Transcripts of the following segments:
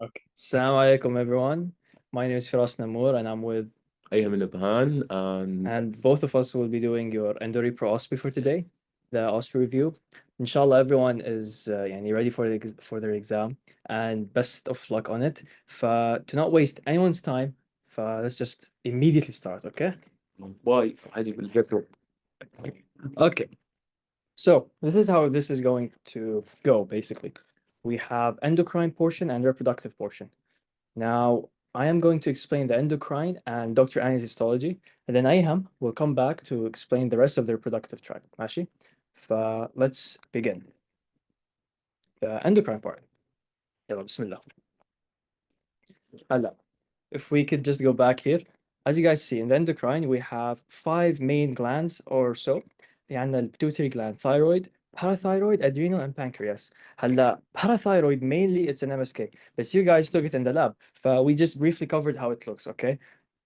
Okay. Assalamu alaikum, everyone. My name is Feras Namour, and I'm with, Ayham Nabhan, and both of us will be doing your Endori Pro OSPE for today, the OSPE review. Inshallah, everyone is يعني ready for for their exam, and best of luck on it. To not waste anyone's time, let's just immediately start, okay? why عادي بالفكرة. Okay. So this is how this is going to go, basically. We have endocrine portion and reproductive portion. Now, I am going to explain the endocrine and Dr. Annie's histology, and then Ayham will come back to explain the rest of the reproductive tract. ماشي? Let's begin. The endocrine part. يلا بسم الله. هلا. If we could just go back here, as you guys see in the endocrine, we have 5 main glands or so. عندنا pituitary gland, thyroid, parathyroid, adrenal, and pancreas. هلا parathyroid mainly it's an MSK, but you guys took it in the lab. We just briefly covered how it looks, okay?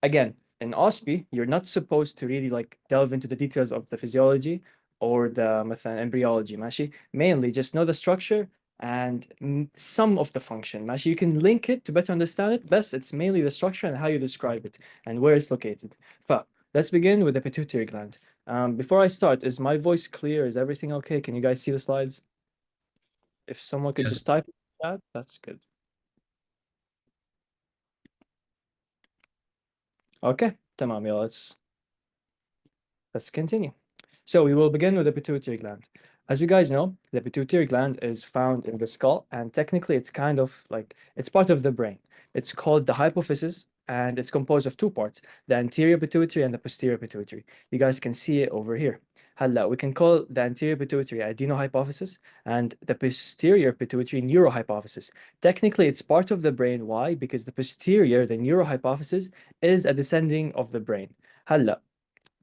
Again, in OSPE, you're not supposed to really like delve into the details of the physiology or the مثلا embryology, ماشي? Mainly just know the structure and some of the function. ماشي? You can link it to better understand it. Best, it's mainly the structure and how you describe it and where it's located. Let's begin with the pituitary gland. Before I start, is my voice clear? Is everything okay? Can you guys see the slides? If someone could just type that, that's good. Okay, tamam, yeah, let's continue. So we will begin with the pituitary gland. As you guys know, the pituitary gland is found in the skull, and technically it's kind of like it's part of the brain. It's called the hypophysis, and it's composed of two parts, the anterior pituitary and the posterior pituitary. You guys can see it over here. Halla, we can call the anterior pituitary adenohypophysis and the posterior pituitary neurohypophysis. Technically, it's part of the brain. Why? Because the posterior, the neurohypophysis, is a descending of the brain. Halla,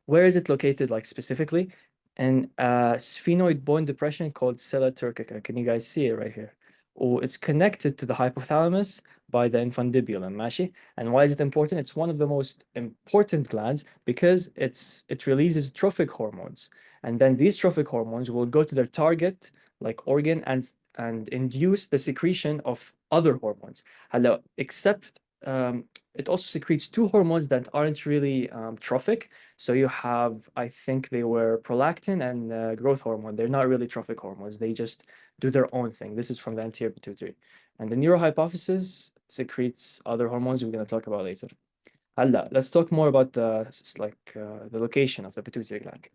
where is it located, like specifically? In a sphenoid bone depression called sella turcica. Can you guys see it right here? Oh, it's connected to the hypothalamus by the infundibulum, ماشي? And why is it important? It's one of the most important glands because it releases trophic hormones. And then these trophic hormones will go to their target, like organ, and induce the secretion of other hormones. Hello, except it also secretes two hormones that aren't really trophic. So you have, I think they were prolactin and growth hormone. They're not really trophic hormones. They just do their own thing. This is from the anterior pituitary. And the neurohypophysis secretes other hormones we're going to talk about later. Halla, let's talk more about the location of the pituitary gland.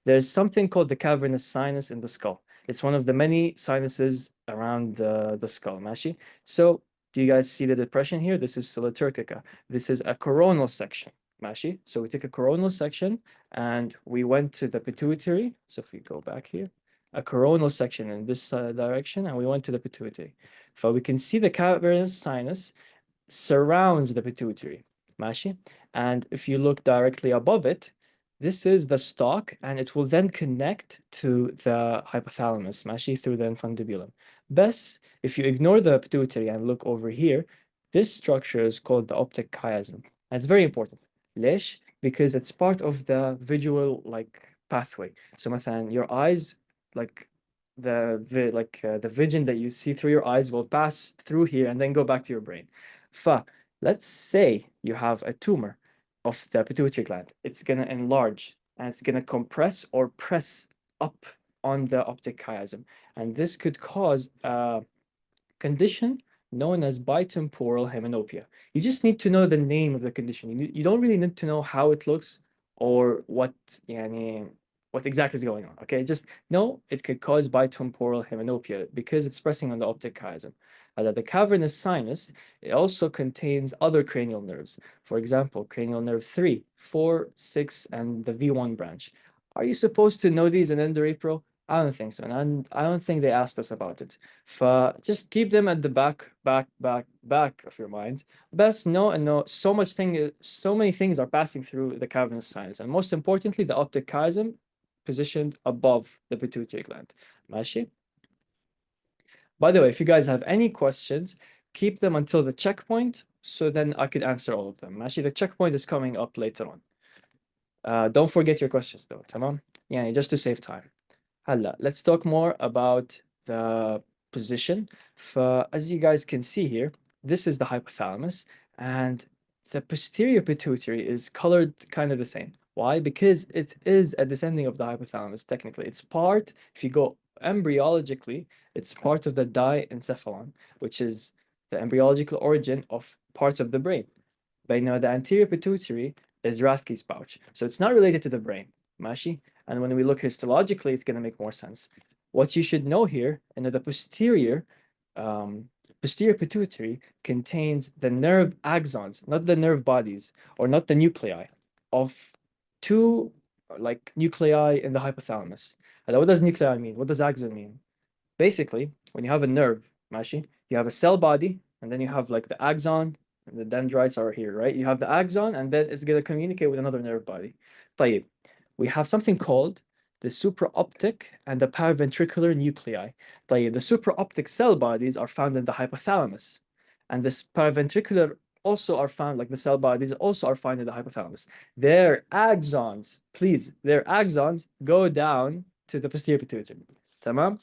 There's something called the cavernous sinus in the skull. It's one of the many sinuses around the skull, ماشي? So do you guys see the depression here? This is sella turcica. This is a coronal section, ماشي? So we took a coronal section and we went to the pituitary. So if we go back here, a coronal section in this direction, and we went to the pituitary. So we can see the cavernous sinus surrounds the pituitary, ماشي? And if you look directly above it, this is the stalk, and it will then connect to the hypothalamus, ماشي, through the infundibulum. Best, if you ignore the pituitary and look over here, this structure is called the optic chiasm. And it's very important. ليش? Because it's part of the visual like pathway. So مثلا your eyes, like the vision that you see through your eyes will pass through here and then go back to your brain. Let's say you have a tumor of the pituitary gland. It's going to enlarge and it's going to compress or press up on the optic chiasm. And this could cause a condition known as bitemporal hemanopia. You just need to know the name of the condition. You don't really need to know how it looks or what exactly is going on. Okay, just know it could cause bitemporal hemanopia because it's pressing on the optic chiasm. The cavernous sinus, it also contains other cranial nerves. For example, cranial nerve 3, 4, 6, and the V1 branch. Are you supposed to know these in EndoRepro? I don't think so, and I don't think they asked us about it. Just keep them at the back of your mind. Best know and know so many things are passing through the cavernous sinus, and most importantly, the optic chiasm positioned above the pituitary gland. ماشي? By the way, if you guys have any questions, keep them until the checkpoint, so then I could answer all of them. Actually, the checkpoint is coming up later on. Don't forget your questions though, tamam? Yeah, just to save time. Let's talk more about the position. As you guys can see here, this is the hypothalamus, and the posterior pituitary is colored kind of the same. Why? Because it is a descending of the hypothalamus, technically. It's part, if you go embryologically, it's part of the diencephalon, which is the embryological origin of parts of the brain. But the anterior pituitary is Rathke's pouch. So it's not related to the brain. Mashi? And when we look histologically, it's going to make more sense. What you should know here, the posterior pituitary contains the nerve axons, not the nerve bodies, or not the nuclei, of two like nuclei in the hypothalamus. And what does nuclei mean? What does axon mean? Basically, when you have a nerve, Mashi, you have a cell body, and then you have like the axon, and the dendrites are here, right? You have the axon, and then it's going to communicate with another nerve body. طيب, we have something called the supraoptic and the paraventricular nuclei. طيب, the supraoptic cell bodies are found in the hypothalamus, and the paraventricular also are found, like the cell bodies also are found in the hypothalamus. Their axons, please, their axons go down to the posterior pituitary. Tamam?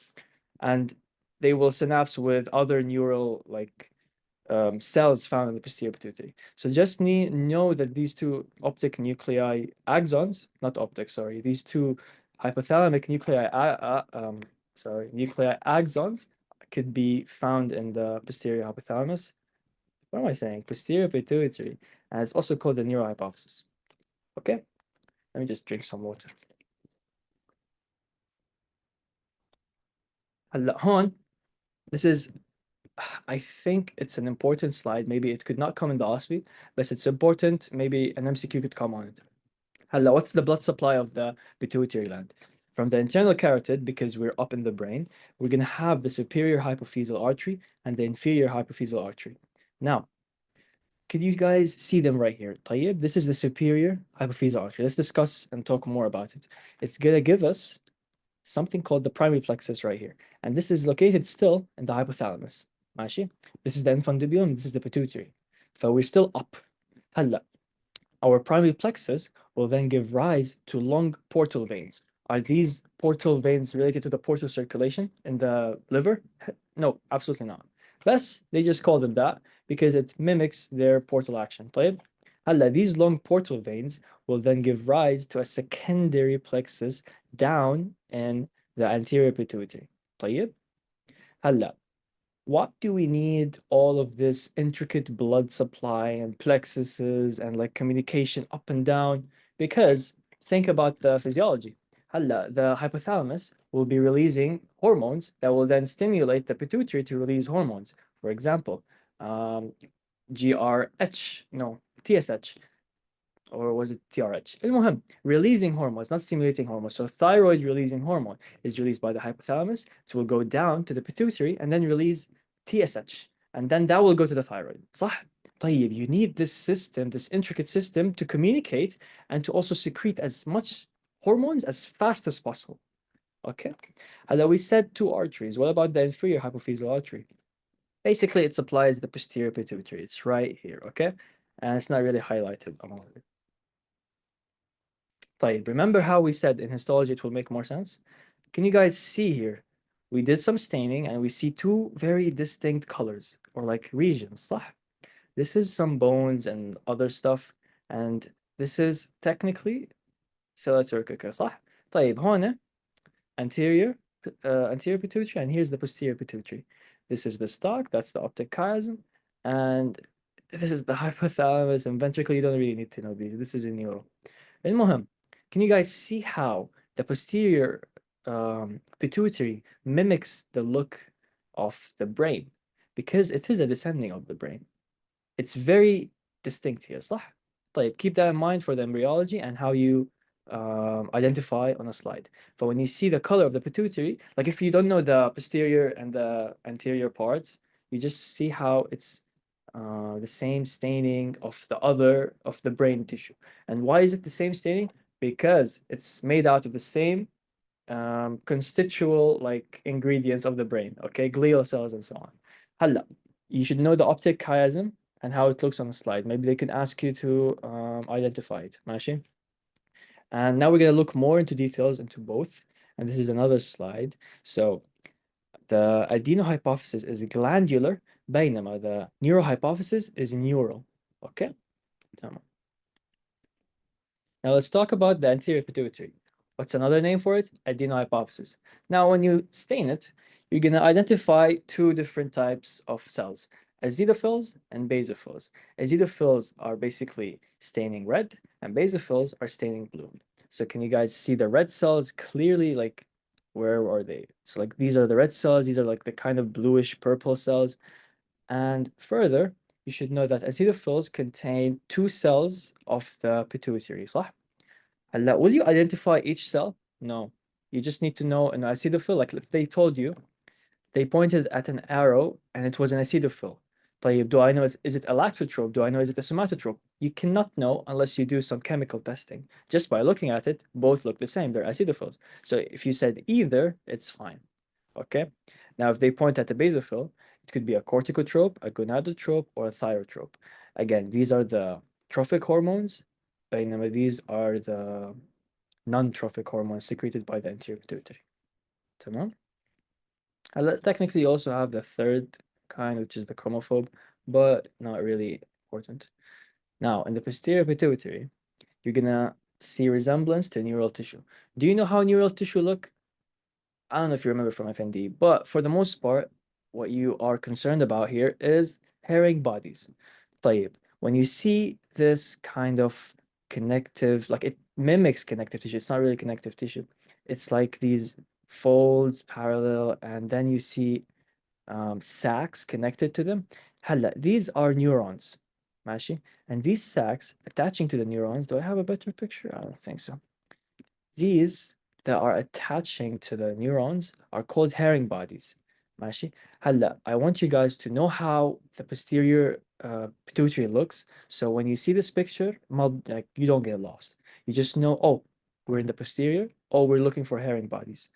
And they will synapse with other neural cells found in the posterior pituitary. So just know that these two optic nuclei axons, not optic, sorry, these two hypothalamic nuclei axons could be found in the posterior hypothalamus. What am I saying? Posterior pituitary, and it's also called the neurohypophysis. Okay, let me just drink some water. هلا هون, this is, I think it's an important slide. Maybe it could not come in the OSPE, but it's important. Maybe an MCQ could come on it. Hello, what's the blood supply of the pituitary gland? From the internal carotid, because we're up in the brain, we're going to have the superior hypophyseal artery and the inferior hypophyseal artery. Now, can you guys see them right here? طيب, this is the superior hypophyseal artery. Let's discuss and talk more about it. It's going to give us something called the primary plexus right here. And this is located still in the hypothalamus. ماشي? This is the infundibulum, this is the pituitary. So we're still up. هلا, our primary plexus will then give rise to long portal veins. Are these portal veins related to the portal circulation in the liver? No, absolutely not. Best, they just call them that because it mimics their portal action. طيب? هلا, these long portal veins will then give rise to a secondary plexus down in the anterior pituitary. طيب? هلا, what do we need all of this intricate blood supply and plexuses and like communication up and down? Because think about the physiology. هلا, the hypothalamus will be releasing hormones that will then stimulate the pituitary to release hormones. For example, TSH, or was it TRH? المهم, releasing hormones, not stimulating hormones. So thyroid releasing hormone is released by the hypothalamus. So will go down to the pituitary and then release TSH. And then that will go to the thyroid. صح? طيب, you need this system, this intricate system to communicate and to also secrete as much hormones as fast as possible. Okay? And we said two arteries. What about the inferior hypophyseal artery? Basically, it supplies the posterior pituitary. It's right here, okay? And it's not really highlighted among it. طيب, remember how we said in histology it will make more sense? Can you guys see here? We did some staining and we see two very distinct colors or like regions, صح? This is some bones and other stuff, and this is technically sella turcica, صح? طيب, هون anterior pituitary, and here's the posterior pituitary. This is the stalk, that's the optic chiasm, and this is the hypothalamus and ventricle. You don't really need to know these. This is a neural. المهم, can you guys see how the posterior pituitary mimics the look of the brain? Because it is a descending of the brain. It's very distinct here, صح? طيب, keep that in mind for the embryology and how you identify on a slide. But when you see the color of the pituitary, like if you don't know the posterior and the anterior parts, you just see how it's the same staining of the brain tissue. And why is it the same staining? Because it's made out of the same constitutional like ingredients of the brain, okay? Glial cells and so on. هلا, you should know the optic chiasm and how it looks on the slide. Maybe they can ask you to identify it. ماشي? And now we're going to look more into details into both. And this is another slide. So the adenohypophysis is glandular, بينما the neural hypophysis is neural. Okay, تمام. Now let's talk about the anterior pituitary. What's another name for it? Adenohypophysis. Now, when you stain it, you're going to identify two different types of cells, acidophils and basophils. Acidophils are basically staining red, and basophils are staining blue. So can you guys see the red cells clearly? Like, where are they? So like these are the red cells, these are like the kind of bluish purple cells. And further, you should know that acidophils contain two cells of the pituitary, صح؟ هلا, will you identify each cell? No. You just need to know an acidophil. Like if they told you, they pointed at an arrow and it was an acidophil. طيب, do I know, is it a laxotrope? Do I know, is it a somatotrope? You cannot know unless you do some chemical testing. Just by looking at it, both look the same. They're acidophils. So if you said either, it's fine. Okay? Now, if they point at a basophil, it could be a corticotrope, a gonadotrope, or a thyrotrope. Again, these are the trophic hormones. بينما these are the non-trophic hormones secreted by the anterior pituitary. تمام? And let's technically also have the third kind, which is the chromophobe, but not really important. Now, in the posterior pituitary, you're gonna see resemblance to neural tissue. Do you know how neural tissue look? I don't know if you remember from FND, but for the most part, what you are concerned about here is herring bodies. طيب, when you see this kind of connective, like it mimics connective tissue, it's not really connective tissue. It's like these folds parallel, and then you see sacs connected to them. هلا, these are neurons. ماشي? And these sacs attaching to the neurons, do I have a better picture? I don't think so. These that are attaching to the neurons are called herring bodies. ماشي? هلا, I want you guys to know how the posterior pituitary looks. So when you see this picture, like you don't get lost. You just know, oh, we're in the posterior. Oh, we're looking for herring bodies.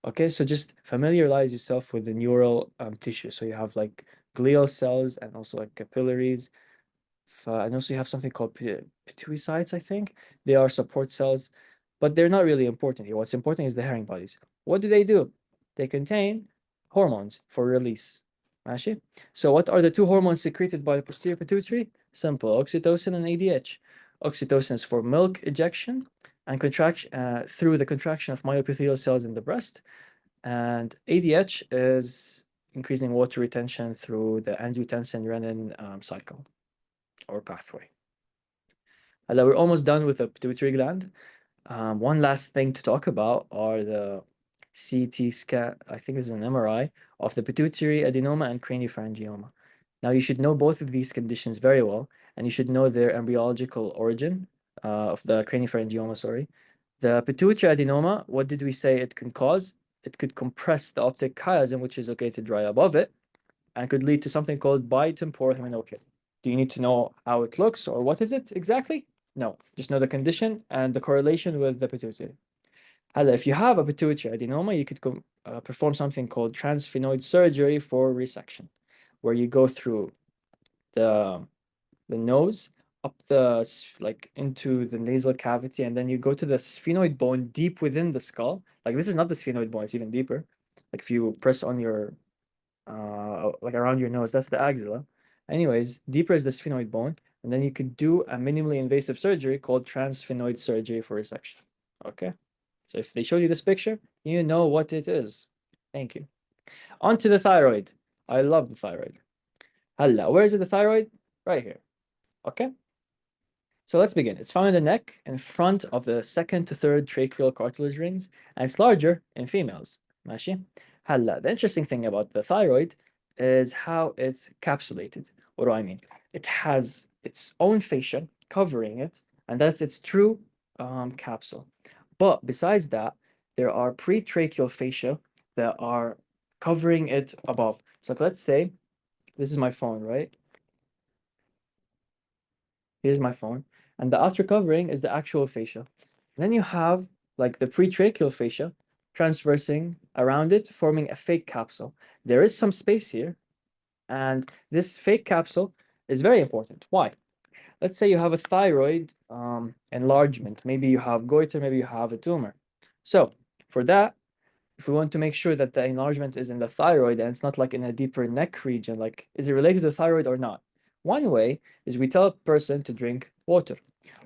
Okay, so just familiarize yourself with the neural tissue. So you have like glial cells and also like capillaries. And also you have something called pituitary, I think. They are support cells, but they're not really important here. What's important is the herring bodies. What do? They contain hormones for release. ماشي? So what are the two hormones secreted by the posterior pituitary? Simple, oxytocin and ADH. Oxytocin is for milk ejection and contraction through the contraction of myoepithelial cells in the breast. And ADH is increasing water retention through the angiotensin-renin cycle or pathway. We're almost done with the pituitary gland. One last thing to talk about are the CT scan, I think this is an MRI, of the pituitary adenoma and craniopharyngioma. Now, you should know both of these conditions very well, and you should know their embryological origin of the craniopharyngioma, sorry. The pituitary adenoma, what did we say it can cause? It could compress the optic chiasm, which is located right above it, and could lead to something called bitemporal heminokia. Do you need to know how it looks or what is it exactly? No, just know the condition and the correlation with the pituitary. If you have a pituitary adenoma, you could perform something called transsphenoid surgery for resection, where you go through the nose up like into the nasal cavity, and then you go to the sphenoid bone deep within the skull. Like this is not the sphenoid bone; it's even deeper. Like if you press on your like around your nose, that's the axilla. Anyways, deeper is the sphenoid bone, and then you could do a minimally invasive surgery called transsphenoid surgery for resection. Okay, so if they show you this picture, you know what it is. Thank you. On to the thyroid. I love the thyroid. Halla, where is it, the thyroid? Right here. Okay. So let's begin. It's found in the neck in front of the second to third tracheal cartilage rings, and it's larger in females. ماشي? هلا, the interesting thing about the thyroid is how it's capsulated. What do I mean? It has its own fascia covering it, and that's its true capsule. But besides that, there are pretracheal fascia that are covering it above. So let's say this is my phone, right? Here's my phone. And the outer covering is the actual fascia. And then you have like the pretracheal fascia transversing around it, forming a fake capsule. There is some space here, and this fake capsule is very important. Why? Let's say you have a thyroid enlargement. Maybe you have goiter, maybe you have a tumor. So for that, if we want to make sure that the enlargement is in the thyroid and it's not like in a deeper neck region, like is it related to the thyroid or not? One way is we tell a person to drink water.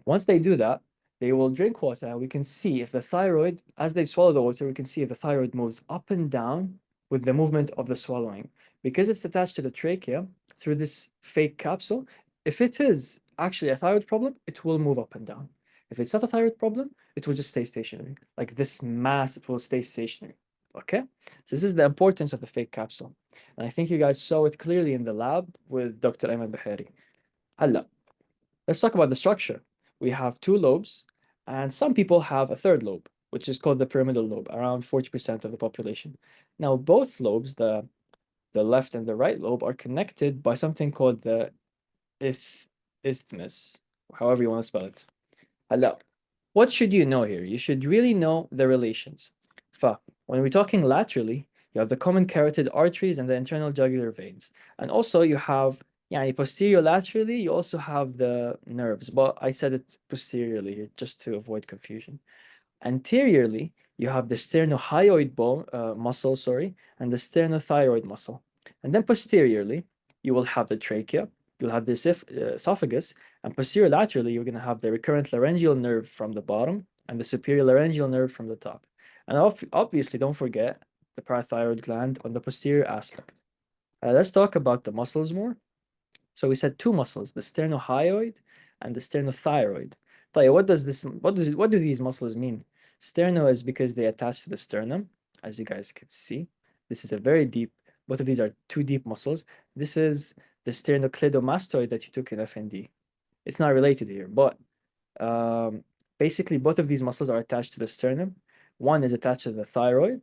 Once they do that, they will drink water and we can see if the thyroid, as they swallow the water, we can see if the thyroid moves up and down with the movement of the swallowing. Because it's attached to the trachea through this fake capsule, if it is actually a thyroid problem, it will move up and down. If it's not a thyroid problem, it will just stay stationary. Like this mass, it will stay stationary. Okay? So this is the importance of the fake capsule. And I think you guys saw it clearly in the lab with Dr. Ayman Bahari. هلا, let's talk about the structure. We have two lobes, and some people have a third lobe, which is called the pyramidal lobe, around 40% of the population. Now, both lobes, the left and the right lobe, are connected by something called the isthmus, however you want to spell it. هلا, what should you know here? You should really know the relations. When we're talking laterally, you have the common carotid arteries and the internal jugular veins. And also you have, posterior laterally, you also have the nerves, but I said it posteriorly here just to avoid confusion. Anteriorly, you have the sternohyoid bone, muscle, sorry, and the sternothyroid muscle. And then posteriorly, you will have the trachea, you'll have the esophagus, and posterior laterally, you're going to have the recurrent laryngeal nerve from the bottom and the superior laryngeal nerve from the top. And obviously, don't forget the parathyroid gland on the posterior aspect. Let's talk about the muscles more. So we said two muscles, the sternohyoid and the sternothyroid. طيب, what do these muscles mean? Sterno is because they attach to the sternum, as you guys can see. This is a very deep, both of these are two deep muscles. This is the sternocleidomastoid that you took in FND. It's not related here, but basically both of these muscles are attached to the sternum. One is attached to the thyroid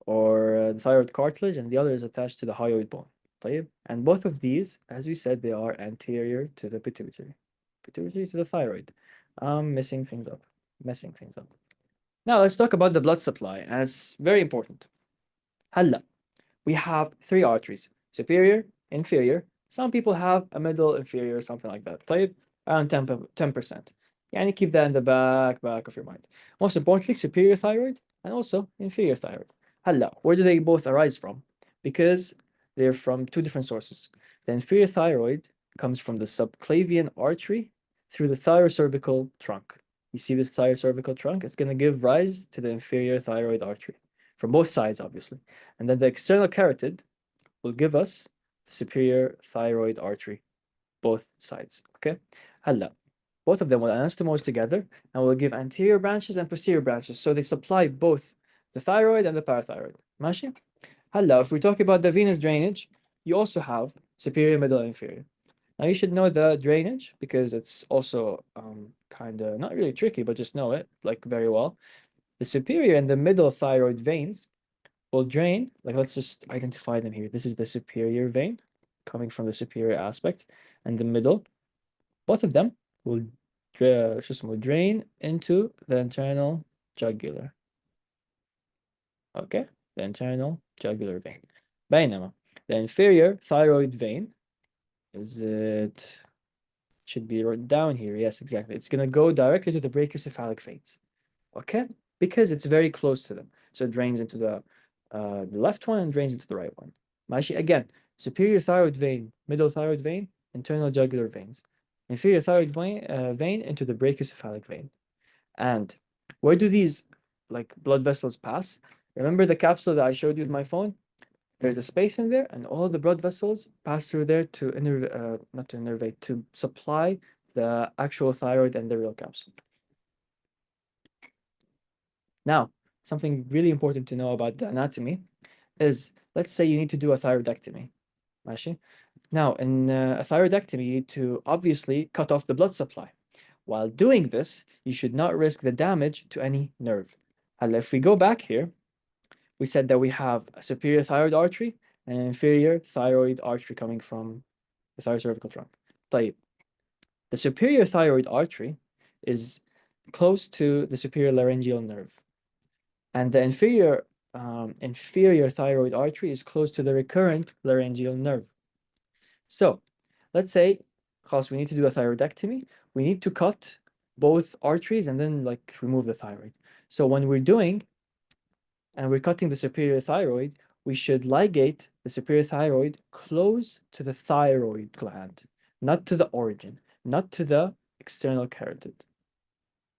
or the thyroid cartilage, and the other is attached to the hyoid bone. طيب. And both of these, as we said, they are anterior to the pituitary. Pituitary to the thyroid. I'm messing things up. Now let's talk about the blood supply, and it's very important. هلا, we have three arteries, superior, inferior. Some people have a middle, inferior, something like that. طيب, around 10%. Yani keep that in the back of your mind. Most importantly, superior thyroid and also inferior thyroid. هلا, where do they both arise from? Because they're from two different sources. The inferior thyroid comes from the subclavian artery through the thyrocervical trunk. You see this thyrocervical trunk? It's going to give rise to the inferior thyroid artery from both sides, obviously. And then the external carotid will give us the superior thyroid artery, both sides. Okay? هلا, both of them will anastomose together and will give anterior branches and posterior branches. So they supply both the thyroid and the parathyroid. ماشي? هلا, if we talk about the venous drainage, you also have superior, middle, and inferior. Now you should know the drainage because it's also kind of not really tricky, but just know it like very well. The superior and the middle thyroid veins will drain, like let's just identify them here. This is the superior vein coming from the superior aspect, and the middle, both of them will drain into the internal jugular. Okay, the internal jugular vein. بينما the inferior thyroid vein should be written down here. Yes, exactly. It's going to go directly to the brachiocephalic veins. Okay, because it's very close to them. So it drains into the left one and drains into the right one. ماشي, again, superior thyroid vein, middle thyroid vein, internal jugular veins. Inferior thyroid vein into the brachiocephalic vein. And where do these like blood vessels pass? Remember the capsule that I showed you with my phone? There's a space in there, and all the blood vessels pass through there to not to innervate, to supply the actual thyroid and the real capsule. Now, something really important to know about the anatomy is, let's say you need to do a thyroidectomy. ماشي? Now, in a thyroidectomy, you need to obviously cut off the blood supply. While doing this, you should not risk the damage to any nerve. And if we go back here, we said that we have a superior thyroid artery and an inferior thyroid artery coming from the thyrocervical trunk. طيب, the superior thyroid artery is close to the superior laryngeal nerve, and the inferior thyroid artery is close to the recurrent laryngeal nerve. So let's say, because we need to do a thyroidectomy, we need to cut both arteries and then like remove the thyroid. So when we're doing and we're cutting the superior thyroid, we should ligate the superior thyroid close to the thyroid gland, not to the origin, not to the external carotid.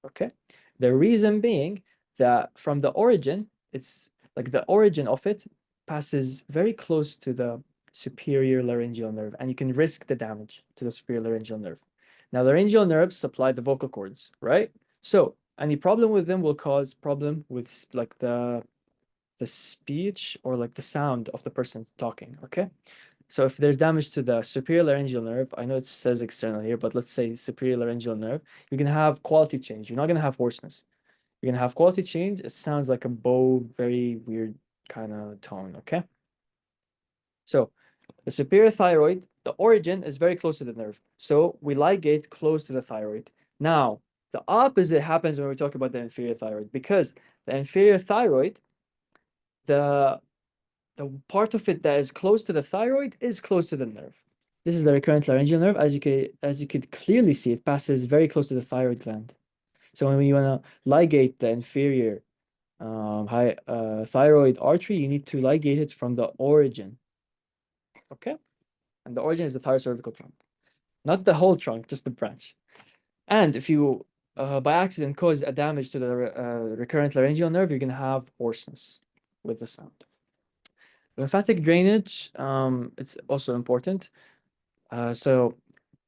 Okay? The reason being that from the origin, it's like the origin of it passes very close to the superior laryngeal nerve, and you can risk the damage to the superior laryngeal nerve. Now, laryngeal nerves supply the vocal cords, right? So any problem with them will cause problem with like the speech or like the sound of the person talking. Okay. So if there's damage to the superior laryngeal nerve, I know it says external here, but let's say superior laryngeal nerve, you're gonna have quality change. You're not gonna have hoarseness. You're gonna have quality change. It sounds like a bow, very weird kind of tone. Okay. So the superior thyroid, the origin is very close to the nerve. So we ligate close to the thyroid. Now, the opposite happens when we talk about the inferior thyroid, because the inferior thyroid, the the part of it that is close to the thyroid is close to the nerve. This is the recurrent laryngeal nerve. As you could clearly see, it passes very close to the thyroid gland. So when you want to ligate the inferior thyroid artery, you need to ligate it from the origin. Okay, and the origin is the thyrocervical trunk, not the whole trunk, just the branch. And if you by accident cause a damage to the recurrent laryngeal nerve, you're gonna have hoarseness with the sound. Lymphatic drainage, it's also important. So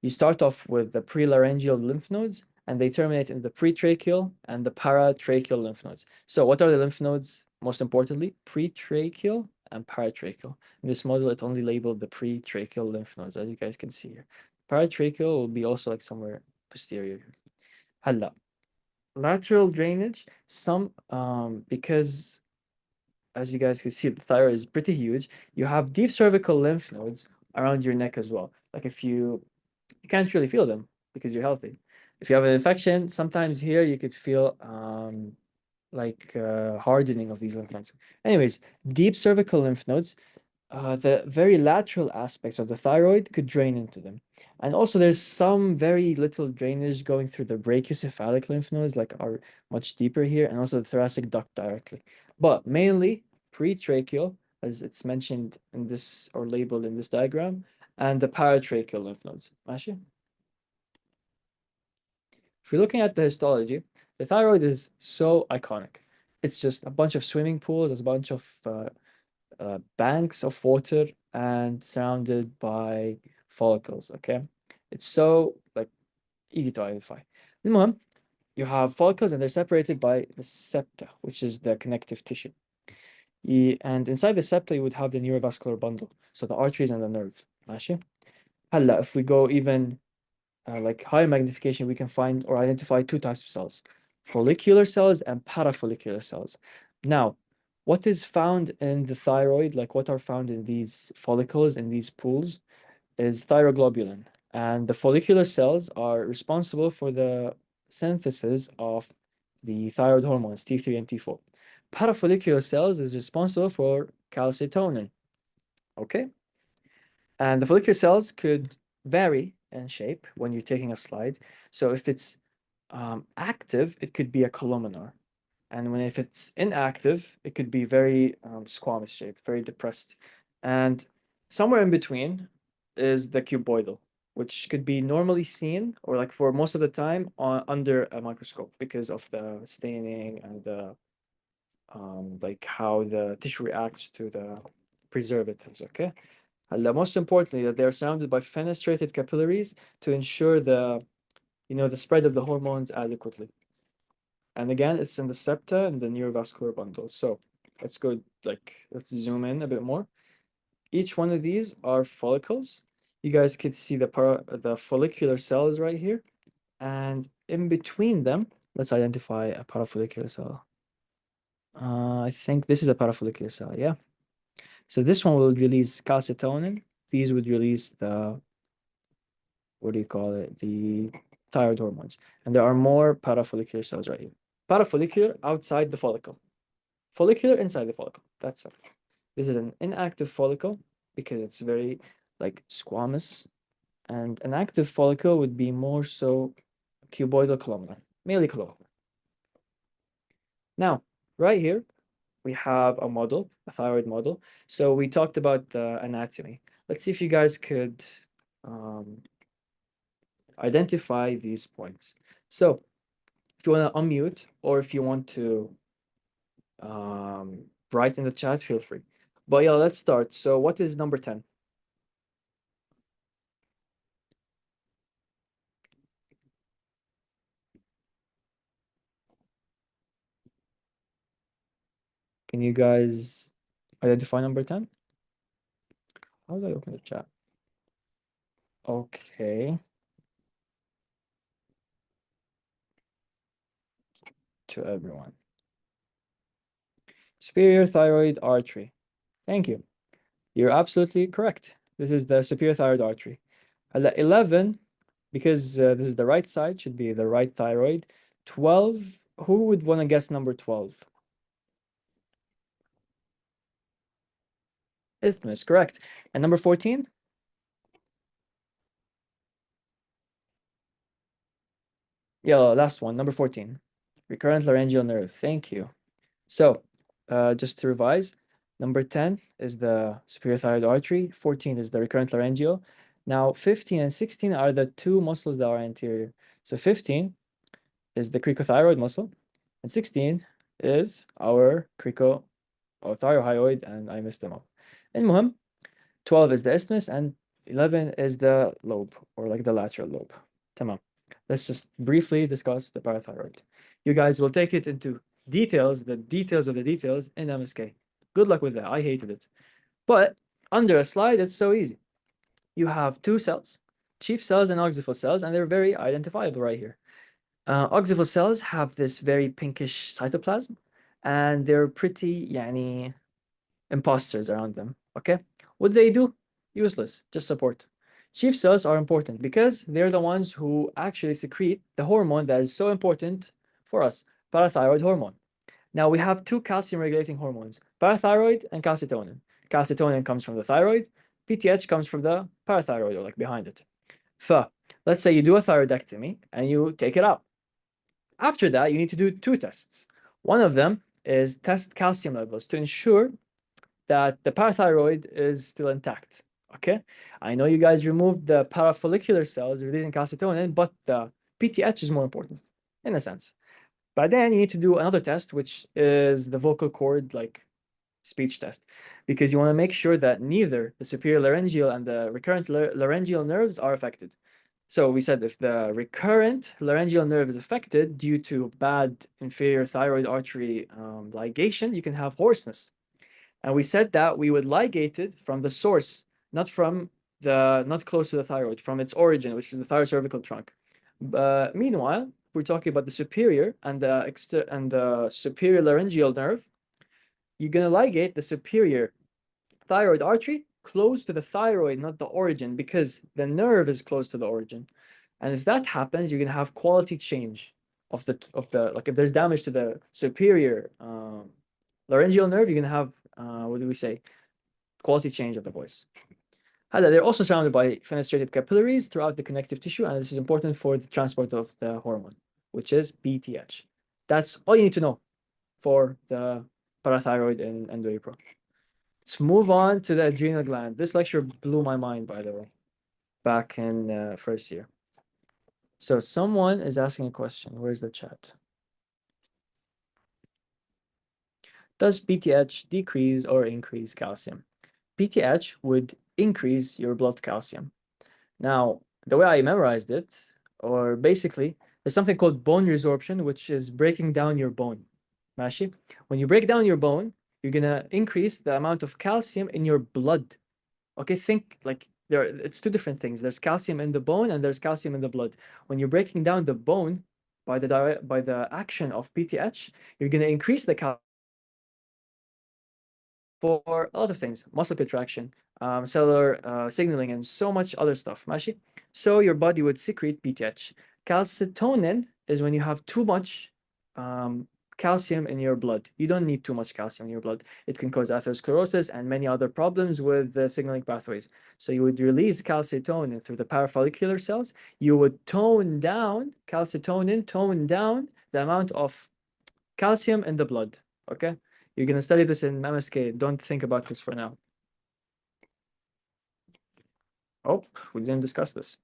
you start off with the prelaryngeal lymph nodes, and they terminate in the pretracheal and the paratracheal lymph nodes. So what are the lymph nodes? Most importantly, pretracheal and paratracheal. In this model, it only labeled the pretracheal lymph nodes, as you guys can see here. Paratracheal will be also like somewhere posterior. هلا lateral drainage, some because as you guys can see, the thyroid is pretty huge. You have deep cervical lymph nodes around your neck as well. Like if you can't really feel them because you're healthy. If you have an infection, sometimes here you could feel like hardening of these lymph nodes. Anyways, deep cervical lymph nodes, the very lateral aspects of the thyroid could drain into them. And also there's some very little drainage going through the brachiocephalic lymph nodes, like are much deeper here, and also the thoracic duct directly. But mainly pretracheal, as it's mentioned in this or labeled in this diagram, and the paratracheal lymph nodes. ماشي? If you're looking at the histology, the thyroid is so iconic. It's just a bunch of swimming pools, there's a bunch of banks of water and surrounded by follicles. Okay, it's so like easy to identify. المهم, you have follicles and they're separated by the septa, which is the connective tissue. And inside the septa, you would have the neurovascular bundle, so the arteries and the nerve. ماشي. هلا, if we go even like higher magnification, we can find or identify two types of cells, follicular cells and parafollicular cells. Now, what is found in the thyroid, like what are found in these follicles, in these pools, is thyroglobulin. And the follicular cells are responsible for the synthesis of the thyroid hormones, T3 and T4. Parafollicular cells is responsible for calcitonin. Okay? And the follicular cells could vary in shape when you're taking a slide. So if it's active, it could be a columnar. And if it's inactive, it could be very squamous shape, very depressed. And somewhere in between is the cuboidal, which could be normally seen or like for most of the time under a microscope because of the staining and the like how the tissue reacts to the preservatives. Okay. And most importantly, that they're surrounded by fenestrated capillaries to ensure the spread of the hormones adequately. And again, it's in the septa and the neurovascular bundle. So let's zoom in a bit more. Each one of these are follicles. You guys could see the follicular cells right here. And in between them, let's identify a parafollicular cell. I think this is a parafollicular cell, yeah. So this one will release calcitonin. These would release the, what do you call it? The thyroid hormones. And there are more parafollicular cells right here. Parafollicular outside the follicle. Follicular inside the follicle. That's it. This is an inactive follicle because it's very like squamous. And an active follicle would be more so cuboidal columnar, mainly columnar. Now, right here, we have a model, a thyroid model. So we talked about the anatomy. Let's see if you guys could um, identify these points. So if you want to unmute or if you want to write in the chat, feel free. But yeah, let's start. So what is number 10? Can you guys identify number 10? How do I open the chat? Okay. To everyone. Superior thyroid artery. Thank you. You're absolutely correct. This is the superior thyroid artery. 11, because this is the right side, should be the right thyroid. 12, who would want to guess number 12? Isthmus, correct. And number 14? Yeah, last one, number 14. Recurrent laryngeal nerve. Thank you. So, just to revise, number 10 is the superior thyroid artery, 14 is the recurrent laryngeal. Now, 15 and 16 are the two muscles that are anterior. So 15 is the cricothyroid muscle, and 16 is our crico or thyrohyoid, and I messed them up. المهم, 12 is the isthmus, and 11 is the lobe, or like the lateral lobe. Tamam. Let's just briefly discuss the parathyroid. You guys will take it into details, the details of the details in MSK. Good luck with that. I hated it. But under a slide, it's so easy. You have two cells, chief cells and oxival cells, and they're very identifiable right here. Oxival cells have this very pinkish cytoplasm, and they're pretty, yani, imposters around them. Okay, what do they do? Useless, just support. Chief cells are important because they're the ones who actually secrete the hormone that is so important for us, parathyroid hormone. Now we have two calcium regulating hormones, parathyroid and calcitonin. Calcitonin comes from the thyroid, PTH comes from the parathyroid, or like behind it. So let's say you do a thyroidectomy and you take it out. After that, you need to do two tests. One of them is test calcium levels to ensure that the parathyroid is still intact. Okay, I know you guys removed the parafollicular cells releasing calcitonin, but the PTH is more important in a sense. But then you need to do another test, which is the vocal cord like speech test, because you want to make sure that neither the superior laryngeal and the recurrent laryngeal nerves are affected. So we said if the recurrent laryngeal nerve is affected due to bad inferior thyroid artery ligation, you can have hoarseness. And we said that we would ligate it from the source, not close to the thyroid, from its origin, which is the thyrocervical trunk. Meanwhile, we're talking about the superior and the superior laryngeal nerve. You're gonna ligate the superior thyroid artery close to the thyroid, not the origin, because the nerve is close to the origin. And if that happens, you're gonna have quality change of the like if there's damage to the superior laryngeal nerve, you're gonna have what do we say? Quality change of the voice. They're also surrounded by fenestrated capillaries throughout the connective tissue, and this is important for the transport of the hormone, which is PTH. That's all you need to know for the parathyroid and EndoEPRO. Let's move on to the adrenal gland. This lecture blew my mind, by the way, back in first year. So someone is asking a question. Where's the chat? Does PTH decrease or increase calcium? PTH would increase your blood calcium. Now, the way I memorized it, or basically, there's something called bone resorption, which is breaking down your bone. ماشي? When you break down your bone, you're gonna increase the amount of calcium in your blood. Okay, think like it's two different things. There's calcium in the bone and there's calcium in the blood. When you're breaking down the bone by the action of PTH, you're gonna increase the calcium for a lot of things, muscle contraction, cellular signaling, and so much other stuff. ماشي? So your body would secrete PTH. Calcitonin is when you have too much calcium in your blood. You don't need too much calcium in your blood. It can cause atherosclerosis and many other problems with the signaling pathways. So you would release calcitonin through the parafollicular cells. You would tone down the amount of calcium in the blood. Okay, You're going to study this in MSK. Don't think about this for now. Oh, we didn't discuss this.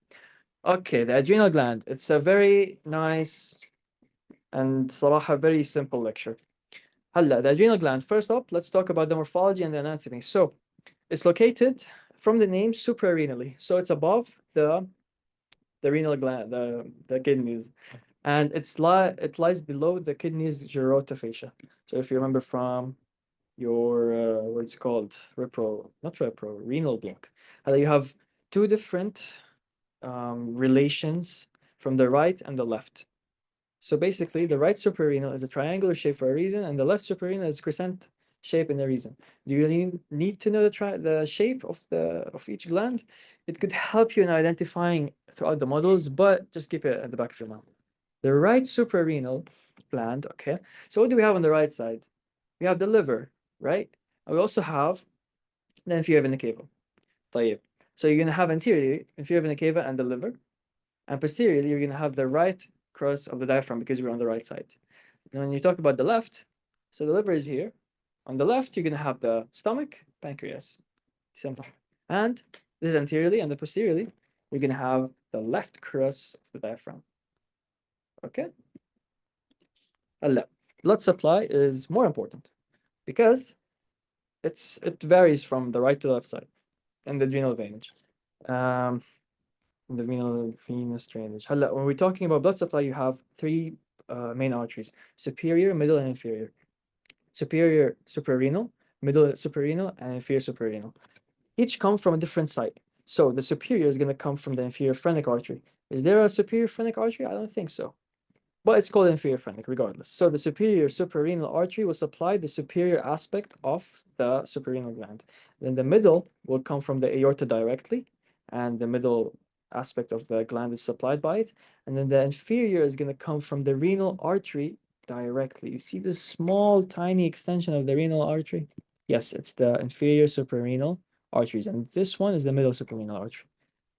Okay, the adrenal gland. It's a very nice and صراحة very simple lecture. هلا, the adrenal gland. First up, let's talk about the morphology and the anatomy. So, it's located from the name suprarenally. So it's above the renal gland, the kidneys, and it lies below the kidneys Gerota fascia. So if you remember from your what's it called, renal block, you have two different relations from the right and the left. So basically, the right suprarenal is a triangular shape for a reason, and the left suprarenal is crescent shape in a reason. Do you need to know the shape of each gland? It could help you in identifying throughout the models, but just keep it at the back of your mind. The right suprarenal gland, okay. So what do we have on the right side? We have the liver, right? And we also have the inferior vena cava. طيب. So you're gonna have anteriorly inferior vena cava and the liver, and posteriorly you're gonna have the right cross of the diaphragm because we're on the right side. And when you talk about the left, so the liver is here. On the left, you're gonna have the stomach, pancreas, simple. And this is anteriorly, and the posteriorly, you're gonna have the left cross of the diaphragm. Okay. Blood supply is more important because it varies from the right to the left side and the adrenal drainage. The venous drainage. When we're talking about blood supply, you have three main arteries: superior, middle, and inferior. Superior suprarenal, middle suprarenal, and inferior suprarenal. Each come from a different site. So the superior is going to come from the inferior phrenic artery. Is there a superior phrenic artery? I don't think so. But it's called inferior phrenic regardless. So the superior suprarenal artery will supply the superior aspect of the suprarenal gland. Then the middle will come from the aorta directly, and the middle aspect of the gland is supplied by it. And then the inferior is going to come from the renal artery directly. You see this small, tiny extension of the renal artery? Yes, it's the inferior suprarenal arteries. And this one is the middle suprarenal artery.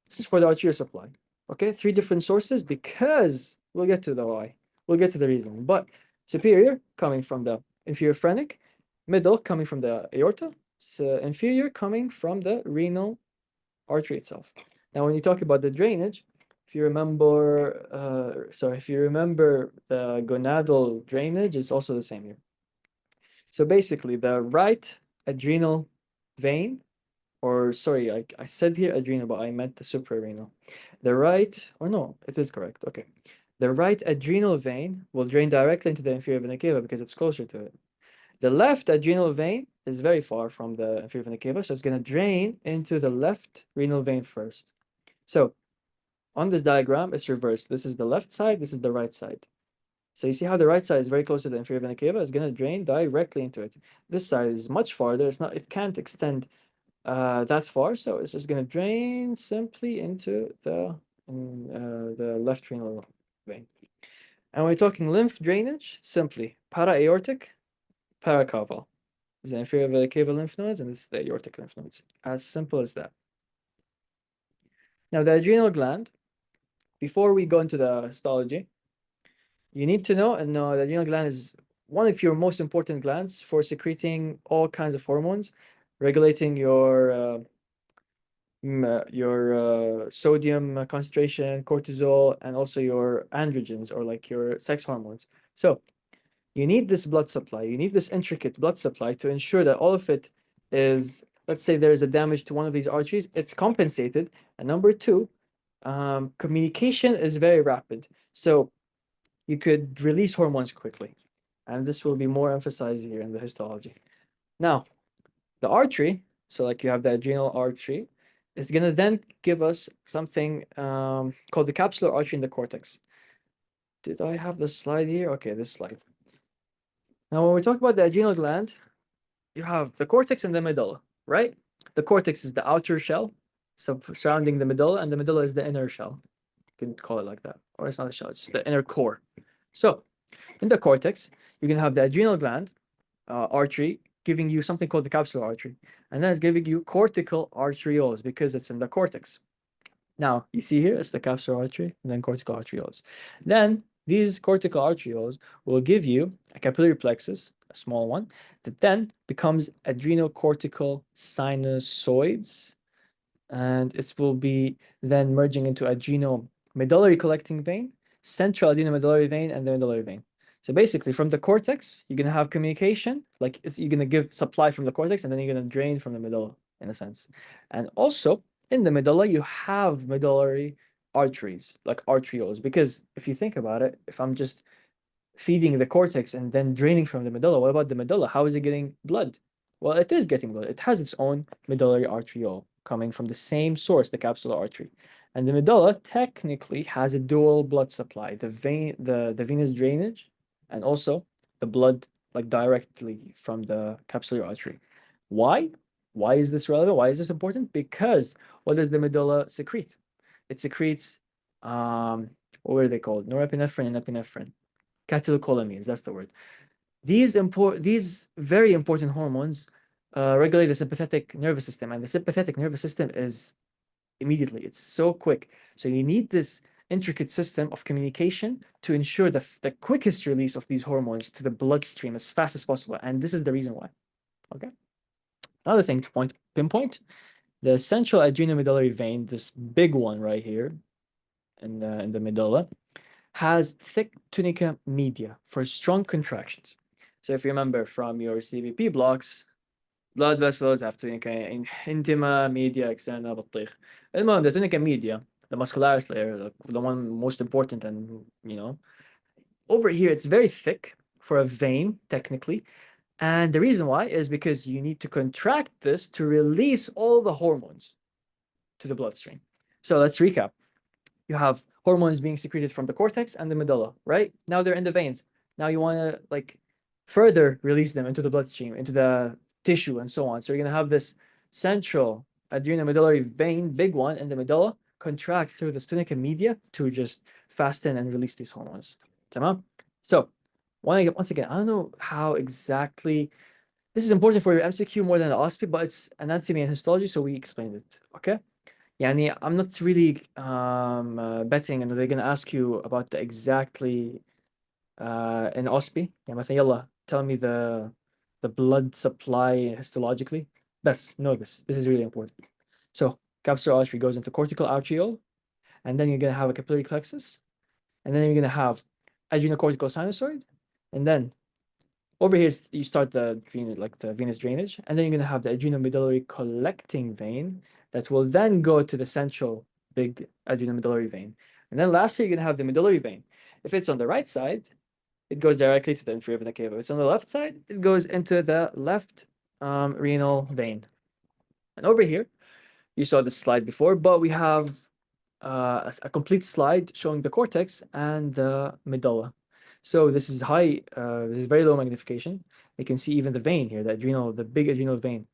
This is for the arterial supply. Okay, three different sources because we'll get to the why. We'll get to the reason. But superior coming from the inferior phrenic, middle coming from the aorta, so inferior coming from the renal artery itself. Now, when you talk about the drainage, if you remember, if you remember the gonadal drainage, it's also the same here. So basically, the right adrenal vein, or sorry, I said here adrenal, but I meant the suprarenal. The right, or no, it is correct. Okay. The right adrenal vein will drain directly into the inferior vena cava because it's closer to it. The left adrenal vein is very far from the inferior vena cava, so it's going to drain into the left renal vein first. So on this diagram, it's reversed. This is the left side, this is the right side. So you see how the right side is very close to the inferior vena cava, it's going to drain directly into it. This side is much farther. It can't extend that far, so it's just going to drain simply into the left renal vein. And when we're talking lymph drainage, simply para-aortic, paracaval. Is the inferior vena cava lymph nodes, and this is the aortic lymph nodes. As simple as that. Now, the adrenal gland, before we go into the histology, you need to know, the adrenal gland is one of your most important glands for secreting all kinds of hormones, regulating your sodium concentration, cortisol, and also your androgens, or like your sex hormones. So you need this blood supply. You need this intricate blood supply to ensure that all of it is, let's say there is a damage to one of these arteries, it's compensated. And number two, communication is very rapid. So you could release hormones quickly. And this will be more emphasized here in the histology. Now, the artery, so like you have the adrenal artery, is going to then give us something called the capsular artery in the cortex. Did I have the slide here? Okay, this slide. Now, when we talk about the adrenal gland, you have the cortex and the medulla, right? The cortex is the outer shell, so surrounding the medulla, and the medulla is the inner shell. You can call it like that. Or it's not a shell, it's the inner core. So in the cortex, you're going to have the adrenal gland artery giving you something called the capsular artery. And then it's giving you cortical arterioles because it's in the cortex. Now, you see here, it's the capsular artery and then cortical arterioles. Then These cortical arterioles will give you a capillary plexus, a small one, that then becomes adrenocortical sinusoids, and it will be then merging into adrenomedullary collecting vein, central adrenomedullary vein, and the medullary vein. So basically, from the cortex, you're gonna have communication, like you're gonna give supply from the cortex, and then you're gonna drain from the medulla, in a sense. And also in the medulla, you have medullary arteries, like arterioles, because if you think about it, if I'm just feeding the cortex and then draining from the medulla. What about the medulla? How is it getting blood? Well, it is getting blood. It has its own medullary arteriole coming from the same source, the capsular artery. And the medulla technically has a dual blood supply, the venous drainage, and also the blood like directly from the capsular artery. Why? Why is this relevant? Why is this important? Because what does the medulla secrete? It secretes what were they called? Norepinephrine and epinephrine. Catecholamines, that's the word. These very important hormones regulate the sympathetic nervous system, and the sympathetic nervous system is immediately. It's so quick. So you need this intricate system of communication to ensure the quickest release of these hormones to the bloodstream as fast as possible. And this is the reason why. Okay. Another thing to pinpoint, the central adrenomedullary vein, this big one right here in the medulla, has thick tunica media for strong contractions. So if you remember from your CVP blocks, blood vessels have tunica intima, media, externa, بطيخ. المهم, the tunica media, the muscularis layer, the one most important, and over here it's very thick for a vein, technically. And the reason why is because you need to contract this to release all the hormones to the bloodstream. So let's recap. You have hormones being secreted from the cortex and the medulla, right? Now they're in the veins. Now you want to like further release them into the bloodstream, into the tissue, and so on. So you're gonna have this central adrenomedullary vein, big one in the medulla, contract through the tunica media to just fasten and release these hormones. Tamam? So once again, I don't know how exactly this is important for your MCQ more than the OSPE, but it's anatomy and histology, so we explained it. Okay? يعني I'm not really betting and they're gonna ask you about the exactly in OSPE. يعني مثلا يلا tell me the blood supply histologically. Best know this. This is really important. So capsular artery goes into cortical arteriole, and then you're gonna have a capillary plexus, and then you're gonna have adrenocortical sinusoid, and then over here you start the venous drainage, and then you're gonna have the adrenomedullary collecting vein that will then go to the central big adrenomedullary vein. And then lastly, you're gonna have the medullary vein. If it's on the right side, it goes directly to the inferior vena cava. If it's on the left side, it goes into the left renal vein. And over here, you saw this slide before, but we have a complete slide showing the cortex and the medulla. So this is this is very low magnification. You can see even the vein here, the big adrenal vein.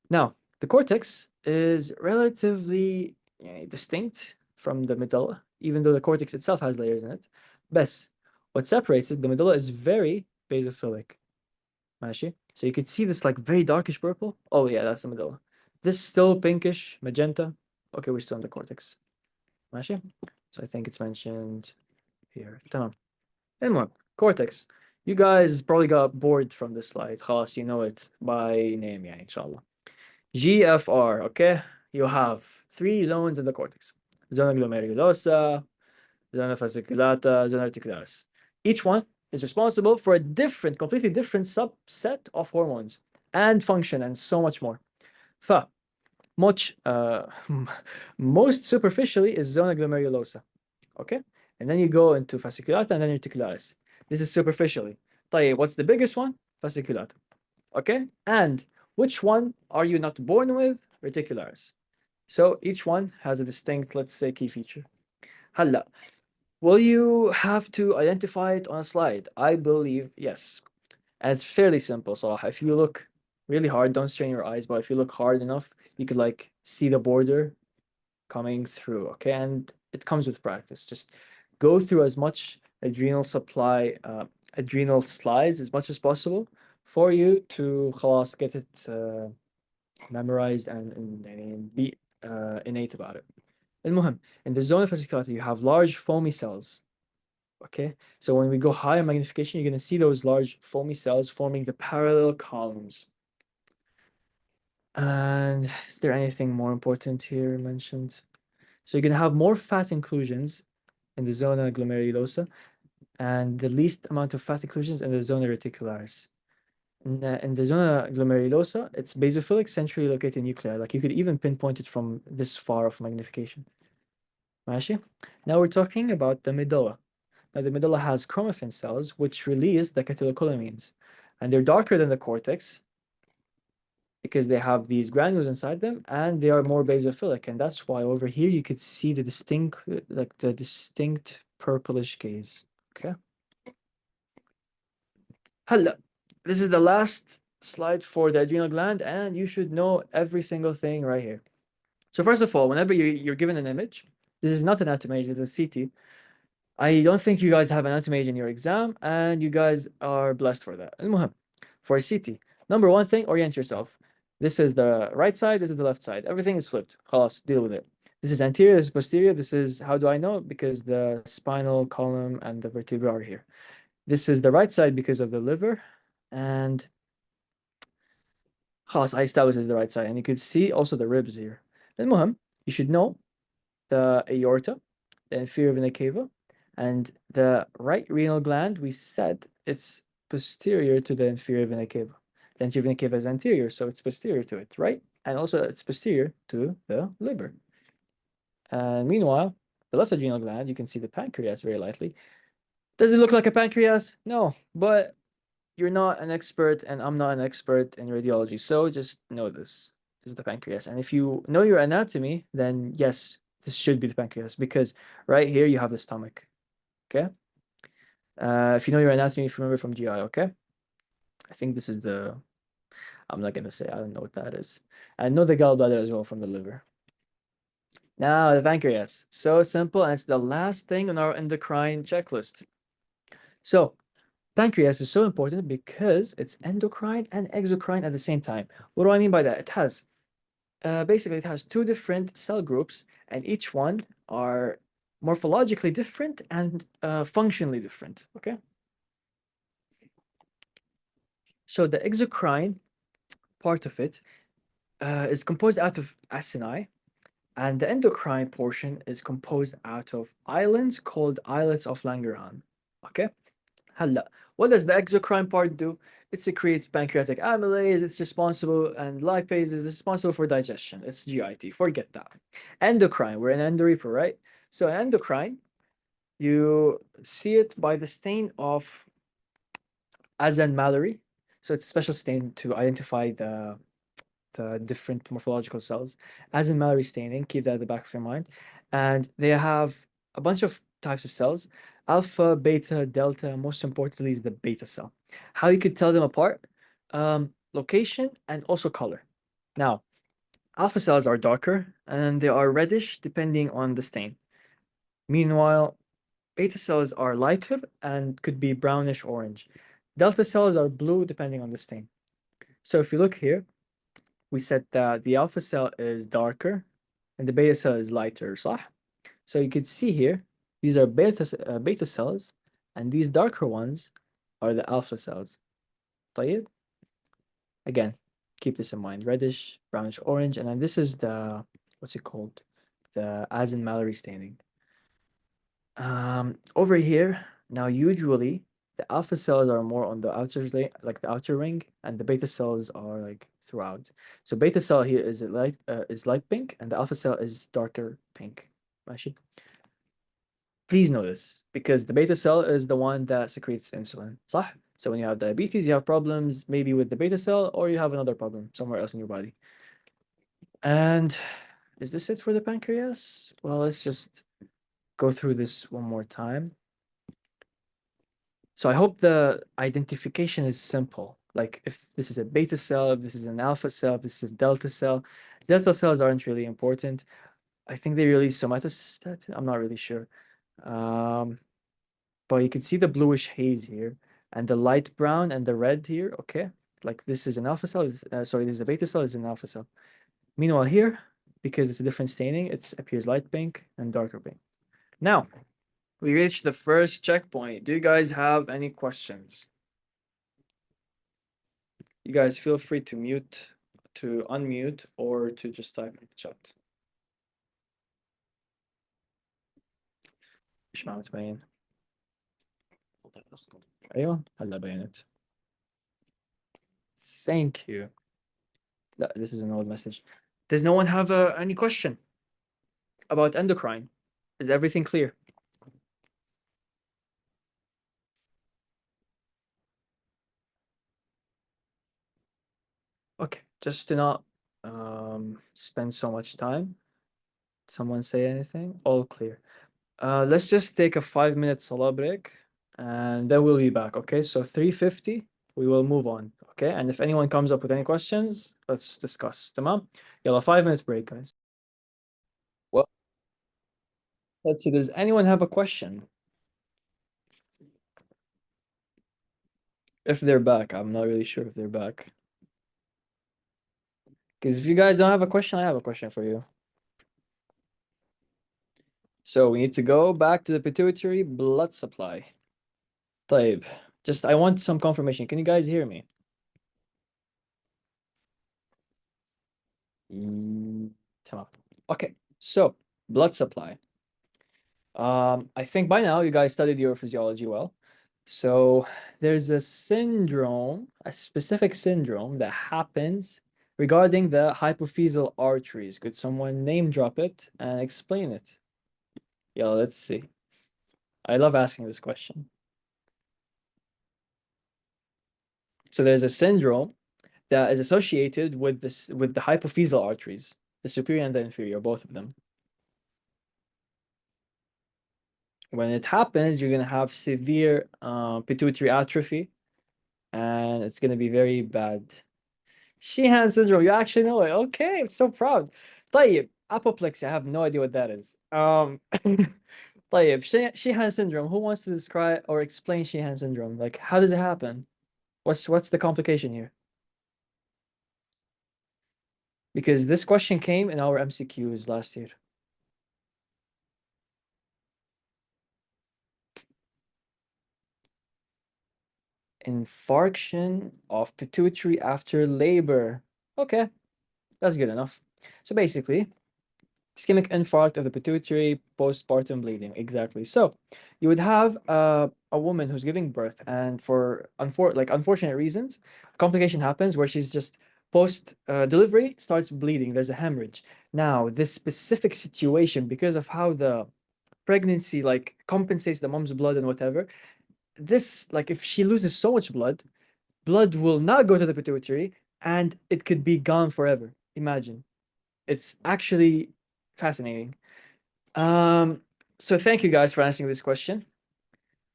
Now, the cortex is relatively distinct from the medulla, even though the cortex itself has layers in it. But what separates it, the medulla is very basophilic. ماشي? So you could see this like very darkish purple. Oh yeah, that's the medulla. This still pinkish, magenta. Okay, we're still in the cortex. ماشي? So I think it's mentioned here. تمام. Anyway, cortex. You guys probably got bored from this slide. خلاص, you know it by name يعني إن شاء الله. GFR, okay? You have three zones in the cortex. Zona glomerulosa, zona fasciculata, zona articularis. Each one is responsible for a completely different subset of hormones and function and so much more. Most superficially is zona glomerulosa, okay? And then you go into fasciculata and then articularis. This is superficially. طيب, what's the biggest one? Fasciculata, okay? And which one are you not born with? Reticularis. So each one has a distinct, let's say, key feature. هلا, will you have to identify it on a slide? I believe yes. And it's fairly simple. So if you look really hard, don't strain your eyes, but if you look hard enough, you could like see the border coming through, okay? And it comes with practice. Just go through as much adrenal slides as much as possible for you to خلاص get it memorized and be innate about it. المهم, in the zona fasciculata, you have large foamy cells Okay, so when we go higher magnification, you're going to see those large foamy cells forming the parallel columns. And is there anything more important here mentioned? So you're going to have more fat inclusions in the zona glomerulosa and the least amount of fat inclusions in the zona reticularis. In the zona glomerulosa, it's basophilic, centrally located nuclei. Like you could even pinpoint it from this far of magnification. ماشي? Now we're talking about the medulla. Now the medulla has chromaffin cells which release the catecholamines, and they're darker than the cortex because they have these granules inside them, and they are more basophilic, and that's why over here you could see the distinct purplish gaze. Okay. Hello. This is the last slide for the adrenal gland, and you should know every single thing right here. So first of all, whenever you're given an image, this is not an anatomy image, this is a CT. I don't think you guys have an anatomy image in your exam, and you guys are blessed for that. المهم, for a CT, number one thing, orient yourself. This is the right side, this is the left side. Everything is flipped. خلاص, deal with it. This is anterior, this is posterior. This is, how do I know? Because the spinal column and the vertebra are here. This is the right side because of the liver, and خلاص, I established this is the right side. And you could see also the ribs here. المهم, you should know the aorta, the inferior vena cava, and the right renal gland, we said it's posterior to the inferior vena cava. The anterior vena cava is anterior, so it's posterior to it, right? And also it's posterior to the liver. And meanwhile, the left adrenal gland, you can see the pancreas very lightly. Does it look like a pancreas? No, but you're not an expert and I'm not an expert in radiology, so just know this is the pancreas. And if you know your anatomy, then yes, this should be the pancreas because right here you have the stomach. Okay. If you know your anatomy, if you remember from GI, okay. I think this is the. I'm not gonna say. I don't know what that is. I know the gallbladder as well from the liver. Now the pancreas. So simple, and it's the last thing on our endocrine checklist. So pancreas is so important because it's endocrine and exocrine at the same time. What do I mean by that? It has basically it has two different cell groups, and each one are morphologically different and functionally different. Okay. So the exocrine part of it is composed out of acini, and the endocrine portion is composed out of islands called islets of Langerhans. Okay. هلا, what does the exocrine part do? It secretes pancreatic amylase, it's responsible, and lipase is responsible for digestion. It's GIT, forget that. Endocrine, we're in endoreper, right? So endocrine, you see it by the stain of Azen-Mallory. So it's a special stain to identify the different morphological cells. Azen-Mallory staining, keep that at the back of your mind. And they have a bunch of types of cells. Alpha, beta, delta, most importantly is the beta cell. How you could tell them apart? Location and also color. Now, alpha cells are darker and they are reddish depending on the stain. Meanwhile, beta cells are lighter and could be brownish orange. Delta cells are blue depending on the stain. So if you look here, we said that the alpha cell is darker and the beta cell is lighter, صح? So you could see here, these are beta cells, and these darker ones are the alpha cells. طيب? Again, keep this in mind, reddish, brownish, orange, and then this is the, what's it called? The Azen-Mallory staining. Over here, now usually the alpha cells are more on the outer like the outer ring, and the beta cells are like throughout. So beta cell here is light pink, and the alpha cell is darker pink. ماشي? Please know this because the beta cell is the one that secretes insulin. صح? So when you have diabetes, you have problems maybe with the beta cell, or you have another problem somewhere else in your body. And is this it for the pancreas? Well, let's just go through this one more time. So I hope the identification is simple. Like if this is a beta cell, if this is an alpha cell, if this is a delta cell. Delta cells aren't really important. I think they release somatostatin. I'm not really sure. But you can see the bluish haze here and the light brown and the red here. Okay. Like this is an alpha cell. Sorry, this is a beta cell, this is an alpha cell. Meanwhile here, because it's a different staining, it appears light pink and darker pink. Now, We reached the first checkpoint. Do you guys have any questions? You guys feel free to unmute, or to just type in the chat. مش معه تبين. ايوه هلا بينت. Thank you. This is an old message. Does no one have any question about endocrine? Is everything clear? Okay, just to not spend so much time. Someone say anything? All clear. Let's just take a 5-minute salah break, and then we'll be back. Okay, so 3:50, we will move on. Okay, and if anyone comes up with any questions, let's discuss. Tamam? Yalla, 5-minute break, guys. Well, let's see. Does anyone have a question? If they're back, I'm not really sure if they're back. Because if you guys don't have a question, I have a question for you. So we need to go back to the pituitary blood supply. طيب, I want some confirmation. Can you guys hear me? تمام. Okay, so blood supply. I think by now you guys studied your physiology well. So there's a syndrome, a specific syndrome that happens regarding the hypophyseal arteries. Could someone name drop it and explain it? Yeah, let's see. I love asking this question. So there's a syndrome that is associated with the hypophyseal arteries, the superior and the inferior, both of them. When it happens, you're gonna have severe pituitary atrophy, and it's gonna be very bad. Sheehan syndrome, you actually know it. Okay, I'm so proud. طيب, apoplexy, I have no idea what that is. طيب, Sheehan syndrome, who wants to describe or explain Sheehan syndrome? Like, how does it happen? What's the complication here? Because this question came in our MCQs last year. Infarction of pituitary after labor. Okay, that's good enough. So basically, ischemic infarct of the pituitary postpartum bleeding. Exactly. So you would have a woman who's giving birth, and for unfortunate reasons, a complication happens where she's just post delivery starts bleeding. There's a hemorrhage. Now, this specific situation, because of how the pregnancy like compensates the mom's blood and whatever, this, like, if she loses so much blood will not go to the pituitary, and it could be gone forever. Imagine. It's actually fascinating. So thank you guys for answering this question.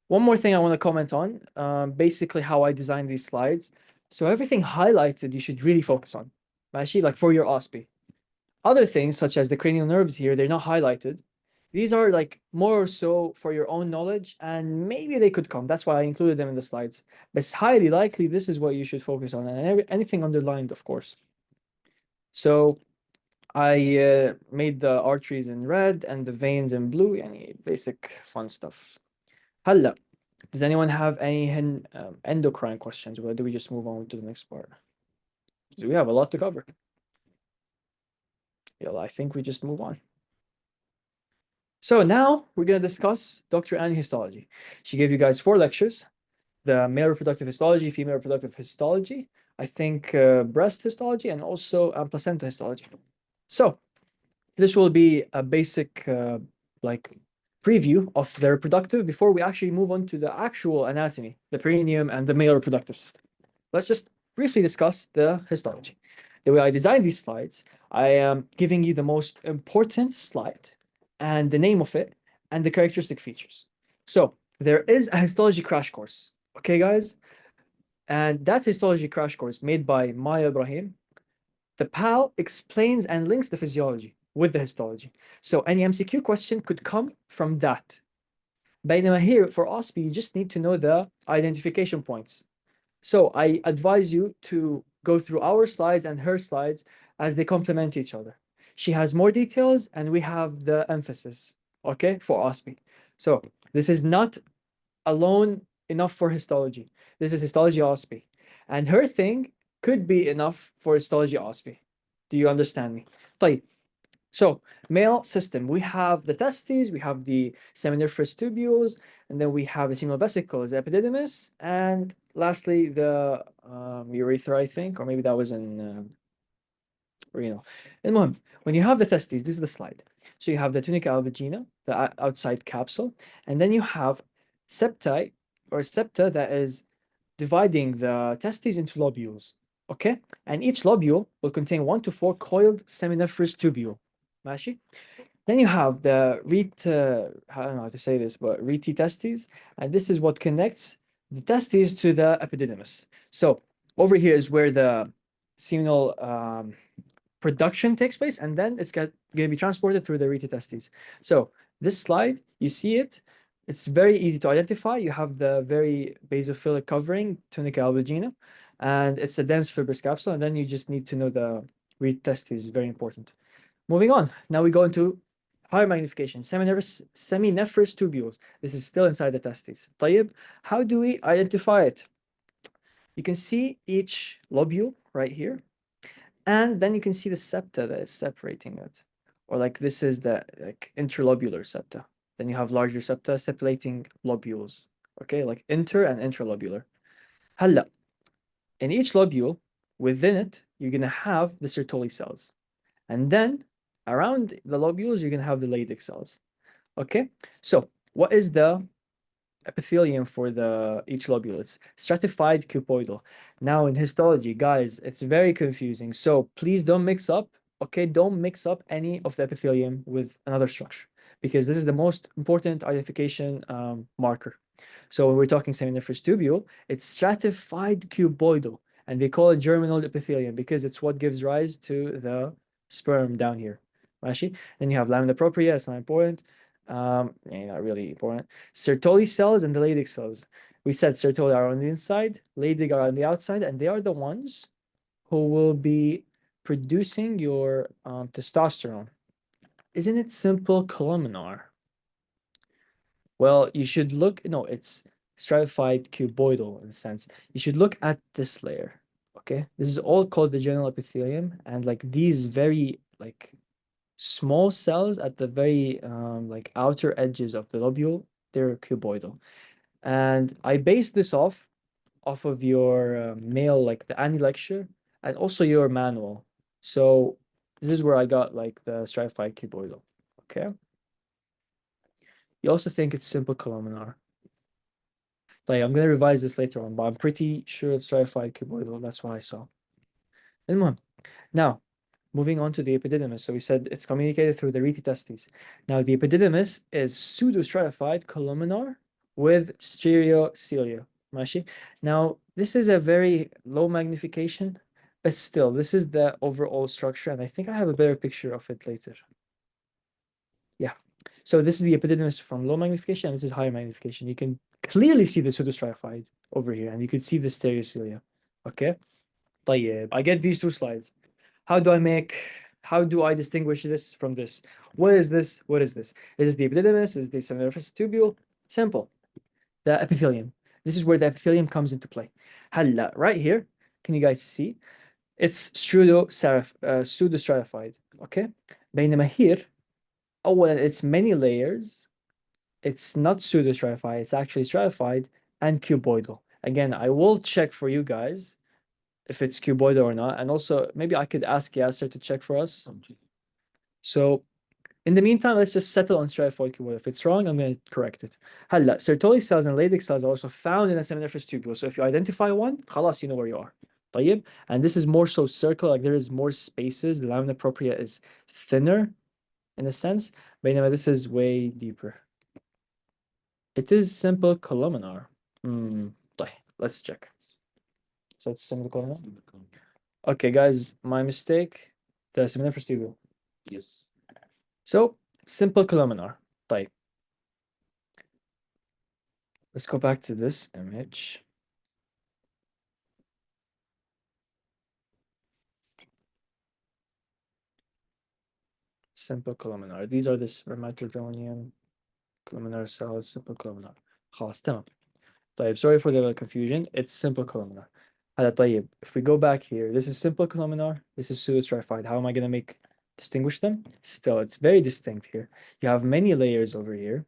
One more thing I want to comment on, basically how I designed these slides. So everything highlighted you should really focus on, actually, like for your OSPE. Other things, such as the cranial nerves here, they're not highlighted. These are like more or so for your own knowledge, and maybe they could come. That's why I included them in the slides. But it's highly likely this is what you should focus on, and anything underlined, of course. So I made the arteries in red and the veins in blue, any basic fun stuff. هلا, does anyone have any endocrine questions, or do we just move on to the next part? Do we have a lot to cover? Yeah, I think we just move on. So now we're going to discuss Dr. Annie histology. She gave you guys 4 lectures: the male reproductive histology, female reproductive histology, I think breast histology, and also placenta histology. So this will be a basic like preview of the reproductive before we actually move on to the actual anatomy, the perineum and the male reproductive system. Let's just briefly discuss the histology. The way I designed these slides, I am giving you the most important slide and the name of it and the characteristic features. So there is a histology crash course, okay, guys? And that histology crash course made by Maya Ibrahim, the PAL explains and links the physiology with the histology. So any MCQ question could come from that. بينما here for OSPE, you just need to know the identification points. So I advise you to go through our slides and her slides as they complement each other. She has more details and we have the emphasis, okay, for OSPE. So This is not alone enough for histology. This is histology OSPE. And her thing could be enough for histology OSPE. Do you understand me? طيب. So, male system, we have the testes, we have the seminiferous tubules, and then we have the seminal vesicles, the epididymis, and lastly, the urethra, I think, or maybe that was in renal. المهم, when you have the testes, this is the slide. So you have the tunica albuginea, the outside capsule, and then you have septi or septa that is dividing the testes into lobules. Okay, and each lobule will contain 1 to 4 coiled seminiferous tubule. ماشي. Then you have the I don't know how to say this, but rete testes, and this is what connects the testes to the epididymis. So over here is where the seminal production takes place, and then it's going to be transported through the rete testes. So this slide, you see it. It's very easy to identify. You have the very basophilic covering, tunica albuginea, and it's a dense fibrous capsule. And then you just need to know the rete testes, very important. Moving on, now we go into higher magnification, seminiferous tubules. This is still inside the testes. طيب, how do we identify it? You can see each lobule right here, and then you can see the septa that is separating it. Or like this is the like interlobular septa. Then you have larger septa separating lobules. Okay, like inter and intralobular. هلا, in each lobule, within it, you're gonna have the Sertoli cells. And then around the lobules, you're gonna have the Leydig cells. Okay, so what is the epithelium for the each lobule? It's stratified cuboidal. Now in histology, guys, it's very confusing. So please don't mix up. Okay, don't mix up any of the epithelium with another structure because this is the most important identification marker. So when we're talking seminiferous tubule, it's stratified cuboidal, and they call it germinal epithelium because it's what gives rise to the sperm down here. ماشي? Then you have lamina propria, it's not important. Not really important. Sertoli cells and the Leydig cells. We said Sertoli are on the inside, Leydig are on the outside, and they are the ones who will be producing your testosterone. Isn't it simple columnar? Well, you should look, no, it's stratified cuboidal in a sense. You should look at this layer, okay? This is all called the general epithelium, and like these very like small cells at the very like outer edges of the lobule, they're cuboidal. And I based this off of your mail, like the Annie lecture, and also your manual. So this is where I got like the stratified cuboidal, okay? You also think it's simple columnar. Like, I'm going to revise this later on, but I'm pretty sure it's stratified cuboidal. That's what I saw. المهم. Now, moving on to the epididymis. So we said it's communicated through the rete testes. Now, the epididymis is pseudo-stratified columnar with stereocilia. ماشي? Now, this is a very low magnification, but still, this is the overall structure, and I think I have a better picture of it later. Yeah. So this is the epididymis from low magnification, and this is higher magnification. You can clearly see the pseudostratified over here, and you can see the stereocilia. Okay. طيب, I get these two slides. How do I distinguish this from this? What is this? What is this? This is the epididymis, this is the seminiferous tubule. Simple. The epithelium. This is where the epithelium comes into play. هلا, right here, can you guys see? It's pseudo-stratified. Okay. بينما here, well, it's many layers. It's not pseudo-stratified, it's actually stratified and cuboidal. Again, I will check for you guys if it's cuboidal or not. And also, maybe I could ask Yasser to check for us. So in the meantime, let's just settle on stratified cuboidal. If it's wrong, I'm going to correct it. هلا, Sertoli cells and Leydig cells are also found in the seminiferous tubule. So if you identify one, خلاص, you know where you are. طيب. And this is more so circular, like there is more spaces. The lamina propria is thinner in a sense. بينما this is way deeper. It is simple columnar. طيب, let's check. So it's simple columnar. Okay, guys, my mistake. The seminiferous tubule. Yes. So simple columnar. طيب. Let's go back to this image. Simple columnar. These are the spermatogonium columnar cells, simple columnar. خلاص تمام. طيب, sorry for the confusion. It's simple columnar. هلا طيب, if we go back here, this is simple columnar, this is pseudostratified. How am I gonna distinguish them? Still, it's very distinct here. You have many layers over here.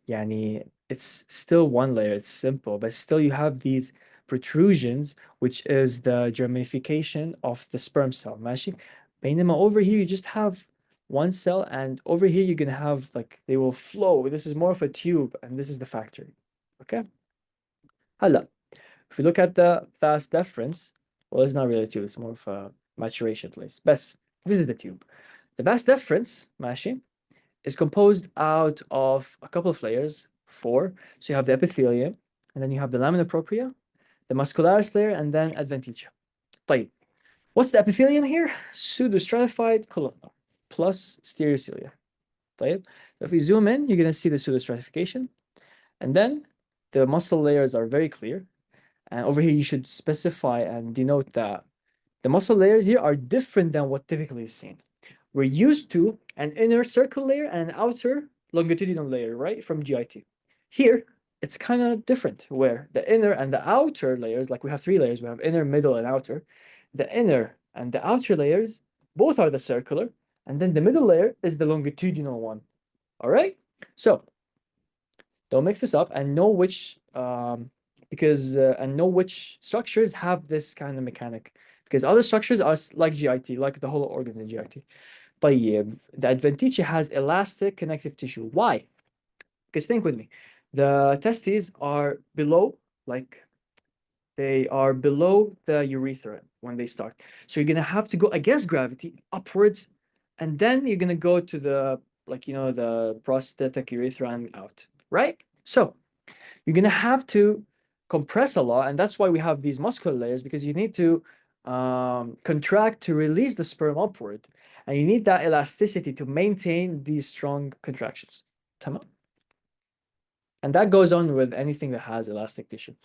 يعني it's still one layer, it's simple, but still you have these protrusions, which is the germification of the sperm cell. ماشي. بينما over here you just have one cell, and over here you're gonna have like they will flow. This is more of a tube, and this is the factory. Okay. هلا, if we look at the fast deference, well, it's not really a tube, it's more of a maturation place. Best, this is the tube. The vas deferens, ماشي, is composed out of a couple of layers, four. So you have the epithelium, and then you have the lamina propria, the muscularis layer, and then adventitia. طيب, what's the epithelium here? Pseudostratified columnar plus stereocilia. طيب, so if we zoom in, you're going to see the pseudostratification, and then the muscle layers are very clear. And over here, you should specify and denote that the muscle layers here are different than what typically is seen. We're used to an inner circle layer and an outer longitudinal layer, right, from GIT. Here, it's kind of different, where the inner and the outer layers, like we have three layers, we have inner, middle, and outer. The inner and the outer layers, both are the circular, and then the middle layer is the longitudinal one. All right? So, don't mix this up, and know which structures have this kind of mechanic, because other structures are like GIT, like the whole organs in GIT. طيب, the adventitia has elastic connective tissue. Why? Because think with me, the testes are below, like they are below the urethra when they start. So you're gonna have to go against gravity upwards, and then you're gonna go to the, like, the prosthetic urethra and out, right? So you're gonna have to compress a lot, and that's why we have these muscular layers, because you need to contract to release the sperm upward, and you need that elasticity to maintain these strong contractions. تمام. And that goes on with anything that has elastic tissue.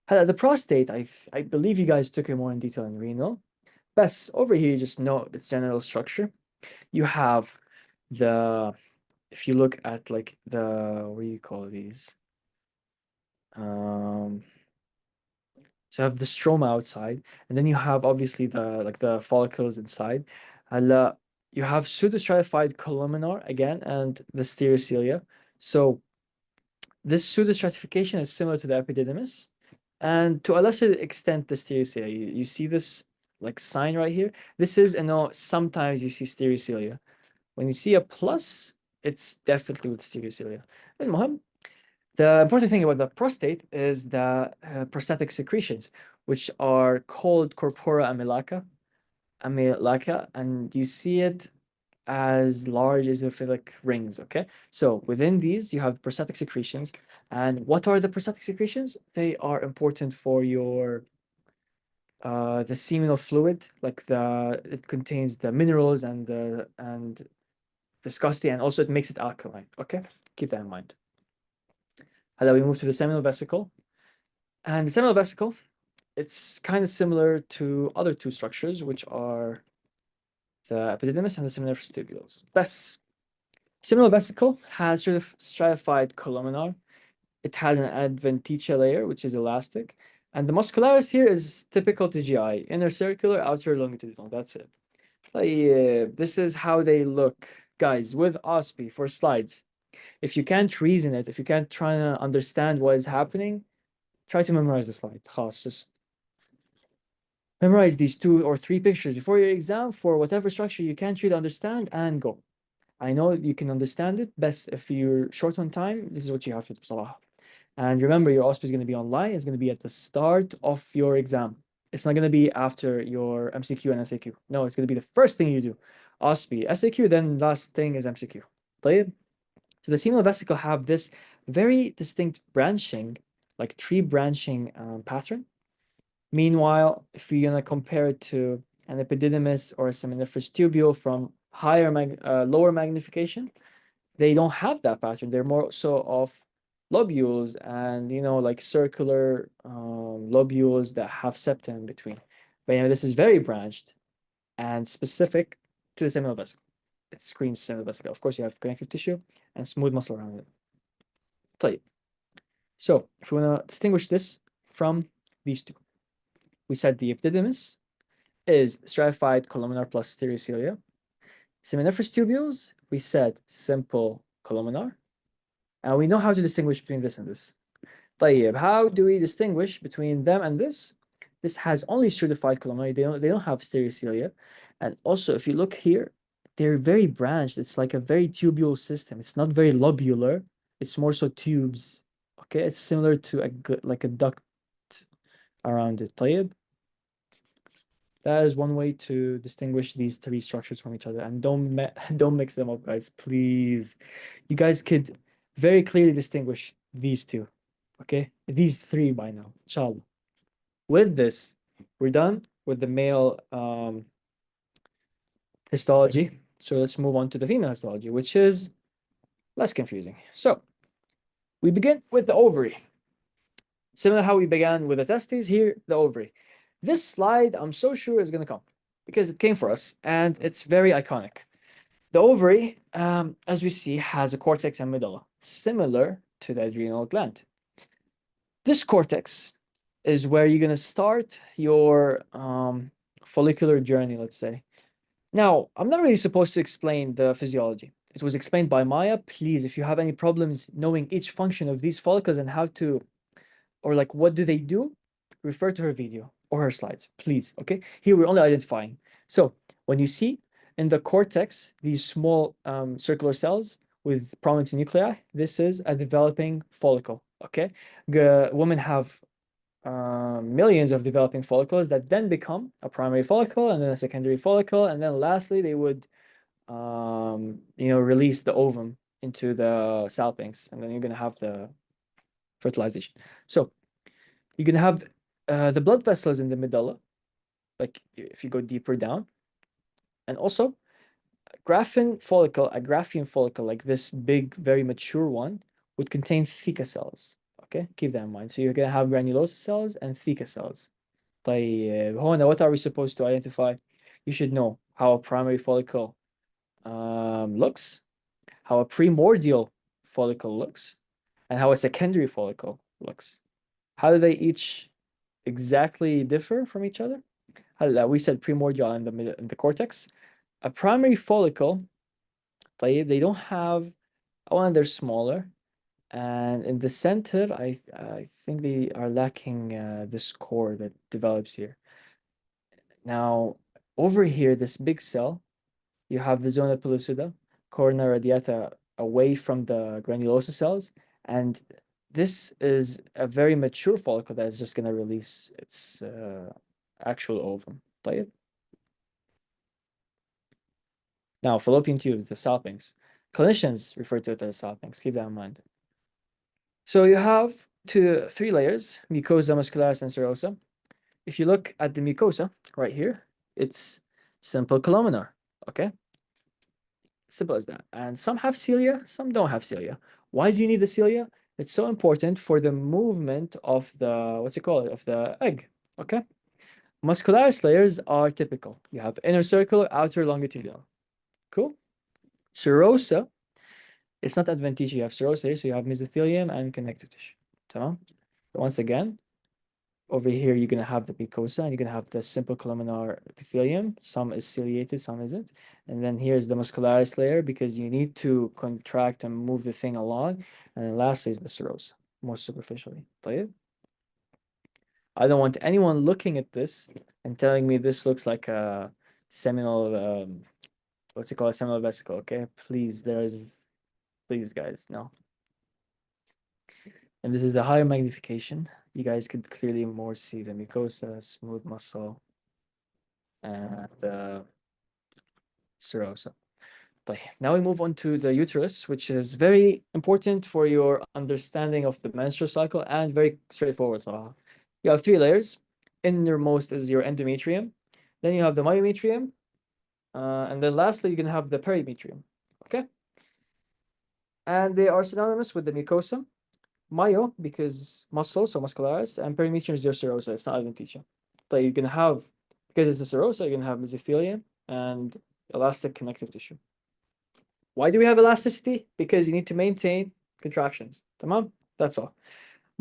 The prostate, I believe you guys took it more in detail in renal. Best over here, you just know its general structure. You have the, if you look at like the, what do you call these? So you have the stroma outside, and then you have obviously the follicles inside. You have pseudostratified columnar again and the stereocilia. So this pseudostratification is similar to the epididymis, and to a lesser extent the stereocilia. You see this like sign right here. This is, sometimes you see stereocilia. When you see a plus, it's definitely with stereocilia. المهم, the important thing about the prostate is the prostatic secretions, which are called corpora amylaca, and you see it as large as eosinophilic rings, okay? So within these, you have prostatic secretions. And what are the prostatic secretions? They are important for your the seminal fluid, like it contains the minerals and viscosity, and also it makes it alkaline, okay? Keep that in mind. Now we move to the seminal vesicle. And the seminal vesicle, it's kind of similar to other two structures, which are the epididymis and the seminiferous tubules. Best, seminal vesicle has sort of stratified columnar. It has an adventitia layer, which is elastic. And the muscularis here is typical to GI, inner circular, outer longitudinal. That's it. This is how they look. Guys, with OSPE for slides, if you can't reason it, if you can't try to understand what is happening, try to memorize the slide. Just memorize these 2 or 3 pictures before your exam for whatever structure you can't really understand, and go. I know you can understand it. Best if you're short on time, this is what you have to do. Salah. And remember, your OSPE is going to be online. It's going to be at the start of your exam. It's not going to be after your MCQ and SAQ. No, it's going to be the first thing you do. OSPE, SAQ, then last thing is MCQ. طيب? So the seminal vesicle have this very distinct branching, like tree branching pattern. Meanwhile, if you're going to compare it to an epididymis or a seminiferous tubule from lower magnification, they don't have that pattern. They're more so of lobules and, like circular lobules that have septa in between. But this is very branched and specific to the seminal vesicle. it screams semivesicle. Of course, you have connective tissue and smooth muscle around it. طيب. So if we want to distinguish this from these two, we said the epididymis is stratified columnar plus stereocilia. Seminiferous tubules, we said simple columnar. And we know how to distinguish between this and this. طيب, how do we distinguish between them and this? This has only stratified columnar. They don't have stereocilia. And also, if you look here, they're very branched. It's like a very tubule system. It's not very lobular. It's more so tubes. Okay, it's similar to like a duct around it. طيب. That is one way to distinguish these three structures from each other. And don't mix them up, guys, please. You guys could very clearly distinguish these two. Okay, these three by now, inshallah. With this, we're done with the male histology. So let's move on to the female histology, which is less confusing. So we begin with the ovary. Similar how we began with the testes, here the ovary. This slide, I'm so sure, is going to come because it came for us and it's very iconic. The ovary, as we see, has a cortex and medulla, similar to the adrenal gland. This cortex is where you're going to start your follicular journey, let's say. Now, I'm not really supposed to explain the physiology. It was explained by Maya. Please, if you have any problems knowing each function of these follicles and how to, or like what do they do, refer to her video or her slides, please, okay? Here we're only identifying. So when you see in the cortex, these small circular cells with prominent nuclei, this is a developing follicle, okay? Women have millions of developing follicles that then become a primary follicle and then a secondary follicle. And then lastly, they would, release the ovum into the salpinx, and then you're going to have the fertilization. So you're going to have the blood vessels in the medulla, like if you go deeper down. And also a Graphian follicle like this big, very mature one would contain theca cells. Okay, keep that in mind. So you're going to have granulosa cells and theca cells. طيب, هنا, what are we supposed to identify? You should know how a primary follicle looks, how a primordial follicle looks, and how a secondary follicle looks. How do they each exactly differ from each other? We said primordial in the cortex. A primary follicle, طيب, they don't have, they're smaller. And in the center, I think they are lacking this core that develops here. Now, over here, this big cell, you have the zona pellucida, corona radiata away from the granulosa cells. And this is a very mature follicle that is just going to release its actual ovum. طيب. Now, fallopian tubes, the salpinx. Clinicians refer to it as salpinx. Keep that in mind. So you have three layers, mucosa, muscularis, and serosa. If you look at the mucosa right here, it's simple columnar, okay? Simple as that. And some have cilia, some don't have cilia. Why do you need the cilia? It's so important for the movement of the, of the egg, okay? Muscularis layers are typical. You have inner circle, outer longitudinal. Cool? Serosa, it's not adventitious. You have serosa here, so you have mesothelium and connective tissue. So once again, over here, you're going to have the mucosa, and you're going to have the simple columnar epithelium. Some is ciliated, some isn't. And then here's the muscularis layer, because you need to contract and move the thing along. And then lastly is the serosa, more superficially. طيب? I don't want anyone looking at this and telling me this looks like a seminal, seminal vesicle, okay? Please, please, guys, no. And this is a higher magnification. You guys could clearly more see the mucosa, smooth muscle, and the serosa. Now we move on to the uterus, which is very important for your understanding of the menstrual cycle and very straightforward. So you have three layers. Innermost is your endometrium. Then you have the myometrium. And then lastly, you're going to have the perimetrium. Okay? And they are synonymous with the mucosa. Myo, because muscle, so muscularis, and perimetrium is your serosa. It's not adventitia. But you're going to have, because it's the serosa, you're going to have mesothelium and elastic connective tissue. Why do we have elasticity? Because you need to maintain contractions. Tamam? That's all.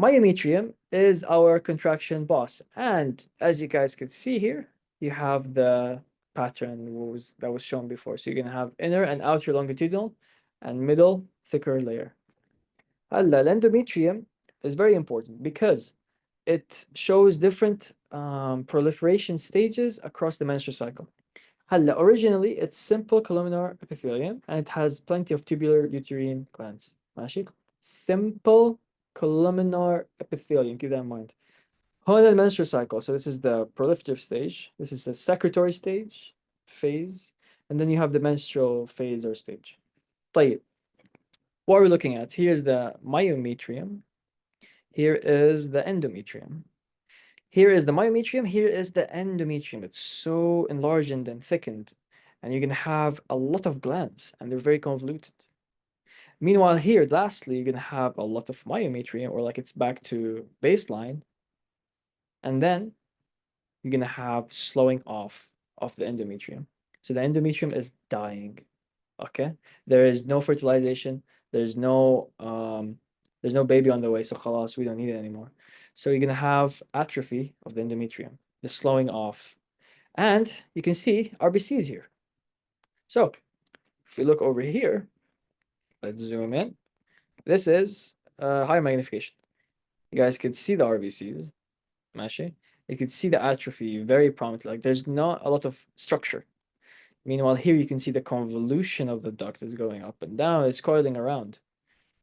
Myometrium is our contraction boss. And as you guys can see here, you have the pattern that was shown before. So you're going to have inner and outer longitudinal and middle thicker layer. The endometrium is very important because it shows different proliferation stages across the menstrual cycle. Originally, it's simple columnar epithelium and it has plenty of tubular uterine glands. ماشي? Simple columnar epithelium, keep that in mind. Hormonal menstrual cycle. So this is the proliferative stage. This is the secretory stage, phase. And then you have the menstrual phase or stage. طيب. What are we looking at? Here's the myometrium. Here is the endometrium. Here is the myometrium. Here is the endometrium. It's so enlarged and thickened. And you're going to have a lot of glands and they're very convoluted. Meanwhile, here, lastly, you're going to have a lot of myometrium, or like it's back to baseline. And then you're going to have slowing off of the endometrium. So the endometrium is dying. Okay? There is no fertilization. There's no baby on the way. So khalas, we don't need it anymore. So you're going to have atrophy of the endometrium, the slowing off. And you can see RBCs here. So if we look over here, let's zoom in. This is higher magnification. You guys can see the RBCs. ماشي. You can see the atrophy very prominently. Like there's not a lot of structure. Meanwhile, here you can see the convolution of the duct is going up and down. It's coiling around.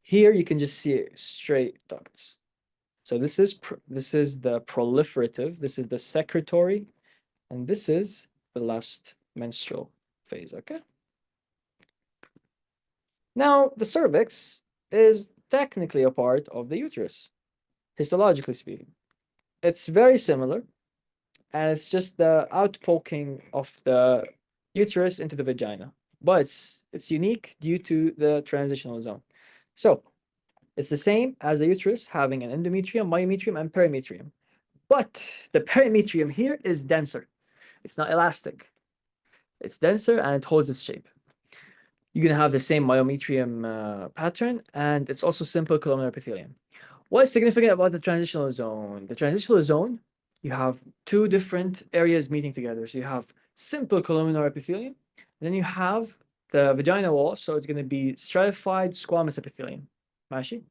Here you can just see straight ducts. So this is the proliferative. This is the secretory, and this is the last menstrual phase. Okay. Now the cervix is technically a part of the uterus, histologically speaking. It's very similar, and it's just the outpoking of the uterus into the vagina, but it's unique due to the transitional zone. So it's the same as the uterus, having an endometrium, myometrium, and perimetrium. But the perimetrium here is denser. It's not elastic. It's denser and it holds its shape. You're going to have the same myometrium pattern, and it's also simple columnar epithelium. What is significant about the transitional zone? The transitional zone, you have two different areas meeting together. So you have simple columnar epithelium, and then you have the vagina wall. So it's going to be stratified squamous epithelium. ماشي?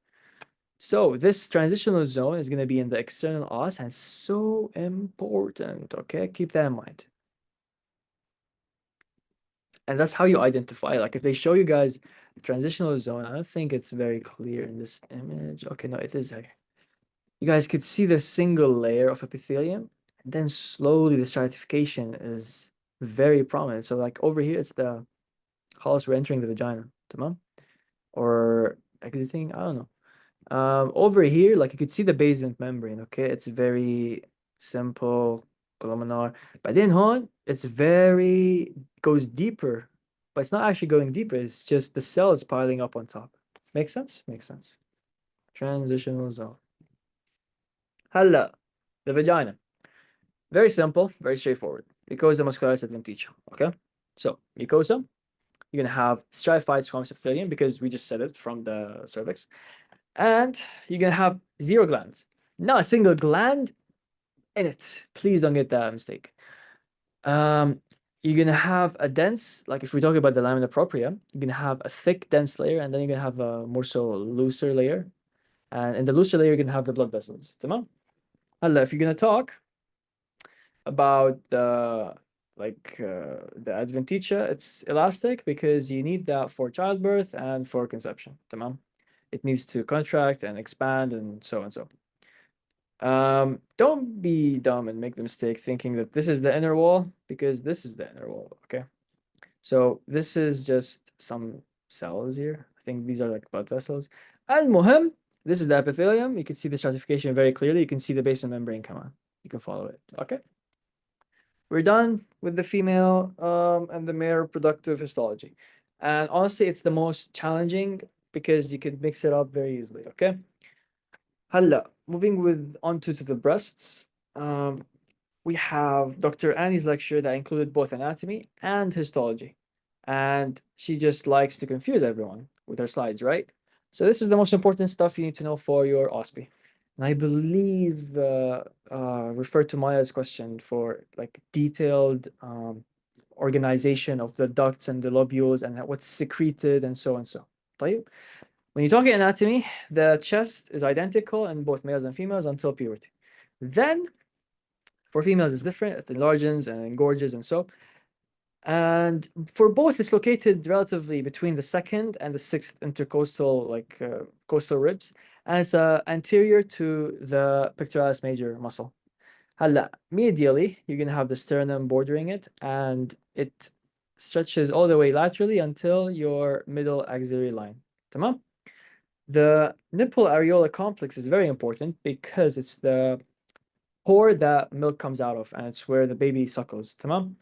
So this transitional zone is going to be in the external os, and so important. Okay, keep that in mind. And that's how you identify. Like if they show you guys the transitional zone, I don't think it's very clear in this image. Okay, no, it is here. You guys could see the single layer of epithelium, and then slowly the stratification is very prominent. So like over here, it's the خلاص we're entering the vagina, تمام? Or exiting, I don't know. Over here, like you could see the basement membrane, okay? It's very simple, columnar. بعدين هون, it's very, goes deeper, but it's not actually going deeper. It's just the cells piling up on top. Makes sense? Makes sense. Transitional zone. هلا, the vagina. Very simple, very straightforward. Mucosa muscularis adventitia, okay? So, mucosa, you're gonna have stratified squamous epithelium because we just said it from the cervix. And you're gonna have zero glands. Not a single gland in it. Please don't get that mistake. You're gonna have a dense, like if we're talking about the lamina propria, you're gonna have a thick, dense layer, and then you're gonna have a more so looser layer. And in the looser layer, you're gonna have the blood vessels. تمام? If you're gonna talk about the the adventitia, it's elastic because you need that for childbirth and for conception. تمام? It needs to contract and expand and so and so. Don't be dumb and make the mistake thinking that this is the inner wall, because this is the inner wall, okay? So this is just some cells here. I think these are like blood vessels. Al-Muhim, this is the epithelium. You can see the stratification very clearly. You can see the basement membrane come on. You can follow it, okay? We're done with the female and the male reproductive histology. And honestly, it's the most challenging because you can mix it up very easily, okay? هلا, moving onto the breasts, we have Dr. Annie's lecture that included both anatomy and histology. and she just likes to confuse everyone with her slides, right? So this is the most important stuff you need to know for your OSPE. And I believe refer to Maya's question for like detailed organization of the ducts and the lobules and what's secreted and so and so. طيب. When you talk anatomy, the chest is identical in both males and females until puberty. Then, for females, it's different. It enlarges and engorges and so. And for both, it's located relatively between the second and the sixth intercostal, coastal ribs, and it's anterior to the pectoralis major muscle. هلا medially, you're gonna have the sternum bordering it, and it stretches all the way laterally until your middle axillary line. تمام? The nipple areola complex is very important because it's the pore that milk comes out of, and it's where the baby suckles. تمام?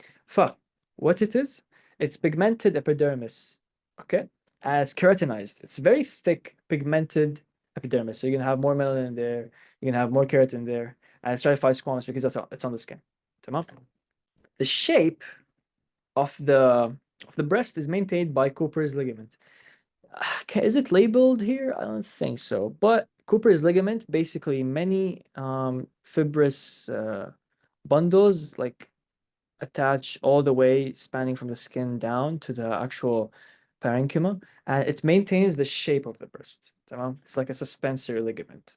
What it is? It's pigmented epidermis. Okay? And it's keratinized. It's very thick, pigmented epidermis. So you're gonna have more melanin there, you're gonna have more keratin there, and it's stratified squamous because it's on the skin. تمام? The shape of the breast is maintained by Cooper's ligament. Is it labeled here? I don't think so. But Cooper's ligament, basically many fibrous bundles like attach all the way spanning from the skin down to the actual parenchyma, and it maintains the shape of the breast. تمام? It's like a suspensory ligament.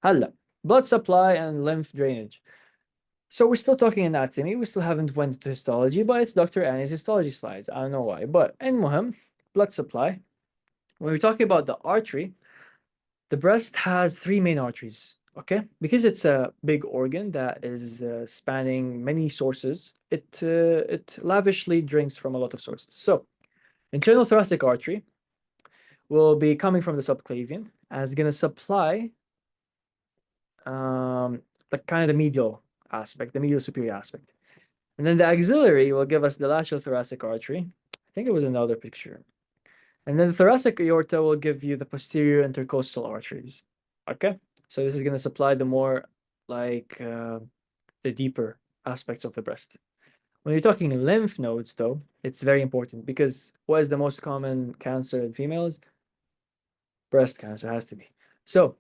هلا, blood supply and lymph drainage. So we're still talking anatomy. We still haven't went to histology, but it's Dr. Annie's histology slides. I don't know why, but المهم, blood supply. When we're talking about the artery, the breast has three main arteries, okay? Because it's a big organ that is spanning many sources, it lavishly drinks from a lot of sources. So, internal thoracic artery will be coming from the subclavian and is going to supply the kind of the medial aspect, the medial superior aspect. And then the axillary will give us the lateral thoracic artery. I think it was another picture. And then the thoracic aorta will give you the posterior intercostal arteries. Okay? So this is going to supply the more the deeper aspects of the breast. When you're talking lymph nodes, though, it's very important because what is the most common cancer in females? Breast cancer has to be. So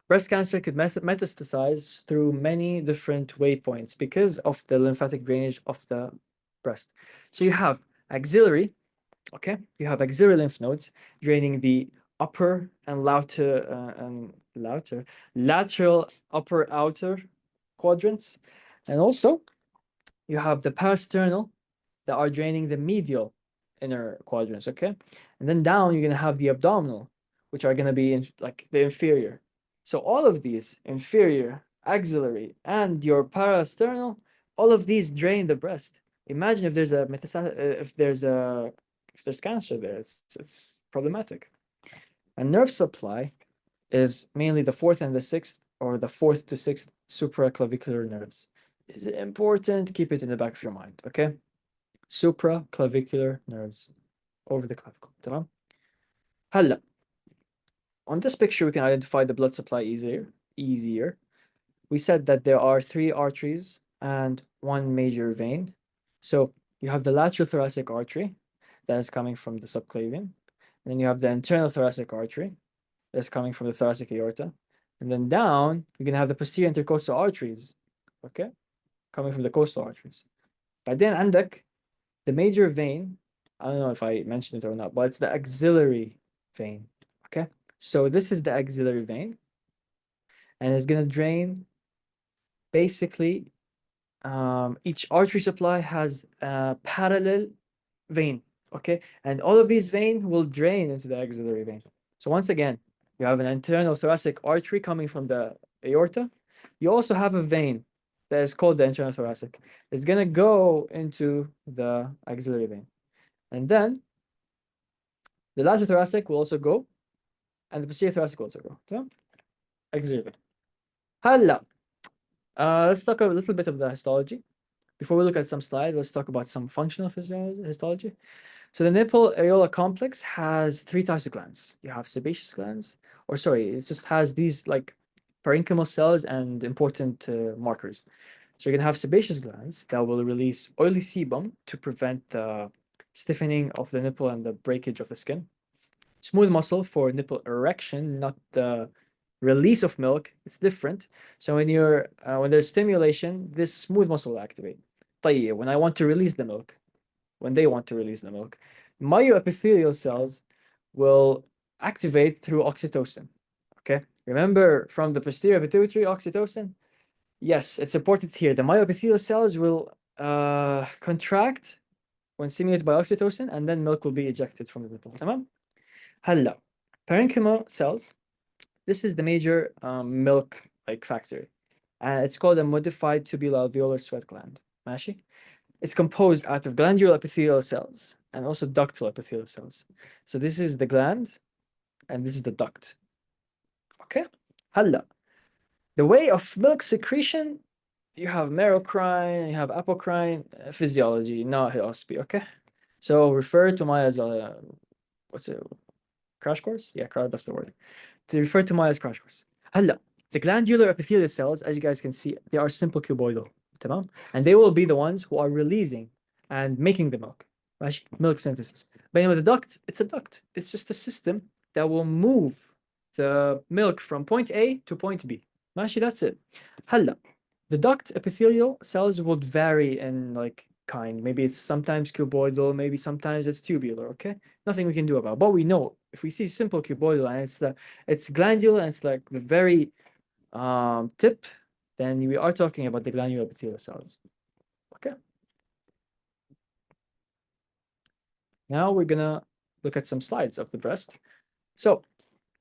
breast cancer could metastasize through many different waypoints because of the lymphatic drainage of the breast. So you have axillary, okay? You have axillary lymph nodes draining the upper and lateral upper outer quadrants. And also you have the parasternal that are draining the medial inner quadrants, okay? And then down you're gonna have the abdominal, which are gonna be like the inferior. So all of these, inferior, axillary, and your parasternal, all of these drain the breast. Imagine if there's a if there's cancer there, it's problematic. And nerve supply is mainly the fourth and the sixth, or the fourth to sixth supraclavicular nerves. Is it important? Keep it in the back of your mind, okay? Supraclavicular nerves over the clavicle. تمام? هلا, on this picture we can identify the blood supply easier. We said that there are three arteries and one major vein. So you have the lateral thoracic artery that is coming from the subclavian. And then you have the internal thoracic artery that's coming from the thoracic aorta. And then down, you're gonna have the posterior intercostal arteries, okay? Coming from the coastal arteries. بعدين عندك the major vein, I don't know if I mentioned it or not, but it's the axillary vein, okay? So this is the axillary vein, and it's gonna drain basically, each artery supply has a parallel vein, okay? And all of these veins will drain into the axillary vein. So once again, you have an internal thoracic artery coming from the aorta. You also have a vein that is called the internal thoracic. It's gonna go into the axillary vein. And then the lateral thoracic will also go, and the posterior thoracic will also go. So, axillary vein. هلا, let's talk a little bit of the histology. Before we look at some slides, let's talk about some functional histology. So the nipple areola complex has three types of glands. You have sebaceous glands, it just has these like parenchymal cells and important markers. So you're gonna have sebaceous glands that will release oily sebum to prevent the stiffening of the nipple and the breakage of the skin. Smooth muscle for nipple erection, not the release of milk. It's different. So when there's stimulation, this smooth muscle will activate. طيب, when I want to release the milk, when they want to release the milk, myoepithelial cells will activate through oxytocin. Okay, remember from the posterior pituitary oxytocin? Yes, it's important here. The myoepithelial cells will contract when stimulated by oxytocin, and then milk will be ejected from the nipple. تمام؟ هلا parenchyma cells. This is the major milk like factory, and it's called a modified tubuloalveolar sweat gland. ماشي? It's composed out of glandular epithelial cells and also ductal epithelial cells. So this is the gland, and this is the duct. Okay? هلا the way of milk secretion, you have merocrine, you have apocrine, physiology, not OSPE, okay? So refer to my as a, what's it, crash course? Yeah, that's the word. To refer to my as crash course. هلا, the glandular epithelial cells, as you guys can see, they are simple cuboidal, تمام? And they will be the ones who are releasing and making the milk, ماشي? Milk synthesis. But the duct, it's a duct. It's just a system that will move the milk from point A to point B. ماشي, that's it. هلا, the duct epithelial cells would vary in like kind. Maybe it's sometimes cuboidal, maybe sometimes it's tubular, okay? Nothing we can do about it. But we know if we see simple cuboidal and it's glandular and it's like the very tip, then we are talking about the glandular epithelial cells. Okay. Now we're gonna look at some slides of the breast. So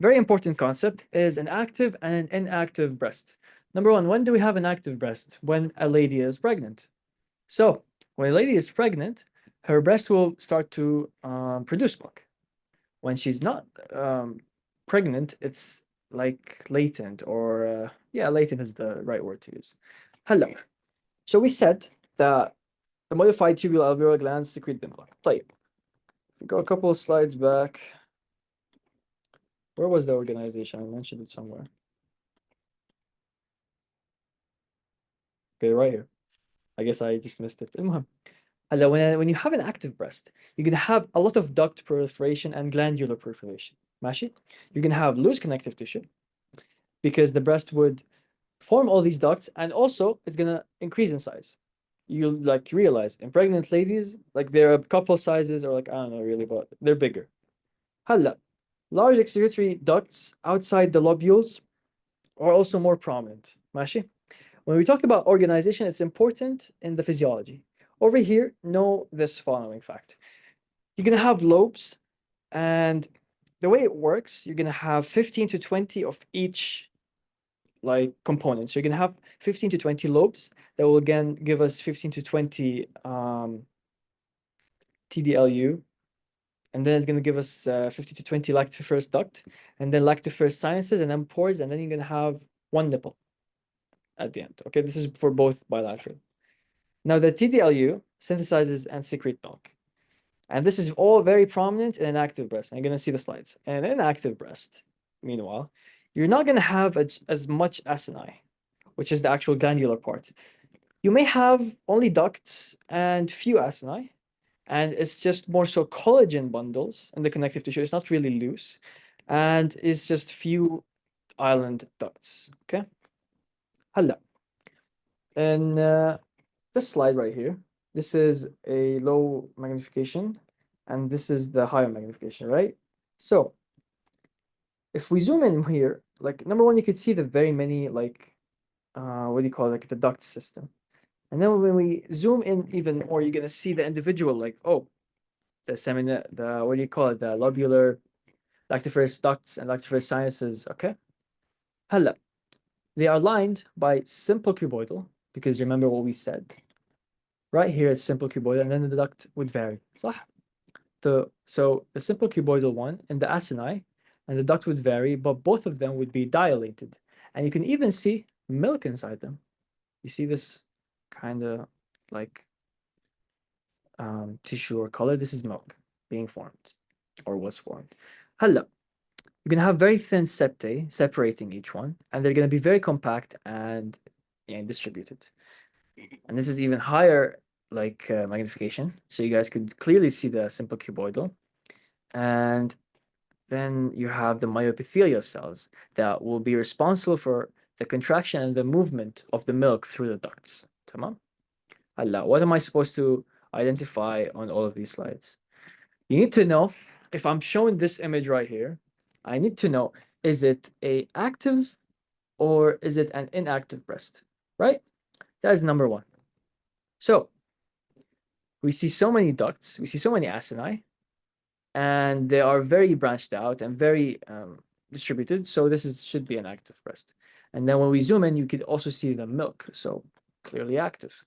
very important concept is an active and an inactive breast. Number one, when do we have an active breast? When a lady is pregnant. So when a lady is pregnant, her breast will start to produce milk. When she's not pregnant, it's like latent, or yeah, latent is the right word to use. Hello. So we said that the modified tubular alveolar glands secrete the milk. طيب. Go a couple of slides back. Where was the organization? I mentioned it somewhere. Okay, right here. I guess I just missed it. المهم. هلا when you have an active breast, you're gonna have a lot of duct proliferation and glandular proliferation. ماشي? You're gonna have loose connective tissue because the breast would form all these ducts, and also it's gonna increase in size. You'll like realize in pregnant ladies, like there are a couple sizes, or like I don't know really, but they're bigger. هلا large excretory ducts outside the lobules are also more prominent. ماشي? When we talk about organization, it's important in the physiology. Over here, know this following fact. You're going to have lobes, and the way it works, you're going to have 15 to 20 of each like component. So you're going to have 15 to 20 lobes that will again give us 15 to 20 TDLU. And then it's going to give us 50 to 20 lactiferous duct, and then lactiferous sinuses, and then pores, and then you're going to have one nipple at the end. Okay, this is for both bilateral. Now the TDLU synthesizes and secrete milk. And this is all very prominent in an active breast. And you're going to see the slides. And in an active breast, meanwhile, you're not going to have as much acini, which is the actual glandular part. You may have only ducts and few acini, and it's just more so collagen bundles in the connective tissue. It's not really loose, and it's just few island ducts. Okay. هلا. And this slide right here, this is a low magnification, and this is the higher magnification, right? So if we zoom in here, like number one, you could see the very many like what do you call it, like the duct system. And then when we zoom in even more, you're gonna see the individual, like, oh, the what do you call it, the lobular lactiferous ducts and lactiferous sinuses. Okay. هلا, they are lined by simple cuboidal, because remember what we said. Right here it's simple cuboidal, and then the duct would vary. صح? So the simple cuboidal one and the acini and the duct would vary, but both of them would be dilated. And you can even see milk inside them. You see this kind of like tissue or color. This is milk being formed, or was formed. هلا, you're going to have very thin septae separating each one, and they're going to be very compact and distributed. And this is even higher like magnification. So you guys could clearly see the simple cuboidal. And then you have the myoepithelial cells that will be responsible for the contraction and the movement of the milk through the ducts. Tamam? Allah, what am I supposed to identify on all of these slides? You need to know, if I'm showing this image right here, I need to know, is it a active or is it an inactive breast, right? That is number one. So we see so many ducts, we see so many acini, and they are very branched out and very distributed. So this should be an active breast. And then when we zoom in, you could also see the milk. So clearly active.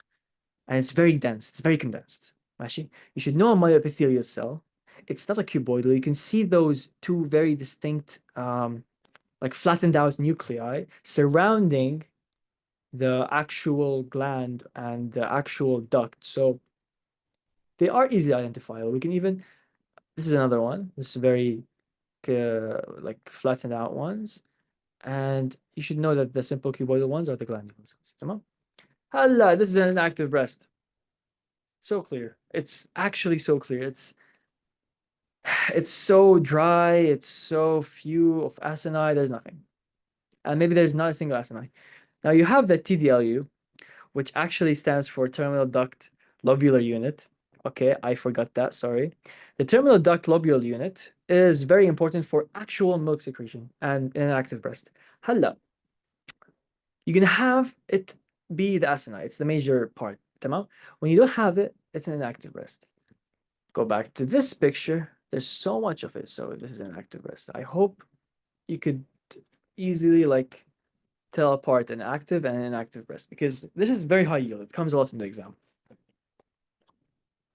And it's very dense. It's very condensed. Actually, you should know a myoepithelial cell. It's not a cuboidal. You can see those two very distinct, like flattened out nuclei surrounding the actual gland and the actual duct. So they are easily identifiable. We can even, this is another one. This is very like flattened out ones. And you should know that the simple cuboidal ones are the glandular cells. Tamam? Hala, this is an active breast. So clear. It's actually so clear. It's so dry. It's so few of acini. There's nothing. And maybe there's not a single acini. Now you have the TDLU, which actually stands for terminal duct lobular unit. Okay, I forgot that, sorry. The terminal duct lobular unit is very important for actual milk secretion and in an active breast. Hala, you're gonna have it be the acini. It's the major part. Tamam? When you don't have it, it's an inactive breast. Go back to this picture. There's so much of it. So this is an active breast. I hope you could easily like tell apart an active and an inactive breast because this is very high yield. It comes a lot in the exam.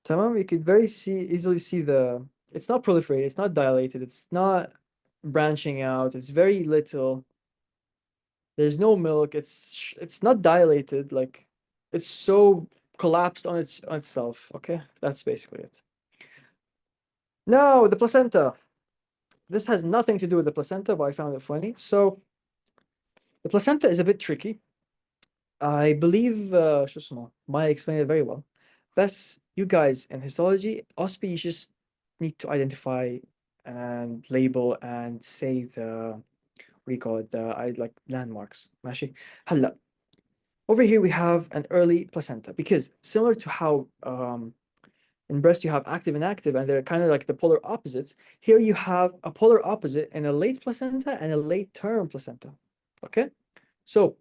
Tamam, you could easily see it's not proliferated, it's not dilated, it's not branching out, it's very little. There's no milk, it's not dilated, like it's so collapsed on itself. Okay, that's basically it. Now the placenta. This has nothing to do with the placenta, but I found it funny. So the placenta is a bit tricky. I believe شو اسمه Maya explained it very well. Best you guys in histology, OSPE, you just need to identify and label and say the what do you call it? The I like landmarks. ماشي. هلا over here we have an early placenta because similar to how in breast you have active and inactive and they're kind of like the polar opposites. Here you have a polar opposite in a late placenta and a late term placenta. Okay, so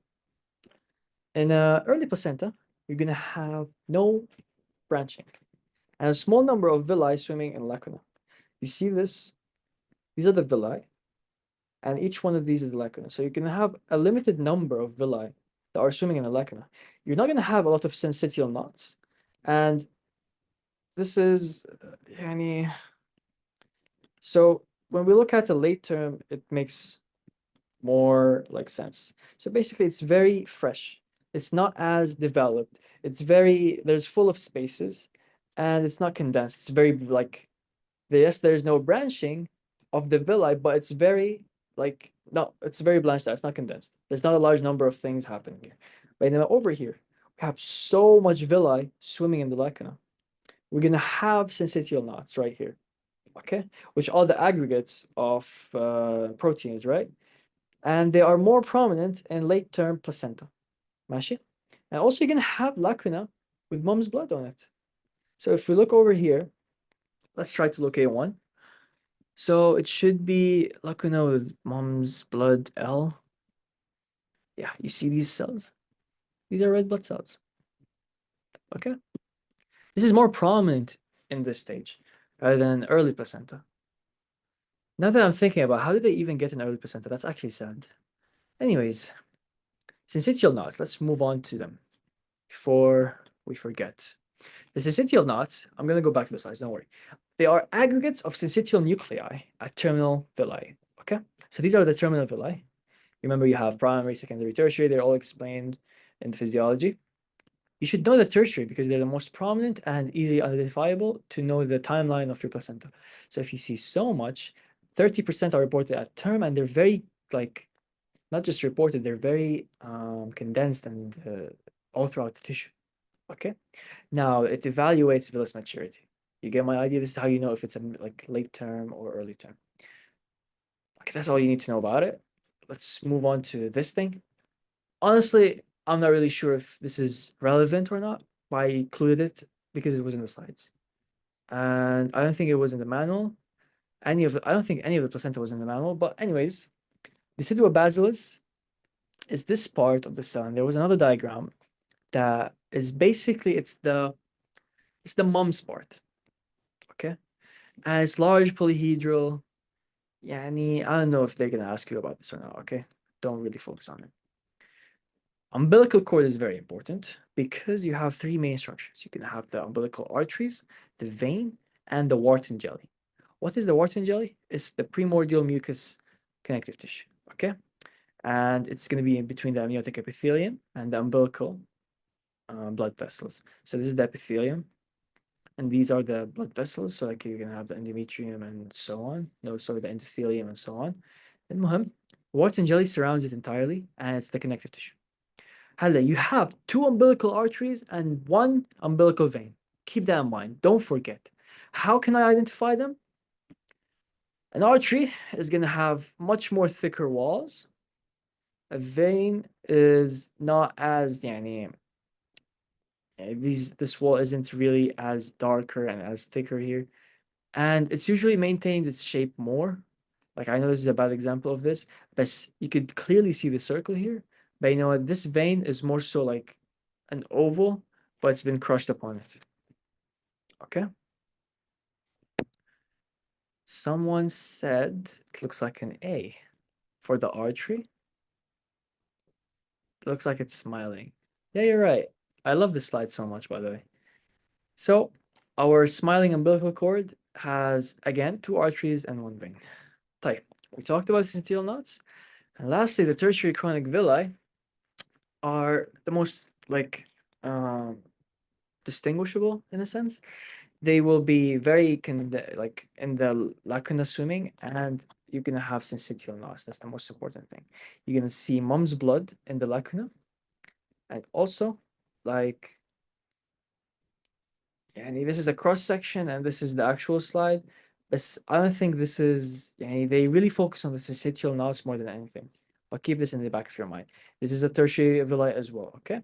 in a early placenta, you're gonna have no branching and a small number of villi swimming in lacuna. You see this? These are the villi, and each one of these is the lacuna. So you're gonna have a limited number of villi that are swimming in the lacuna. You're not gonna have a lot of syncytial knots, and this is yani. So when we look at the late term, it makes more like sense. So basically, it's very fresh. It's not as developed. There's full of spaces and it's not condensed. It's very like, yes, there's no branching of the villi, but it's very like, no, it's very blanched out. It's not condensed. There's not a large number of things happening here. Right now over here, we have so much villi swimming in the lacuna. We're gonna have syncytial knots right here, okay, which are the aggregates of proteins, right? And they are more prominent in late-term placenta. ماشي? And also you're going to have lacuna with mom's blood on it. So if we look over here, let's try to locate one. So it should be lacuna with mom's blood L. Yeah, you see these cells? These are red blood cells. Okay? This is more prominent in this stage rather than early placenta. Now that I'm thinking about how did they even get an early placenta, that's actually sad. Anyways, syncytial knots, let's move on to them before we forget. The syncytial knots, I'm going to go back to the slides, don't worry. They are aggregates of syncytial nuclei at terminal villi, okay? So these are the terminal villi. Remember, you have primary, secondary, tertiary. They're all explained in physiology. You should know the tertiary because they're the most prominent and easily identifiable to know the timeline of your placenta. So if you see so much, 30% are reported at term and they're very, like, not just reported, they're very condensed and all throughout the tissue. Okay. Now it evaluates villus maturity. You get my idea? This is how you know if it's a like late term or early term. Okay, that's all you need to know about it. Let's move on to this thing. Honestly, I'm not really sure if this is relevant or not, but I included it because it was in the slides. And I don't think it was in the manual. I don't think any of the placenta was in the manual. But anyways, deciduobacillus is this part of the cell, and there was another diagram that is basically it's the mum's part. Okay, and it's large polyhedral. Yani, I don't know if they're gonna ask you about this or not. Okay, don't really focus on it. Umbilical cord is very important because you have three main structures. You can have the umbilical arteries, the vein, and the Wharton jelly. What is the Wharton jelly? It's the primordial mucous connective tissue. Okay, and it's going to be in between the amniotic epithelium and the umbilical blood vessels. So this is the epithelium, and these are the blood vessels. So like you're going to have the endometrium and so on. No, sorry, the endothelium and so on. And muhim, Wharton jelly surrounds it entirely, and it's the connective tissue. Hala, you have two umbilical arteries and one umbilical vein. Keep that in mind. Don't forget. How can I identify them? An artery is going to have much more thicker walls. A vein is not as, yani, this wall isn't really as darker and as thicker here. And it's usually maintained its shape more. Like I know this is a bad example of this, but you could clearly see the circle here. But you know what? This vein is more so like an oval, but it's been crushed upon it. Okay. Someone said it looks like an A for the artery. It looks like it's smiling. Yeah, you're right. I love this slide so much, by the way. So our smiling umbilical cord has, again, two arteries and one vein. Type. We talked about the syncytial knots. And lastly, the tertiary chronic villi are the most like distinguishable in a sense. They will be very like in the lacuna swimming, and you're gonna have syncytial knots. That's the most important thing. You're gonna see mom's blood in the lacuna, and also like yani this is a cross section and this is the actual slide. But I don't think this is yani they really focus on the syncytial knots more than anything. But keep this in the back of your mind. This is a tertiary villi as well. Okay.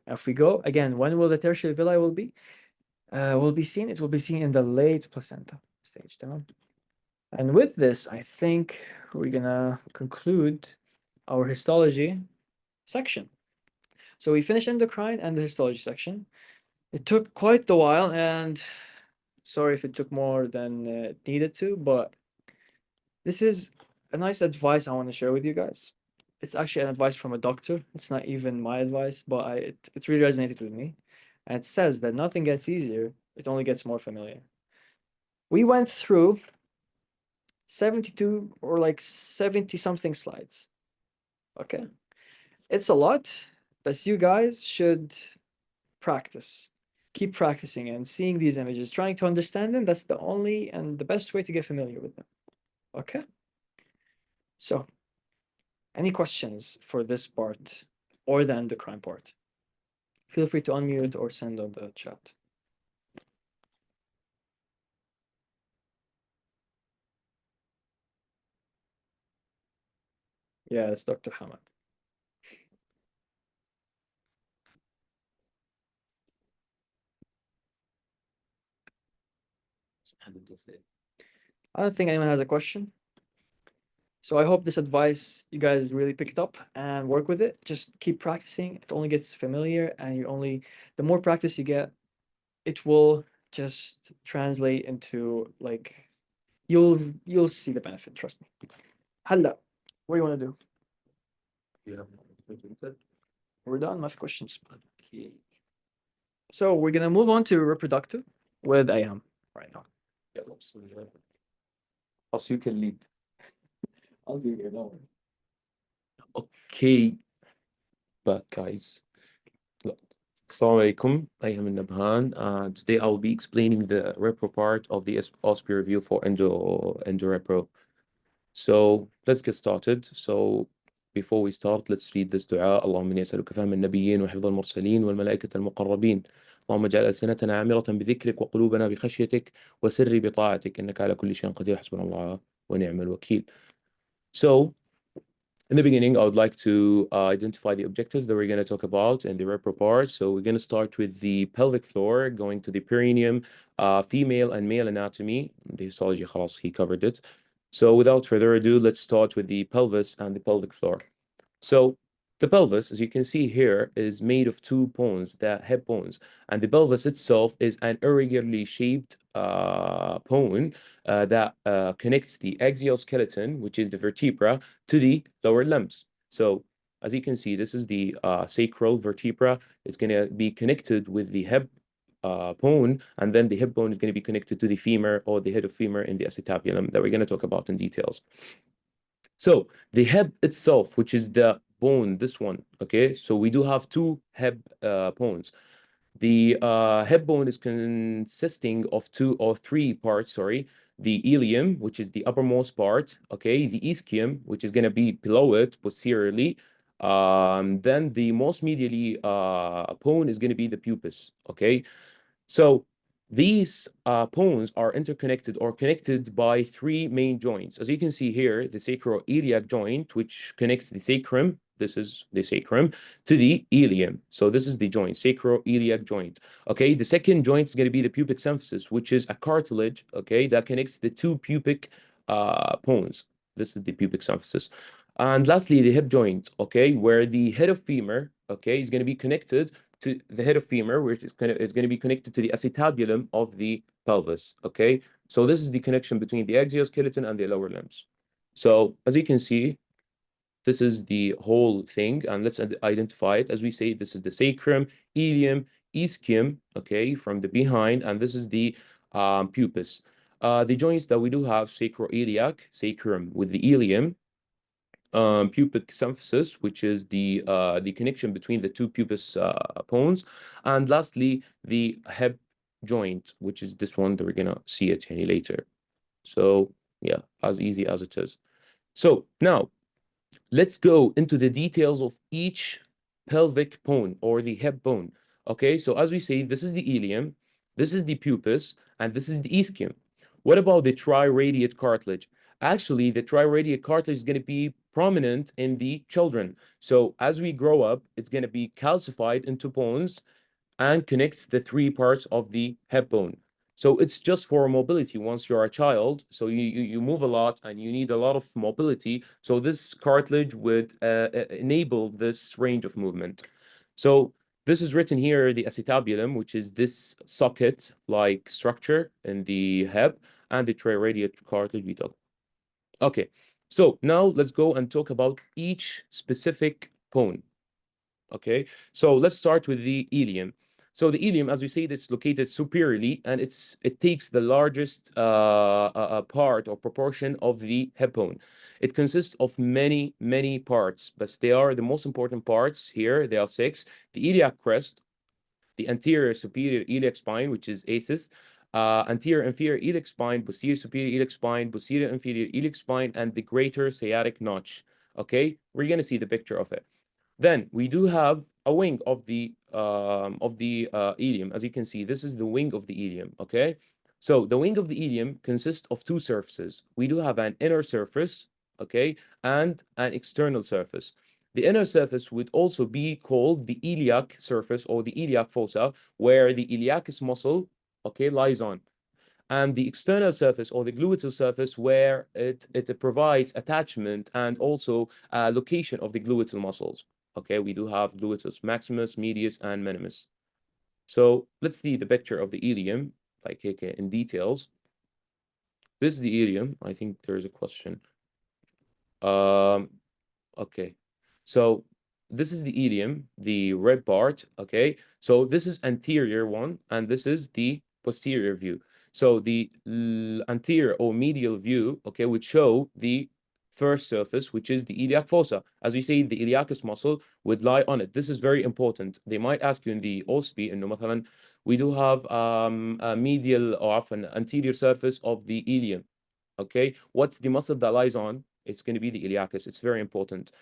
If we go again, when will the tertiary villi will be? Will be seen. It will be seen in the late placenta stage. Down. And with this, I think we're gonna conclude our histology section. So we finished endocrine and the histology section. It took quite a while, and sorry if it took more than it needed to, but this is a nice advice I want to share with you guys. It's actually an advice from a doctor. It's not even my advice, but it really resonated with me. And it says that nothing gets easier, it only gets more familiar. We went through 72 or like 70 something slides. Okay. It's a lot, but you guys should practice. Keep practicing and seeing these images, trying to understand them. That's the only and the best way to get familiar with them. Okay. So, any questions for this part or the endocrine part? Feel free to unmute or send on the chat. Yeah, it's Dr. Hamad. I don't think anyone has a question. So I hope this advice you guys really picked up and work with it. Just keep practicing. It only gets familiar, and the more practice you get, it will just translate into like you'll see the benefit. Trust me. Halla, what do you want to do? Yeah. We're done. My questions. Okay. So we're gonna move on to reproductive with Ayham right now. Also, you can lead. I'll be here. Don't worry. Okay, back guys. Assalamu alaikum. I am Nabhan. Today I will be explaining the repro part of the OSPE review for endo repro. So let's get started. So before we start, let's read this dua. اللهم إني أسألك فهم النبيين وحفظ المرسلين والملائكة المقربين. اللهم اجعل ألسنتنا عامرة بذكرك وقلوبنا بخشيتك وسر بطاعتك إنك على كل شيء قدير حسبنا الله ونعم الوكيل. So, in the beginning, I would like to identify the objectives that we're going to talk about in the repro part. So we're going to start with the pelvic floor, going to the perineum, female and male anatomy. The histology, خلاص, he covered it. So without further ado, let's start with the pelvis and the pelvic floor. So the pelvis, as you can see here, is made of two bones, the hip bones, and the pelvis itself is an irregularly shaped bone that connects the axial skeleton, which is the vertebra, to the lower limbs. So as you can see, this is the sacral vertebra. It's going to be connected with the hip bone, and then the hip bone is going to be connected to the femur or the head of femur in the acetabulum that we're going to talk about in details. So the hip itself, which is the bone, this one, okay? So we do have two hip bones. The hip bone is consisting of two or three parts, sorry. The ilium, which is the uppermost part, okay? The ischium, which is going to be below it posteriorly. Then the most medially bone is going to be the pubis, okay? So these bones are interconnected or connected by three main joints. As you can see here, the sacroiliac joint, which connects the sacrum, this is the sacrum, to the ilium. So this is the joint, sacroiliac joint. Okay, the second joint is going to be the pubic symphysis, which is a cartilage, okay, that connects the two pubic bones. This is the pubic symphysis. And lastly, the hip joint, okay, where the head of femur, okay, is going to be connected to the head of femur, which is going to be connected to the acetabulum of the pelvis. Okay, so this is the connection between the exoskeleton and the lower limbs. So as you can see, this is the whole thing, and let's identify it. As we say, this is the sacrum, ilium, ischium, okay, from the behind, and this is the pubis. The joints that we do have, sacroiliac, sacrum with the ilium, pubic symphysis, which is the connection between the two pubis bones, and lastly the hip joint, which is this one that we're gonna see it any later. So yeah, as easy as it is. So now let's go into the details of each pelvic bone or the hip bone. Okay, so as we say, this is the ilium, this is the pubis, and this is the ischium. What about the triradiate cartilage? Actually, the triradiate cartilage is going to be prominent in the children. So as we grow up, it's going to be calcified into bones and connects the three parts of the hip bone. So it's just for mobility once you're a child. So you move a lot and you need a lot of mobility. So this cartilage would enable this range of movement. So this is written here, the acetabulum, which is this socket-like structure in the hip, and the triradiate cartilage we talk. Okay, so now let's go and talk about each specific bone. Okay, so let's start with the ilium. So the ilium, as we said, it's located superiorly, and it takes the largest part or proportion of the hip bone. It consists of many parts, but they are the most important parts here. There are six: the iliac crest, the anterior superior iliac spine, which is ASIS, anterior inferior iliac spine, posterior superior iliac spine, posterior inferior iliac spine, and the greater sciatic notch. Okay, we're gonna see the picture of it. Then we do have a wing of the ilium. As you can see, this is the wing of the ilium, okay? So the wing of the ilium consists of two surfaces. We do have an inner surface, okay, and an external surface. The inner surface would also be called the iliac surface or the iliac fossa, where the iliacus muscle, okay, lies on, and the external surface or the gluteal surface where it provides attachment and also location of the gluteal muscles. Okay, we do have gluteus maximus, medius, and minimus. So let's see the picture of the ilium, like in details. This is the ilium. I think there is a question. Okay, so this is the ilium, the red part. Okay, so this is anterior one, and this is the posterior view. So the anterior or medial view, okay, would show the first surface, which is the iliac fossa. As we say, the iliacus muscle would lie on it. This is very important. They might ask you in the OSPE, إنه مثلا we do have a medial or often anterior surface of the ilium. Okay, what's the muscle that lies on? It's going to be the iliacus. It's very important.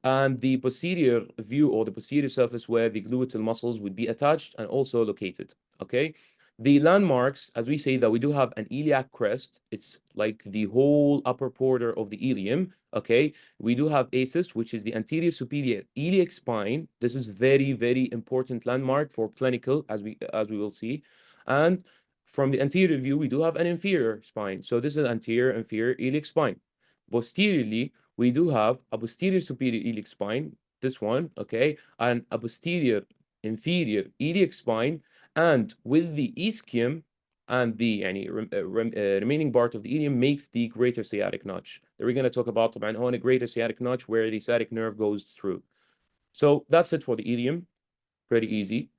and the posterior view or the posterior surface where the gluteal muscles would be attached and also located. Okay. The landmarks, as we say, that we do have an iliac crest. It's like the whole upper border of the ilium. Okay. We do have ASIS, which is the anterior superior iliac spine. This is very, very important landmark for clinical, as we will see. And from the anterior view, we do have an inferior spine. So this is anterior inferior iliac spine. Posteriorly, we do have a posterior superior iliac spine, this one, okay, and a posterior inferior iliac spine, and with the ischium and the remaining part of the ilium makes the greater sciatic notch. That we're going to talk about طبعا هون a greater sciatic notch where the sciatic nerve goes through. So that's it for the ilium. Pretty easy.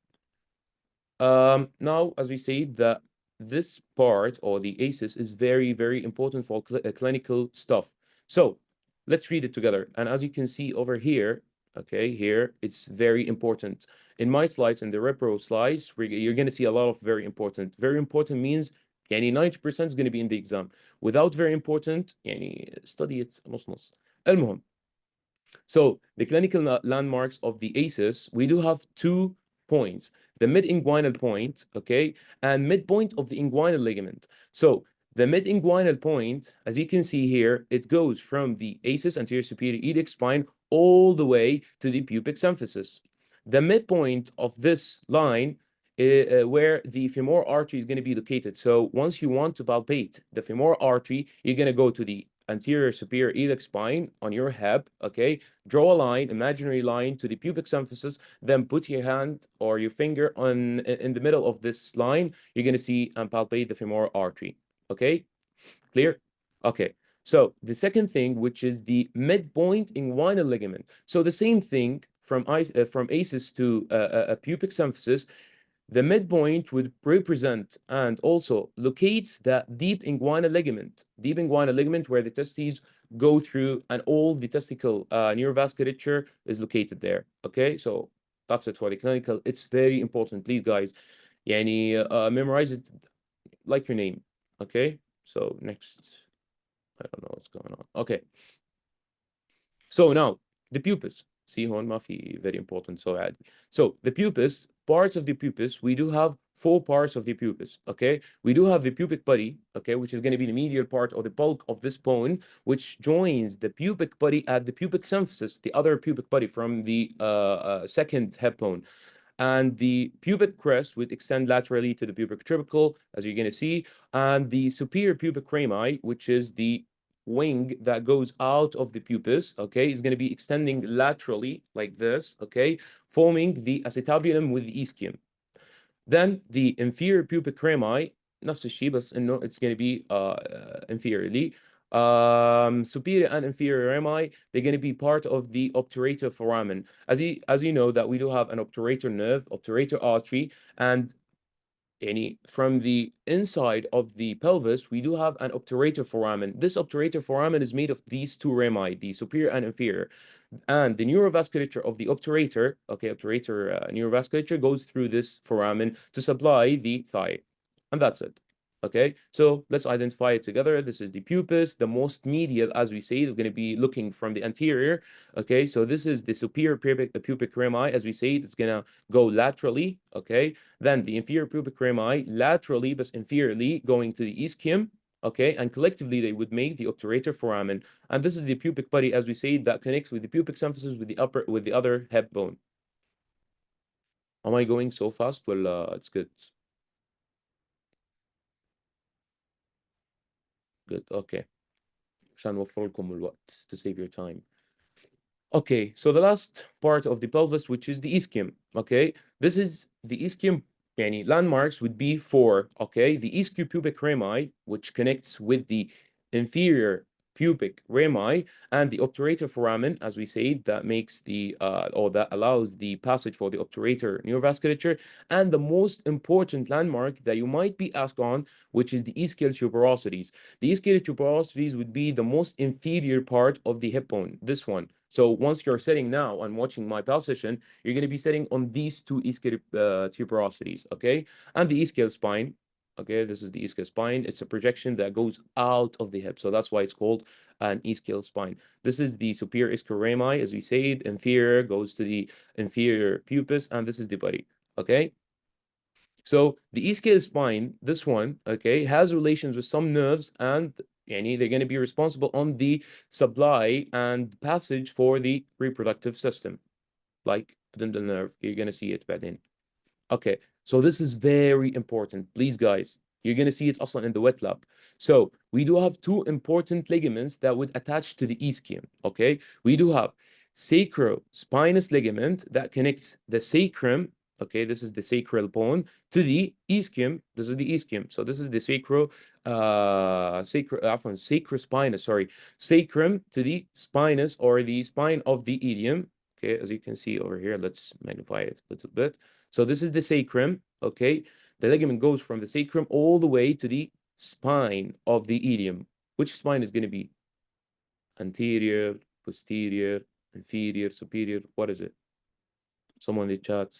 Now, as we say, that this part or the ASIS is very, very important for clinical stuff. So let's read it together. And as you can see over here, okay, here, it's very important. In my slides and the repro slides, you're going to see a lot of very important. Very important means يعني 90% is going to be in the exam. Without very important, يعني study it نص نص. المهم. So the clinical landmarks of the ASIS, we do have 2 points, the mid-inguinal point, okay, and midpoint of the inguinal ligament. So the mid-inguinal point, as you can see here, it goes from the ASIS, anterior superior iliac spine, all the way to the pubic symphysis. The midpoint of this line where the femoral artery is going to be located. So once you want to palpate the femoral artery, you're going to go to the anterior superior iliac spine on your hip, okay? Draw a line, imaginary line to the pubic symphysis, then put your hand or your finger in the middle of this line. You're going to see and palpate the femoral artery, okay? Clear? Okay. So the second thing, which is the midpoint inguinal ligament. So the same thing from ASIS to a pubic symphysis, the midpoint would represent and also locates the deep inguinal ligament where the testes go through and all the testicle neurovasculature is located there. Okay, so that's it for the clinical. It's very important, please, guys. يعني memorize it like your name. Okay, so next. I don't know what's going on. Okay. So now the pupils. See هون ما في very important so عادي. So the pupils, parts of the pupils, we do have 4 parts of the pupils, okay? We do have the pubic body, okay, which is going to be the medial part or the bulk of this bone, which joins the pubic body at the pubic symphysis, the other pubic body from the second hip bone. And the pubic crest would extend laterally to the pubic tubercle, as you're going to see, and the superior pubic rami, which is the wing that goes out of the pubis, okay, is going to be extending laterally like this, okay, forming the acetabulum with the ischium. Then the inferior pubic rami, نفس الشيء بس انه it's going to be inferiorly. Superior and inferior rami, they're going to be part of the obturator foramen. As you know that we do have an obturator nerve, obturator artery, and from the inside of the pelvis, we do have an obturator foramen. This obturator foramen is made of these 2 rami, the superior and inferior. And the neurovasculature of the obturator, okay, obturator neurovasculature goes through this foramen to supply the thigh. And that's it. Okay, so let's identify it together. This is the pubis, the most medial, as we say, is going to be looking from the anterior. Okay, so this is the superior pubic rami, as we say, it's going to go laterally. Okay, then the inferior pubic rami laterally, but inferiorly going to the ischium. Okay, and collectively they would make the obturator foramen. And this is the pubic body, as we say, that connects with the pubic symphysis with the other hip bone. Am I going so fast? Well, it's good. Good. Okay. عشان نوفر لكم الوقت to save your time. Okay, so the last part of the pelvis, which is the ischium. Okay, this is the ischium. Yani landmarks would be 4. Okay, the ischiopubic rami, which connects with the inferior pubic rami, and the obturator foramen, as we say, that makes the or that allows the passage for the obturator neurovasculature, and the most important landmark that you might be asked on, which is the ischial tuberosities. The ischial tuberosities would be the most inferior part of the hip bone, this one. So once you're sitting now and watching my pal session, you're going to be sitting on these 2 ischial tuberosities, okay? And the ischial spine, Okay, this is the ischial spine. It's a projection that goes out of the hip. So that's why it's called an ischial spine. This is the superior ischial rami, as we said. Inferior goes to the inferior pubis, and this is the body. Okay. So the ischial spine, this one, okay, has relations with some nerves, and they're going to be responsible on the supply and passage for the reproductive system, like pudendal nerve. You're going to see it بعدين. Okay, so this is very important. Please, guys, you're going to see it also in the wet lab. So we do have two important ligaments that would attach to the ischium. Okay, we do have sacrospinous ligament that connects the sacrum. Okay, this is the sacral bone to the ischium. This is the ischium. So this is the sacrospinous, sorry, sacrum to the spinous or the spine of the ilium. Okay, as you can see over here, let's magnify it a little bit. So this is the sacrum, okay? The ligament goes from the sacrum all the way to the spine of the ilium. Which spine is going to be? Anterior, posterior, inferior, superior? What is it? Someone in the chat.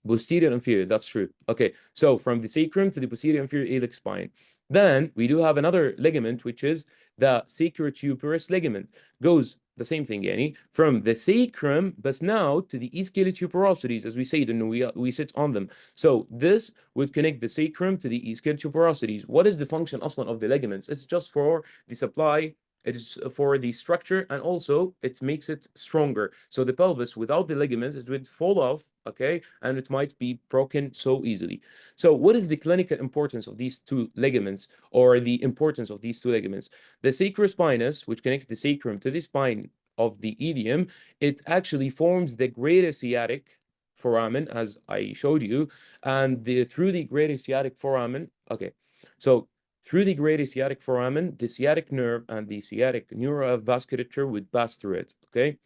Posterior, inferior, that's true. Okay, so from the sacrum to the posterior inferior iliac spine. Then we do have another ligament, which is the sacrotuberous ligament. Goes the same thing, yani, from the sacrum, but now to the ischial tuberosities, as we said, and we sit on them. So this would connect the sacrum to the ischial tuberosities. What is the function aslan of the ligaments? It's just for the supply. It is for the structure, and also it makes it stronger. So the pelvis without the ligaments, it would fall off, okay, and it might be broken so easily. So what is the clinical importance of these two ligaments, or the importance of these two ligaments? The sacrospinous, which connects the sacrum to the spine of the ilium, it actually forms the greater sciatic foramen, as I showed you, and through the greater sciatic foramen, okay, so through the greater sciatic foramen, the sciatic nerve and the sciatic neurovasculature would pass through it, okay?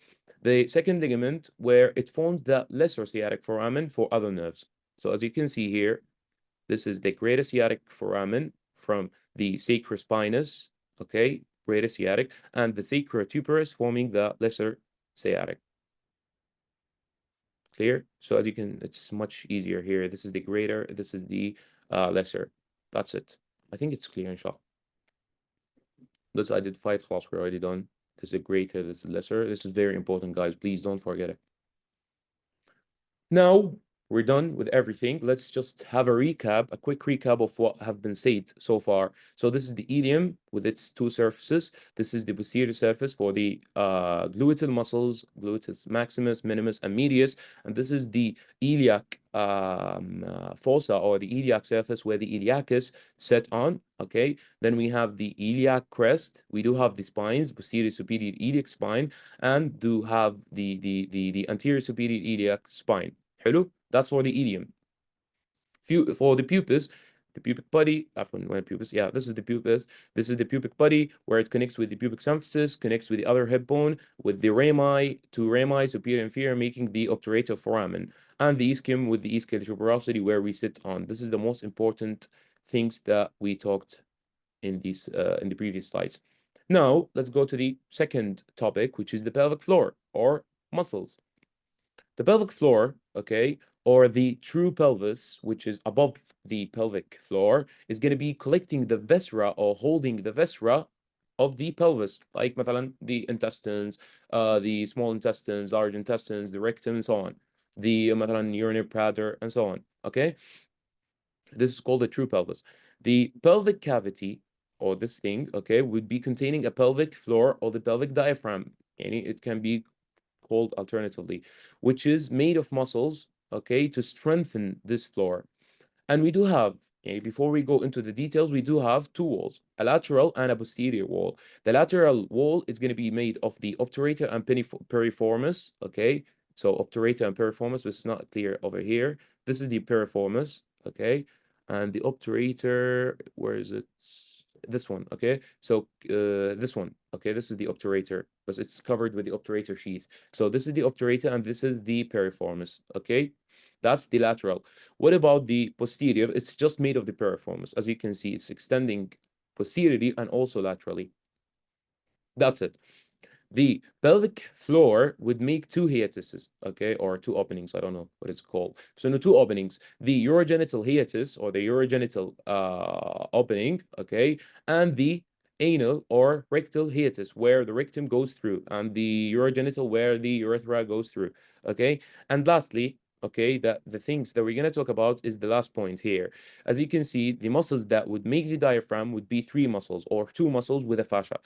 The second ligament, where it forms the lesser sciatic foramen for other nerves. So as you can see here, this is the greater sciatic foramen from the sacrospinous, okay, greater sciatic, and the sacrotuberous forming the lesser sciatic. Clear? So as you can, it's much easier here. This is the greater, this is the lesser. That's it. I think it's clear, inshallah. Let's identify it. We're already done. This is a greater, this is lesser. This is very important, guys. Please don't forget it. Now we're done with everything. Let's just have a recap, a quick recap of what have been said so far. So this is the ilium with its two surfaces. This is the posterior surface for the gluteal muscles, gluteus maximus, minimus, and medius. And this is the iliac fossa, or the iliac surface where the iliacus set on. Okay, then we have the iliac crest. We do have the spines, posterior superior iliac spine, and do have the anterior superior iliac spine. حلو. That's for the ilium. For the pubis, the pubic body, pubis, yeah, this is the pubis. This is the pubic body where it connects with the pubic symphysis, connects with the other hip bone, with the rami, two rami, superior and inferior, making the obturator foramen, and the ischium with the ischial tuberosity where we sit on. This is the most important things that we talked in these in the previous slides. Now, let's go to the second topic, which is the pelvic floor or muscles. The pelvic floor, okay, or the true pelvis, which is above the pelvic floor, is going to be collecting the viscera or holding the viscera of the pelvis, like مثلا, the intestines, the small intestines, large intestines, the rectum, and so on. The مثلا, urinary bladder, and so on. Okay, this is called the true pelvis. The pelvic cavity, or this thing, okay, would be containing a pelvic floor or the pelvic diaphragm. And it can be called alternatively, which is made of muscles, okay, to strengthen this floor. And we do have, before we go into the details, we do have two walls, a lateral and a posterior wall. The lateral wall is going to be made of the obturator and piriformis, okay? So obturator and piriformis, but it's not clear over here. This is the piriformis, okay? And the obturator, where is it? This one, okay? So this one, okay? This is the obturator, but it's covered with the obturator sheath. So this is the obturator and this is the piriformis, okay? That's the lateral. What about the posterior? It's just made of the piriformis. As you can see, it's extending posteriorly and also laterally. That's it. the pelvic floor would make two hiatuses, okay, or two openings. I don't know what it's called. So no, two openings: the urogenital hiatus or the urogenital opening, okay, and the anal or rectal hiatus where the rectum goes through, and the urogenital where the urethra goes through, okay. And lastly, okay, the things that we're going to talk about is the last point here. As you can see, the muscles that would make the diaphragm would be three muscles or two muscles with a fascia.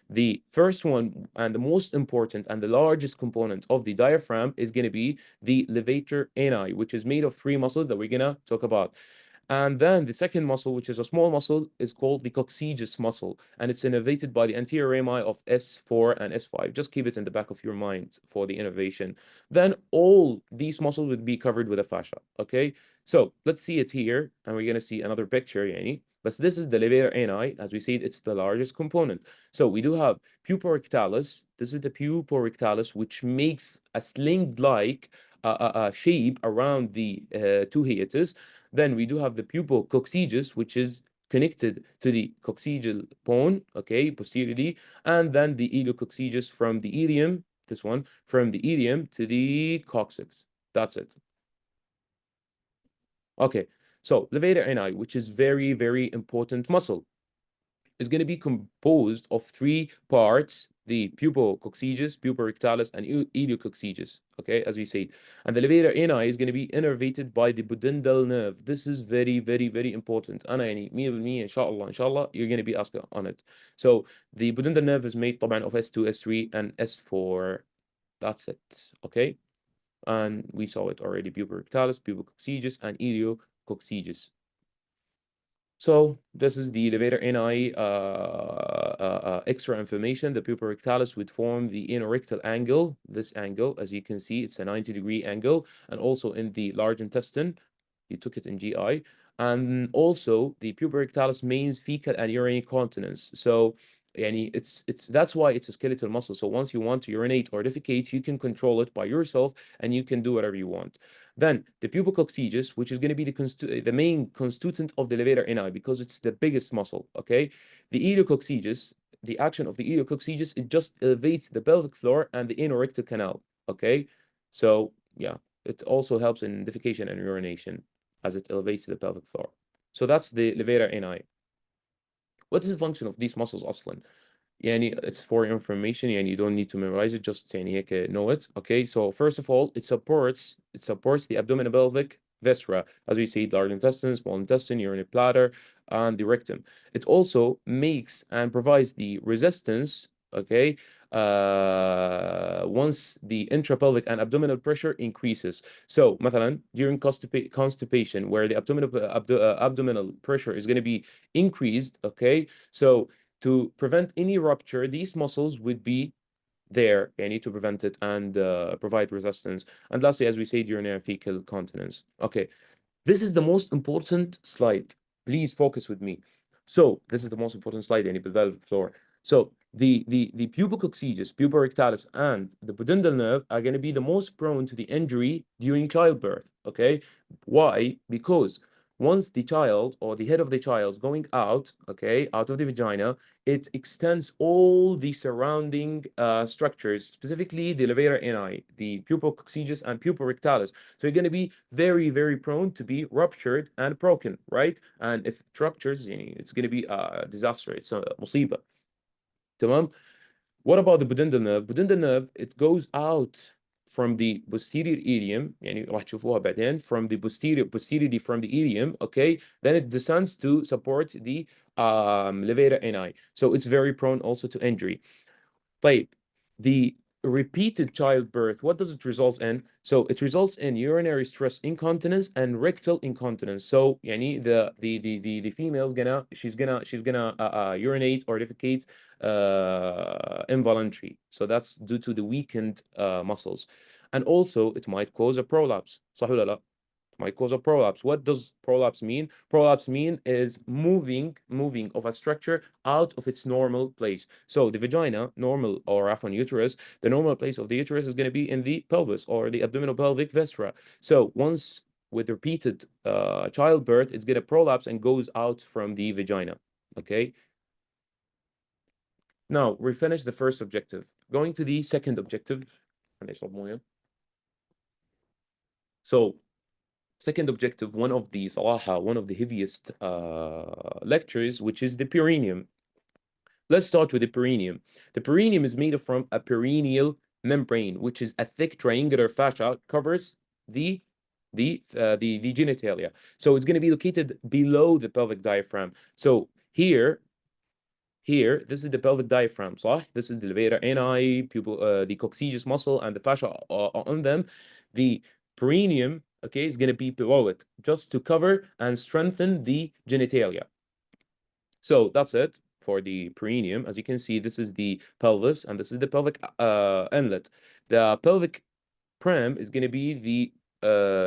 The first one and the most important and the largest component of the diaphragm is going to be the levator ani, which is made of three muscles that we're going to talk about. And then the second muscle, which is a small muscle, is called the coccygeus muscle, and it's innervated by the anterior rami of S4 and S5. Just keep it in the back of your mind for the innervation. Then all these muscles would be covered with a fascia, okay? So let's see it here, and we're going to see another picture, yani. But this is the levator ani. As we said, it's the largest component. So we do have puborectalis. This is the puborectalis, which makes a sling-like shape around the two hiatus. Then we do have the pupococcygeus, which is connected to the coccygeal bone, okay, posteriorly, and then the iliococcygeus from the ilium, this one, from the ilium to the coccyx. That's it. Okay, so levator ani, which is very, very important muscle, is going to be composed of three parts: the pupococcygeus, puborectalis, and iliococcygeus, okay, as we said. And the levator ani is going to be innervated by the pudendal nerve. This is very, very, very important. أنا يعني 100% inshallah, you're going to be asked on it. So the pudendal nerve is made طبعا of S2, S3, and S4. That's it, okay? And we saw it already: puborectalis, pupococcygeus, and iliococcygeus. So this is the levator ani extra information. The puborectalis would form the anorectal angle. This angle, as you can see, it's a 90-degree angle, and also in the large intestine. You took it in GI. And also the puborectalis means fecal and urinary continence. So it's that's why it's a skeletal muscle. So once you want to urinate or defecate, you can control it by yourself and you can do whatever you want. Then the pubococcygeus, which is going to be the main constituent of the levator ani because it's the biggest muscle, okay? The iliococcygeus, the action of the iliococcygeus, it just elevates the pelvic floor and the anorectal canal, okay? So yeah, it also helps in defecation and urination as it elevates the pelvic floor. So that's the levator ani. What is the function of these muscles أصلا? It's for information, you don't need to memorize it, just هيك know it. Okay, so first of all, it supports the abdominopelvic viscera, as we say, large intestine, small intestine, urinary bladder, and the rectum. It also makes and provides the resistance, okay, once the intrapelvic and abdominal pressure increases. So مثلا during constipation, where the abdominal pressure is going to be increased, okay, so to prevent any rupture, these muscles would be there, to prevent it and provide resistance. And lastly, as we said, urinary and fecal continence. Okay, this is the most important slide. Please focus with me. So this is the most important slide, the pelvic floor. So the pubococcygeus, puborectalis, and the pudendal nerve are going to be the most prone to the injury during childbirth. Okay, why? Because once the child or the head of the child is going out, okay, out of the vagina, it extends all the surrounding structures, specifically the levator ani, the pubococcygeus and puborectalis. So you're going to be very, very prone to be ruptured and broken, right? And if it ruptures, it's going to be a disaster. It's a مصيبة. تمام? What about the pudendal nerve? Pudendal nerve, it goes out from the posterior ilium, راح تشوفوها بعدين, from the posteriorly from the ilium, okay? Then it descends to support the levator ani. So it's very prone also to injury. طيب, the repeated childbirth, what does it result in? So it results in urinary stress incontinence and rectal incontinence. So the female's gonna she's gonna urinate or defecate involuntary. So that's due to the weakened muscles. And also it might cause a prolapse. صح ولا لا? Might cause a prolapse. What does prolapse mean? Prolapse mean is moving of a structure out of its normal place. So the vagina, normal, or often uterus, the normal place of the uterus is going to be in the pelvis or the abdominopelvic viscera. So once with repeated childbirth, it's going to prolapse and goes out from the vagina. Okay. Now we finished the first objective. Going to the second objective. So second objective, one of the heaviest lectures, which is the perineum. Let's start with the perineum. The perineum is made from a perineal membrane, which is a thick triangular fascia, covers the genitalia. So it's going to be located below the pelvic diaphragm. So here, this is the pelvic diaphragm, صح? This is the levator ani, the coccygeus muscle, and the fascia on them. The perineum, okay, is going to be below it, just to cover and strengthen the genitalia. So that's it for the perineum. As you can see, this is the pelvis, and this is the pelvic inlet. The pelvic pram is going to be the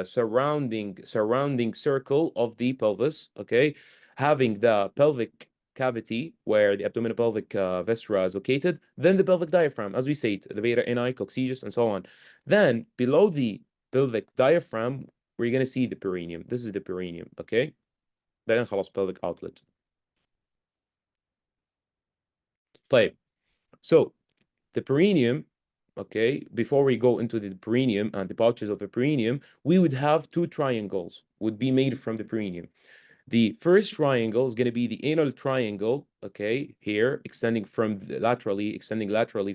surrounding circle of the pelvis, okay, having the pelvic cavity where the abdominal pelvic viscera is located, then the pelvic diaphragm, as we said, the levator ani, coccygeus, and so on. Then below the pelvic diaphragm, we're going to see the perineum. This is the perineum, okay. بعدين خلاص pelvic outlet. طيب. So the perineum, okay, before we go into the perineum and the pouches of the perineum, we would have two triangles would be made from the perineum. The first triangle is going to be the anal triangle, okay, here, extending laterally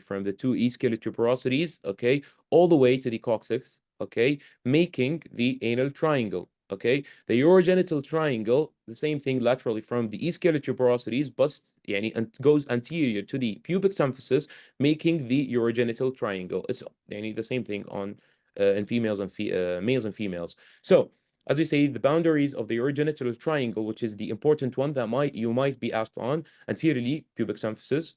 from the two ischial tuberosities, okay, all the way to the coccyx, okay, making the anal triangle, okay. The urogenital triangle, the same thing laterally from the ischial tuberosities, and goes anterior to the pubic symphysis, making the urogenital triangle. It's the same thing on in females and males and females. So as we say, the boundaries of the urogenital triangle, which is the important one that you might be asked on: anteriorly pubic symphysis,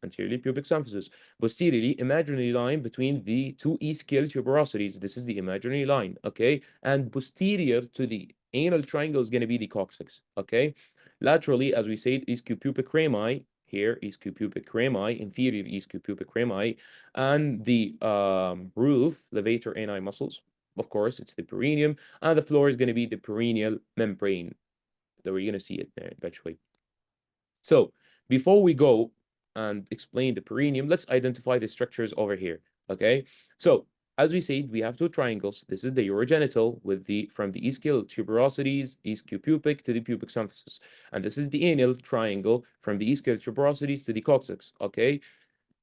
posteriorly imaginary line between the two ischial tuberosities. This is the imaginary line, okay? And posterior to the anal triangle is going to be the coccyx, okay? Laterally, as we said, ischiopubic rami. Here, ischiopubic rami, inferior ischiopubic rami, and the roof, levator ani muscles. Of course, it's the perineum, and the floor is going to be the perineal membrane. So we're going to see it there eventually. So before we go and explain the perineum, let's identify the structures over here, okay? So as we said, we have two triangles. This is the urogenital from the ischial tuberosities, ischiopubic to the pubic symphysis. And this is the anal triangle from the ischial tuberosities to the coccyx, okay?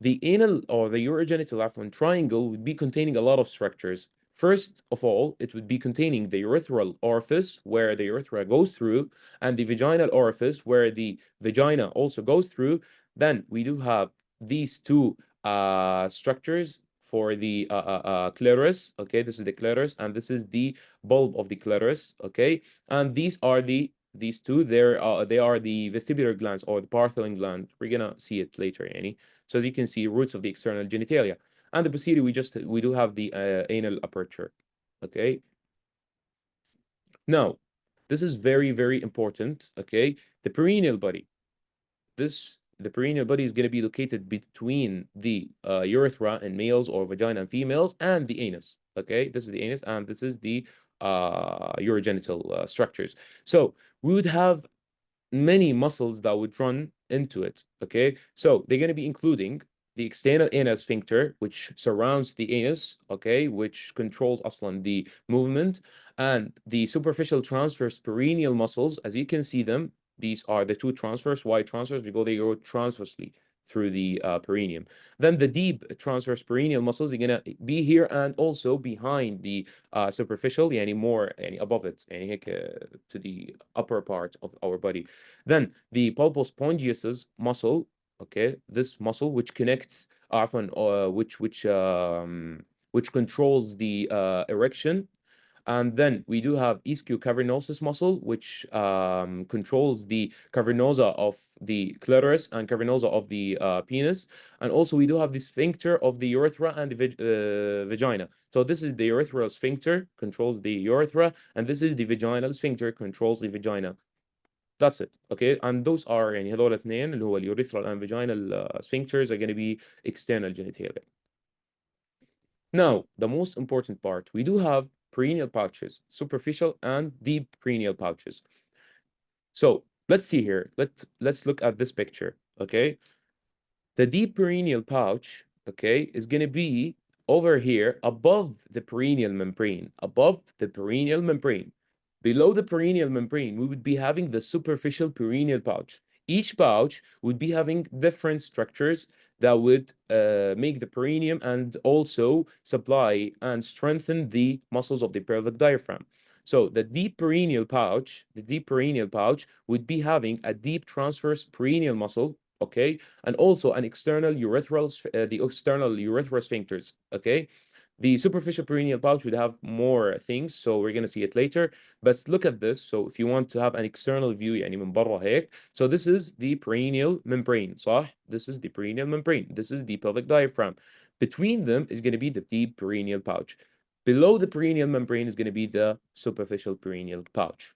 The anal or the urogenital affluent triangle would be containing a lot of structures. First of all, it would be containing the urethral orifice where the urethra goes through, and the vaginal orifice where the vagina also goes through. Then we do have these two structures for the clitoris. Okay, this is the clitoris, and this is the bulb of the clitoris. Okay, and these two. They are the vestibular glands or the Bartholin gland. We're gonna see it later, Annie. So as you can see, roots of the external genitalia. And the posterior, we do have the anal aperture, okay? Now, this is very, very important, okay? The perineal body. The perineal body is going to be located between the urethra in males or vagina in females and the anus, okay? This is the anus, and this is the urogenital structures. So we would have many muscles that would run into it, okay? So they're going to be including the external anal sphincter, which surrounds the anus, okay, which controls the movement, and the superficial transverse perineal muscles. As you can see them, these are the two transverse, wide transverse, because they go transversely through the perineum. Then the deep transverse perineal muscles are going to be here and also behind the superficial, more above it, to the upper part of our body. Then the pulpospongius muscle, okay, this muscle which connects often, which controls the erection. And then we do have ischiocavernosus muscle, which controls the cavernosa of the clitoris and cavernosa of the penis. And also we do have the sphincter of the urethra and the vagina. So this is the urethral sphincter, controls the urethra, and this is the vaginal sphincter, controls the vagina. That's it, okay? And those are هذول الاثنين اللي هو الurethral and vaginal sphincters are going to be external genitalia. Now, the most important part, we do have perineal pouches, superficial and deep perineal pouches. So let's see here. Let's look at this picture, okay? The deep perineal pouch, okay, is going to be over here above the perineal membrane, above the perineal membrane. Below the perineal membrane, we would be having the superficial perineal pouch. Each pouch would be having different structures that would make the perineum and also supply and strengthen the muscles of the pelvic diaphragm. So the deep perineal pouch would be having a deep transverse perineal muscle, okay, and also an external urethral, the external urethral sphincters, okay. The superficial perineal pouch would have more things, so we're gonna see it later. But look at this. So if you want to have an external view, يعني من برا هيك. So this is the perineal membrane, صح? This is the perineal membrane. This is the pelvic diaphragm. Between them is going to be the deep perineal pouch. Below the perineal membrane is going to be the superficial perineal pouch.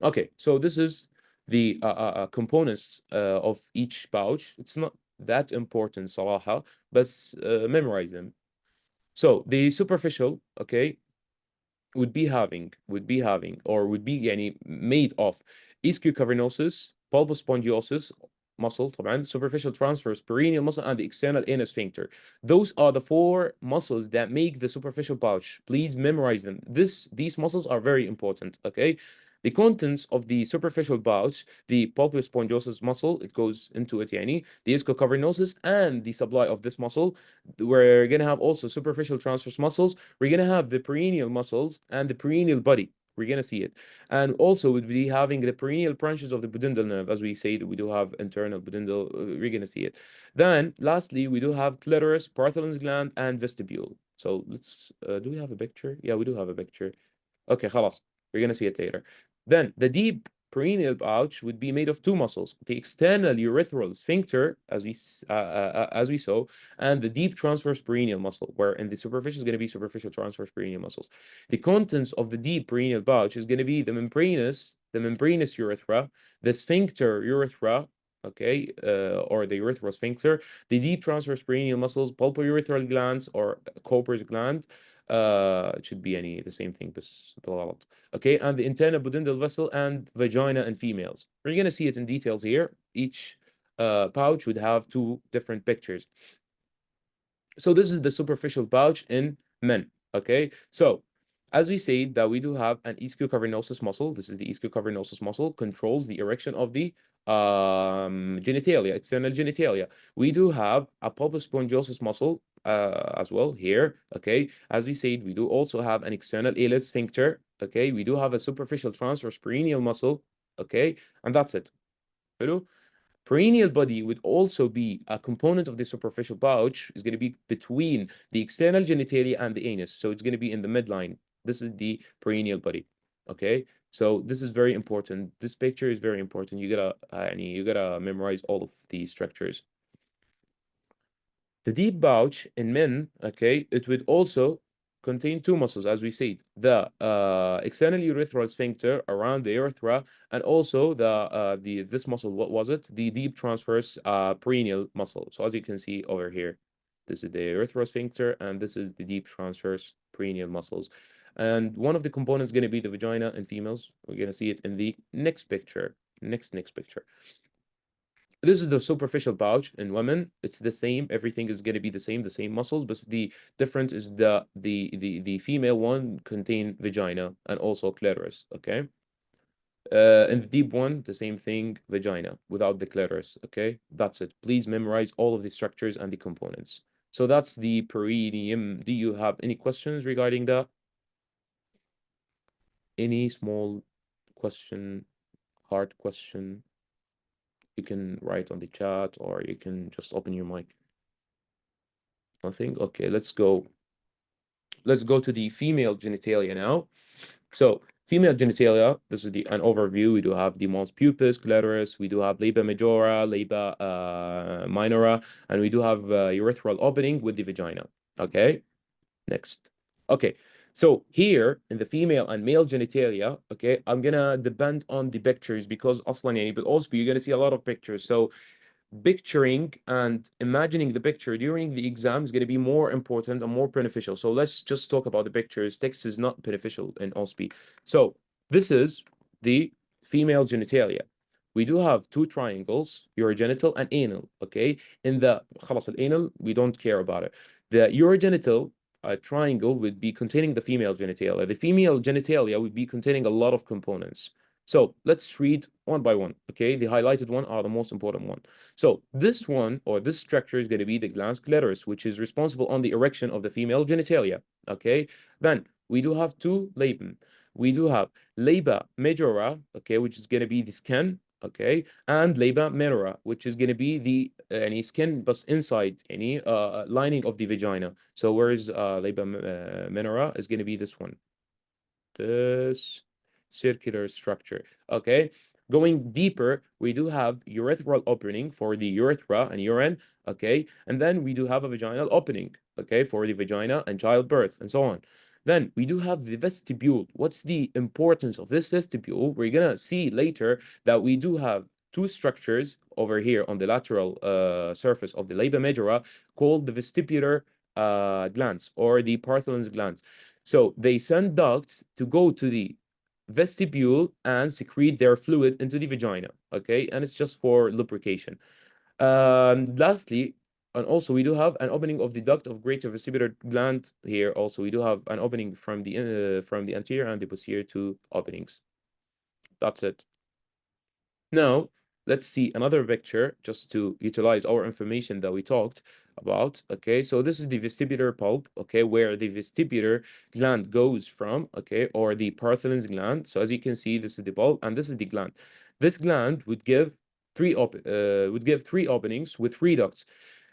Okay, so this is the components of each pouch. It's not that important, صراحة, but memorize them. So the superficial, okay, would be having or would be يعني made of ischio cavernosus, pulpospongiosus muscle طبعا, superficial transverse perineal muscle, and the external anus sphincter. Those are the four muscles that make the superficial pouch. Please memorize them. These muscles are very important, okay? The contents of the superficial pouch, the pulpospongiosus muscle, it goes into it يعني, the ischiocavernosus, and the supply of this muscle. We're gonna have also superficial transverse muscles. We're gonna have the perineal muscles and the perineal body. We're gonna see it. And also we'll be having the perineal branches of the pudendal nerve. As we said, we do have internal pudendal, we're gonna see it. Then lastly, we do have clitoris, Bartholin's gland, and vestibule. So let's, do we have a picture? Yeah, we do have a picture. Okay, خلاص. We're gonna see it later. Then the deep perineal pouch would be made of two muscles: the external urethral sphincter, as we saw, and the deep transverse perineal muscle, where in the superficial is going to be superficial transverse perineal muscles. The contents of the deep perineal pouch is going to be the membranous urethra, the sphincter urethra, okay, or the urethral sphincter, the deep transverse perineal muscles, pulpourethral glands or Cooper's gland. It should be any the same thing, بس بالغلط. Okay, and the internal pudendal vessel and vagina in females. We're gonna see it in details here. Each pouch would have two different pictures. So this is the superficial pouch in men. Okay, so as we said that we do have an ischiocavernosus muscle. This is the ischiocavernosus muscle, controls the erection of the genitalia, external genitalia. We do have a pulpospongiosus muscle as well here. Okay, as we said, we do also have an external ileus sphincter. Okay, we do have a superficial transverse perineal muscle. Okay, and that's it. حلو. Perineal body would also be a component of the superficial pouch. Is going to be between the external genitalia and the anus. So it's going to be in the midline. This is the perineal body. Okay. So this is very important. This picture is very important. You gotta memorize all of these structures. The deep pouch in men, okay, it would also contain two muscles, as we said, the external urethral sphincter around the urethra, and also the this muscle. What was it? The deep transverse perineal muscle. So as you can see over here, this is the urethral sphincter, and this is the deep transverse perineal muscles. And one of the components is going to be the vagina in females. We're going to see it in the next picture. Next picture. This is the superficial pouch in women. It's the same. Everything is going to be the same muscles, but the difference is the female one contain vagina and also clitoris. Okay. In the deep one, the same thing, vagina without the clitoris. Okay, that's it. Please memorize all of the structures and the components. So that's the perineum. Do you have any questions regarding that? Any small question, hard question? You can write on the chat or you can just open your mic. Nothing? Okay, let's go. Let's go to the female genitalia now. So female genitalia, this is an overview. We do have the mons pubis, clitoris, we do have labia majora, labia minora, and we do have urethral opening with the vagina. Okay, next. Okay, so here in the female and male genitalia, okay, I'm gonna depend on the pictures because أصلا يعني بالOSPE you're gonna see a lot of pictures. So picturing and imagining the picture during the exam is going to be more important and more beneficial. So let's just talk about the pictures. Text is not beneficial in OSPE. So this is the female genitalia. we do have two triangles, urogenital and anal. Okay, in the خلاص الanal we don't care about it. The urogenital triangle would be containing the female genitalia. The female genitalia would be containing a lot of components. So let's read one by one. Okay, the highlighted one are the most important one. So this one, or this structure, is going to be the glans clitoris, which is responsible on the erection of the female genitalia. Okay, then we do have two labia. We do have labia majora, okay, which is going to be the skin, okay, and labia minora, which is going to be the any skin but inside any lining of the vagina. So where is labia minora is going to be this one, this circular structure. Okay, going deeper, we do have urethral opening for the urethra and urine. Okay, and then we do have a vaginal opening, okay, for the vagina and childbirth and so on. Then we do have the vestibule. What's the importance of this vestibule? We're gonna see later that we do have two structures over here on the lateral surface of the labia majora called the vestibular glands or the Bartholin's glands. So they send ducts to go to the vestibule and secrete their fluid into the vagina, okay? And it's just for lubrication. Lastly, and also we do have an opening of the duct of greater vestibular gland here. Also, we do have an opening from the anterior and the posterior two openings. That's it. Now, let's see another picture just to utilize our information that we talked about. Okay, so this is the vestibular pulp, okay, where the vestibular gland goes from, okay, or the Bartholin's gland. So as you can see, this is the pulp and this is the gland. This gland would give three openings with three ducts.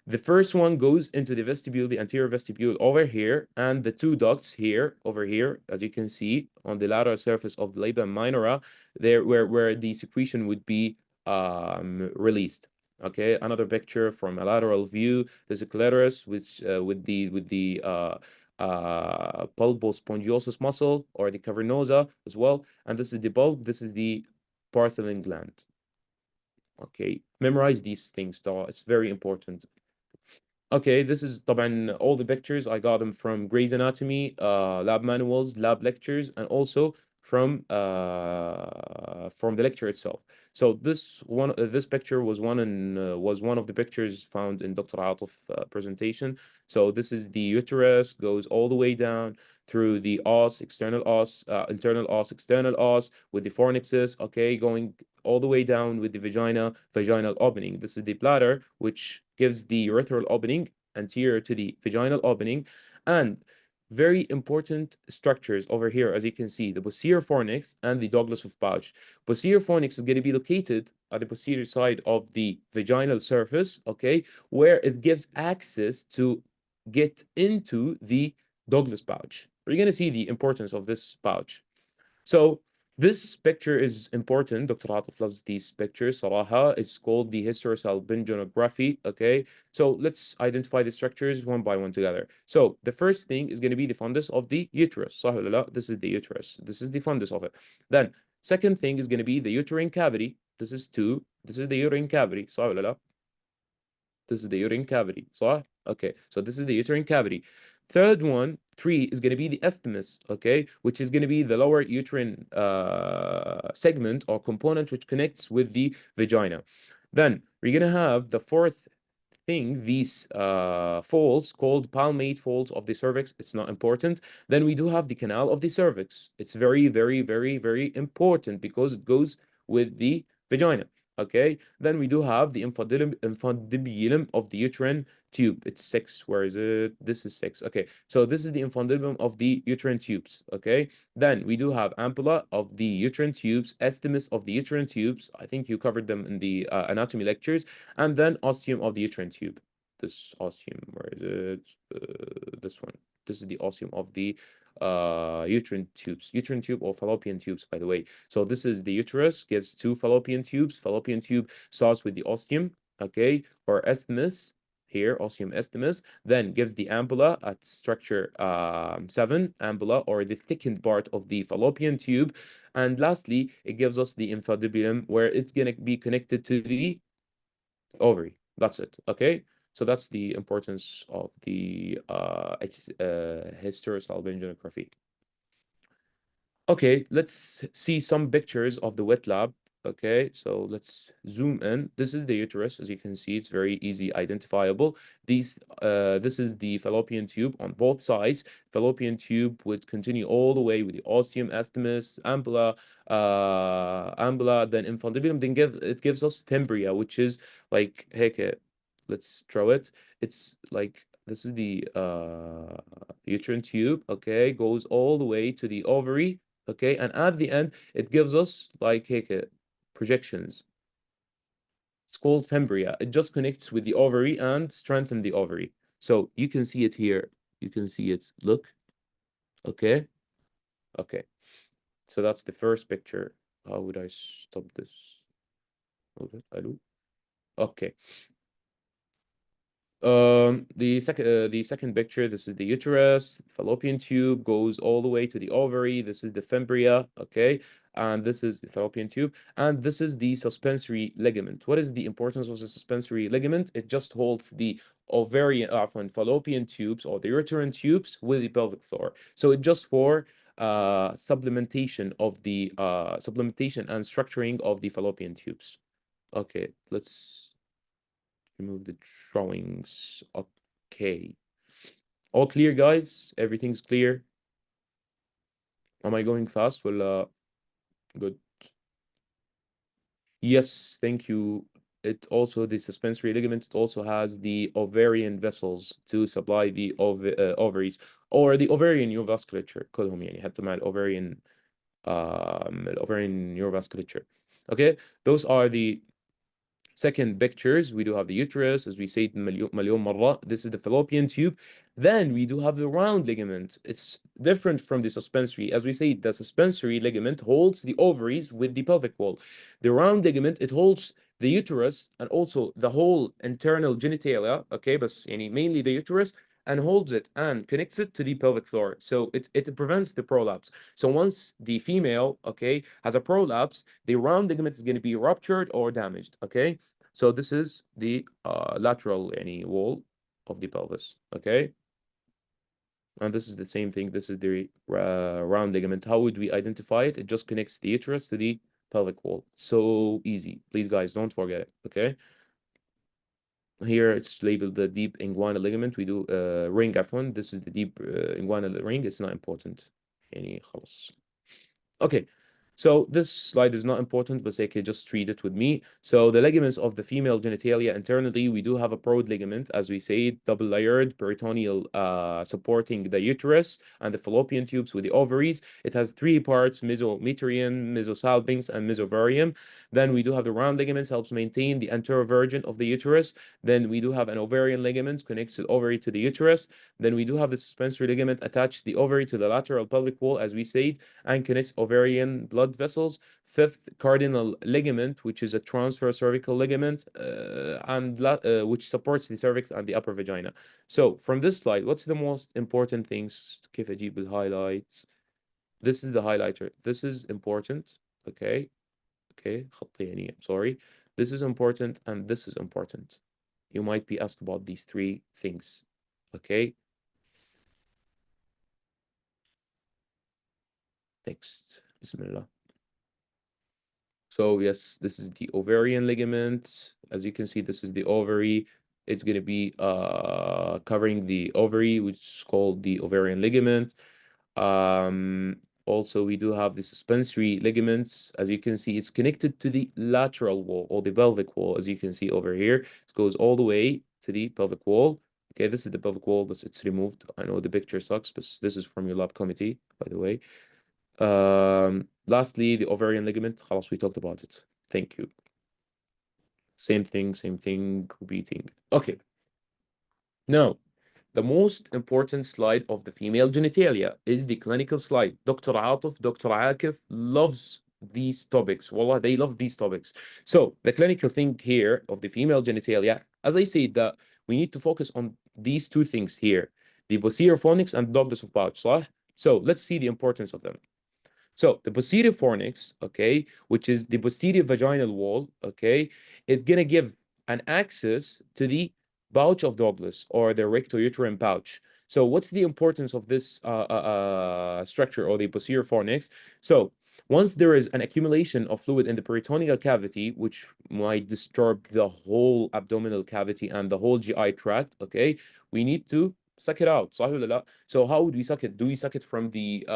The first one goes into the vestibule, the anterior vestibule over here, and the two ducts here, over here, as you can see on the lateral surface of the labia minora, there where the secretion would be released. Okay, another picture from a lateral view. There's a clitoris which with the pulpospongiosus muscle or the cavernosa as well, and this is the bulb. This is the Bartholin gland. Okay, memorize these things, it's very important. Okay, this is طبعا all the pictures I got them from Grey's Anatomy, lab manuals, lab lectures, and also from the lecture itself. So this picture was one of the pictures found in Dr. Atif presentation. So this is the uterus, goes all the way down through the os, external os, internal os, external os, with the fornixes, okay, going all the way down with the vaginal opening. This is the bladder, which gives the urethral opening anterior to the vaginal opening, and very important structures over here, as you can see, the posterior fornix and the Douglas of pouch. Posterior fornix is going to be located at the posterior side of the vaginal surface, okay, where it gives access to get into the Douglas pouch. We're going to see the importance of this pouch. So this picture is important. Dr. Atif loves these pictures. Salaha, it's called the hysterosalpingonography. Okay, so let's identify the structures one by one together. So the first thing is going to be the fundus of the uterus. صح ولا لا? This is the uterus. This is the fundus of it. Then second thing is going to be the uterine cavity. This is two. This is the uterine cavity. صح ولا لا? This is the uterine cavity. صح? Okay, so this is the uterine cavity. Third one, three, is going to be the isthmus, okay, which is going to be the lower uterine segment or component which connects with the vagina. Then we're going to have the fourth thing, these folds called palmate folds of the cervix. It's not important. Then we do have the canal of the cervix. It's very, very, very, very important because it goes with the vagina. Okay, then we do have the infundibulum of the uterine tube. It's six. Where is it? This is six. Okay, so this is the infundibulum of the uterine tubes. Okay, then we do have ampulla of the uterine tubes, isthmus of the uterine tubes. I think you covered them in the anatomy lectures, and then ostium of the uterine tube. This ostium, where is it? This one. This is the ostium of the uterine tube or fallopian tubes, by the way. So this is the uterus, gives two fallopian tubes. Fallopian tube starts with the ostium, okay, or isthmus here, ostium isthmus, then gives the ampulla at structure 7, ampulla, or the thickened part of the fallopian tube. And lastly, it gives us the infundibulum, where it's going to be connected to the ovary. That's it, okay? So that's the importance of the hysterosalpingonography. Okay, let's see some pictures of the wet lab. Okay, so let's zoom in. This is the uterus. As you can see, it's very easy identifiable. This is the fallopian tube on both sides. Fallopian tube would continue all the way with the ostium, isthmus, ambula, then infundibulum. Then it gives us fimbria, which is like هيك. Let's draw it. It's like this is the uterine tube. Okay, goes all the way to the ovary. Okay, and at the end, it gives us like هيك projections. It's called fimbria. It just connects with the ovary and strengthens the ovary. So you can see it here. You can see it. Look. Okay. Okay. So that's the first picture. How would I stop this? Okay. Hello. Okay. The second picture, this is the uterus, fallopian tube goes all the way to the ovary. This is the fimbria, okay? And this is the fallopian tube. And this is the suspensory ligament. What is the importance of the suspensory ligament? It just holds the ovarian, fallopian tubes or the uterine tubes with the pelvic floor. So it just for supplementation and structuring of the fallopian tubes. Okay, let's remove the drawings. Okay. All clear, guys? Everything's clear? Am I going fast? Well, good. Yes, thank you. It also, the suspensory ligament, it also has the ovarian vessels to supply the ovaries or the ovarian neurovasculature. كلهم يعني حتى مع الأوفرين neurovasculature. Okay, those are the second pictures. We do have the uterus, as we said مليون مرة. This is the fallopian tube. Then we do have the round ligament. It's different from the suspensory. As we say, the suspensory ligament holds the ovaries with the pelvic wall. The round ligament, it holds the uterus and also the whole internal genitalia, okay, but mainly the uterus, and holds it and connects it to the pelvic floor. So it prevents the prolapse. So once the female, okay, has a prolapse, the round ligament is going to be ruptured or damaged, okay? So this is the lateral wall of the pelvis, okay? And this is the same thing. This is the round ligament. How would we identify it? It just connects the uterus to the pelvic wall. So easy. Please, guys, don't forget it, okay? Here it's labeled the deep inguinal ligament. We do ring F1. This is the deep inguinal ring. It's not important. خلاص. Okay, so this slide is not important, but say, okay, just read it with me. So the ligaments of the female genitalia internally, we do have a broad ligament, as we say, double layered peritoneal supporting the uterus and the fallopian tubes with the ovaries. It has three parts: mesometrium, mesosalpinx, and mesovarium. Then we do have the round ligaments, helps maintain the anterior virgin of the uterus. Then we do have an ovarian ligament, connects the ovary to the uterus. Then we do have the suspensory ligament, attached the ovary to the lateral pelvic wall, as we said, and connects ovarian blood vessels. Fifth, cardinal ligament, which is a transverse cervical ligament, which supports the cervix and the upper vagina. So from this slide, what's the most important things? كيف أجيب الhighlights? This is the highlighter. This is important. Okay. Okay. خطي يعني. I'm sorry. This is important and this is important. You might be asked about these three things. Okay. Next. Bismillah. So yes, this is the ovarian ligament. As you can see, this is the ovary. It's going to be covering the ovary, which is called the ovarian ligament. Also, we do have the suspensory ligaments. As you can see, it's connected to the lateral wall or the pelvic wall. As you can see over here, it goes all the way to the pelvic wall. Okay, this is the pelvic wall, but it's removed. I know the picture sucks, but this is from your lab committee, by the way. Lastly, the ovarian ligament. خلاص, we talked about it. Thank you. Same thing, repeating. Okay. Now, the most important slide of the female genitalia is the clinical slide. Dr. Atif, Dr. Akif loves these topics. Wallah, they love these topics. So the clinical thing here of the female genitalia, as I said, that we need to focus on these two things here, the posterior fornix and Douglas of pouch. صح? So let's see the importance of them. So the posterior fornix, okay, which is the posterior vaginal wall, okay, it's gonna give an access to the pouch of Douglas or the rectouterine pouch. So what's the importance of this structure or the posterior fornix? So Once there is an accumulation of fluid in the peritoneal cavity, which might disturb the whole abdominal cavity and the whole GI tract, okay, we need to suck it out. صح ولا لا? So how would we suck it? Do we suck it from the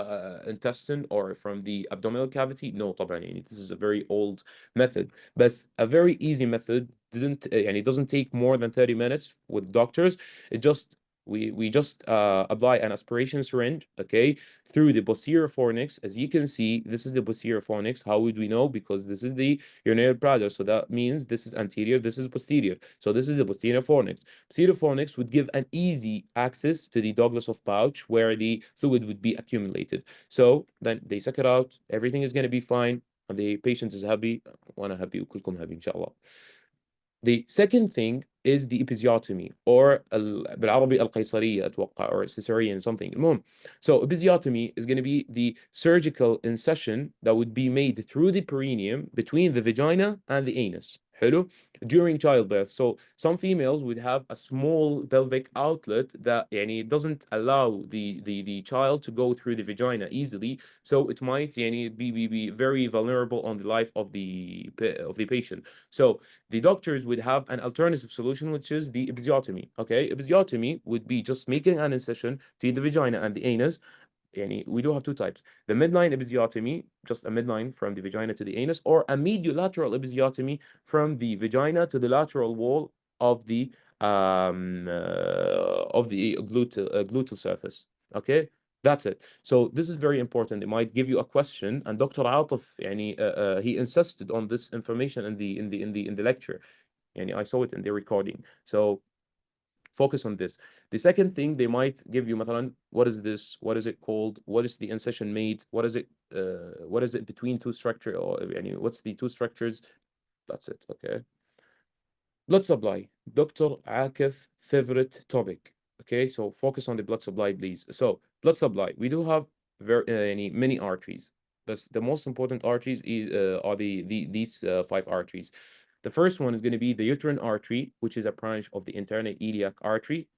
intestine or from the abdominal cavity? No, طبعا يعني this is a very old method. But a very easy method didn't يعني it doesn't take more than 30 minutes with doctors. It just we just apply an aspiration syringe, okay, through the posterior fornix. As you can see, this is the posterior fornix. How would we know? Because this is the urinary bladder. So that means this is anterior, this is posterior. So this is the posterior fornix. Posterior fornix would give an easy access to the Douglas of pouch where the fluid would be accumulated. So then they suck it out. Everything is going to be fine. And the patient is happy. وأنا happy وكلكم happy إن شاء الله. The second thing is the episiotomy or بالعربي القيصرية أتوقع or cesarean something. المهم. So episiotomy is going to be the surgical incision that would be made through the perineum between the vagina and the anus. حلو during childbirth. So some females would have a small pelvic outlet that يعني doesn't allow the child to go through the vagina easily. So it might يعني be very vulnerable on the life of the patient. So the doctors would have an alternative solution, which is the episiotomy. Okay, episiotomy would be just making an incision to the vagina and the anus. Yani, we do have two types: the midline episiotomy, just a midline from the vagina to the anus, or a mediolateral episiotomy from the vagina to the lateral wall of the gluteal surface. Okay, that's it. So this is very important. It might give you a question, and Dr. Atif, يعني, he insisted on this information in the lecture. And I saw it in the recording. So focus on this. The second thing they might give you, مثلا, what is this? What is it called? What is the incision made? What is it between two structure, or يعني, what's the two structures? That's it. Okay. Blood supply, Dr. Akif favorite topic. Okay, so focus on the blood supply, please. So blood supply, we do have many arteries, but the most important arteries are these five arteries. The first one is going to be the uterine artery, which is a branch of the internal iliac artery.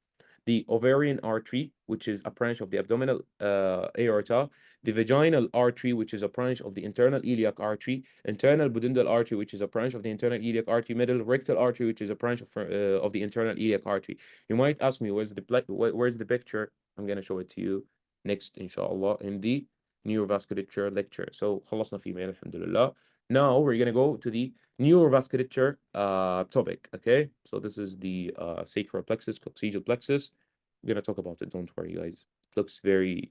The ovarian artery, which is a branch of the abdominal aorta, the vaginal artery, which is a branch of the internal iliac artery, internal pudendal artery, which is a branch of the internal iliac artery, middle rectal artery, which is a branch of the internal iliac artery. You might ask me, where's the picture? I'm going to show it to you next, inshallah, in the neurovasculature lecture. So, خلصنا فيه alhamdulillah. Now we're going to go to the neurovasculature topic. Okay, so this is the sacral plexus, coccygeal plexus. We're gonna talk about it. Don't worry, guys. It looks very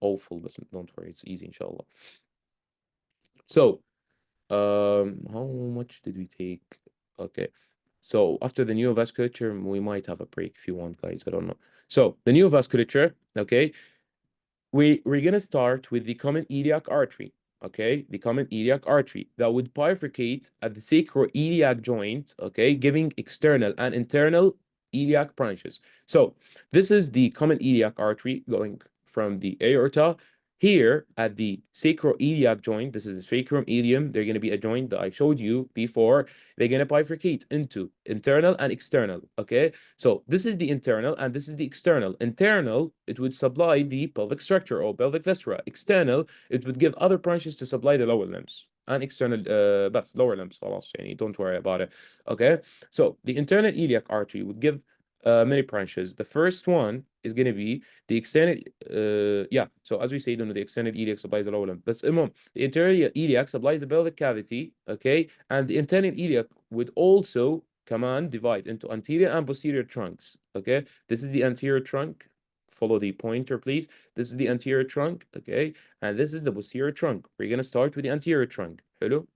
awful, but don't worry, it's easy, inshallah. So, how much did we take? Okay, so after the neurovasculature, we might have a break if you want, guys. I don't know. So the neurovasculature, okay, we're gonna start with the common iliac artery. Okay, the common iliac artery that would bifurcate at the sacroiliac joint, okay, giving external and internal iliac branches. So this is the common iliac artery going from the aorta here at the sacroiliac joint. This is the sacrum ilium. They're going to be a joint that I showed you before. They're going to bifurcate into internal and external. Okay, so this is the internal and this is the external. Internal, it would supply the pelvic structure or pelvic viscera. External, it would give other branches to supply the lower limbs. And external بس lower limbs خلاص يعني don't worry about it. Okay, so the internal iliac artery would give many branches. The first one is going to be the extended so as we say, the extended iliac supplies the lower limb. But the internal iliac supplies the pelvic cavity, okay, and the internal iliac would also divide into anterior and posterior trunks. Okay, this is the anterior trunk. Follow the pointer, please. This is the anterior trunk, okay, and this is the posterior trunk. We're gonna start with the anterior trunk. Hello.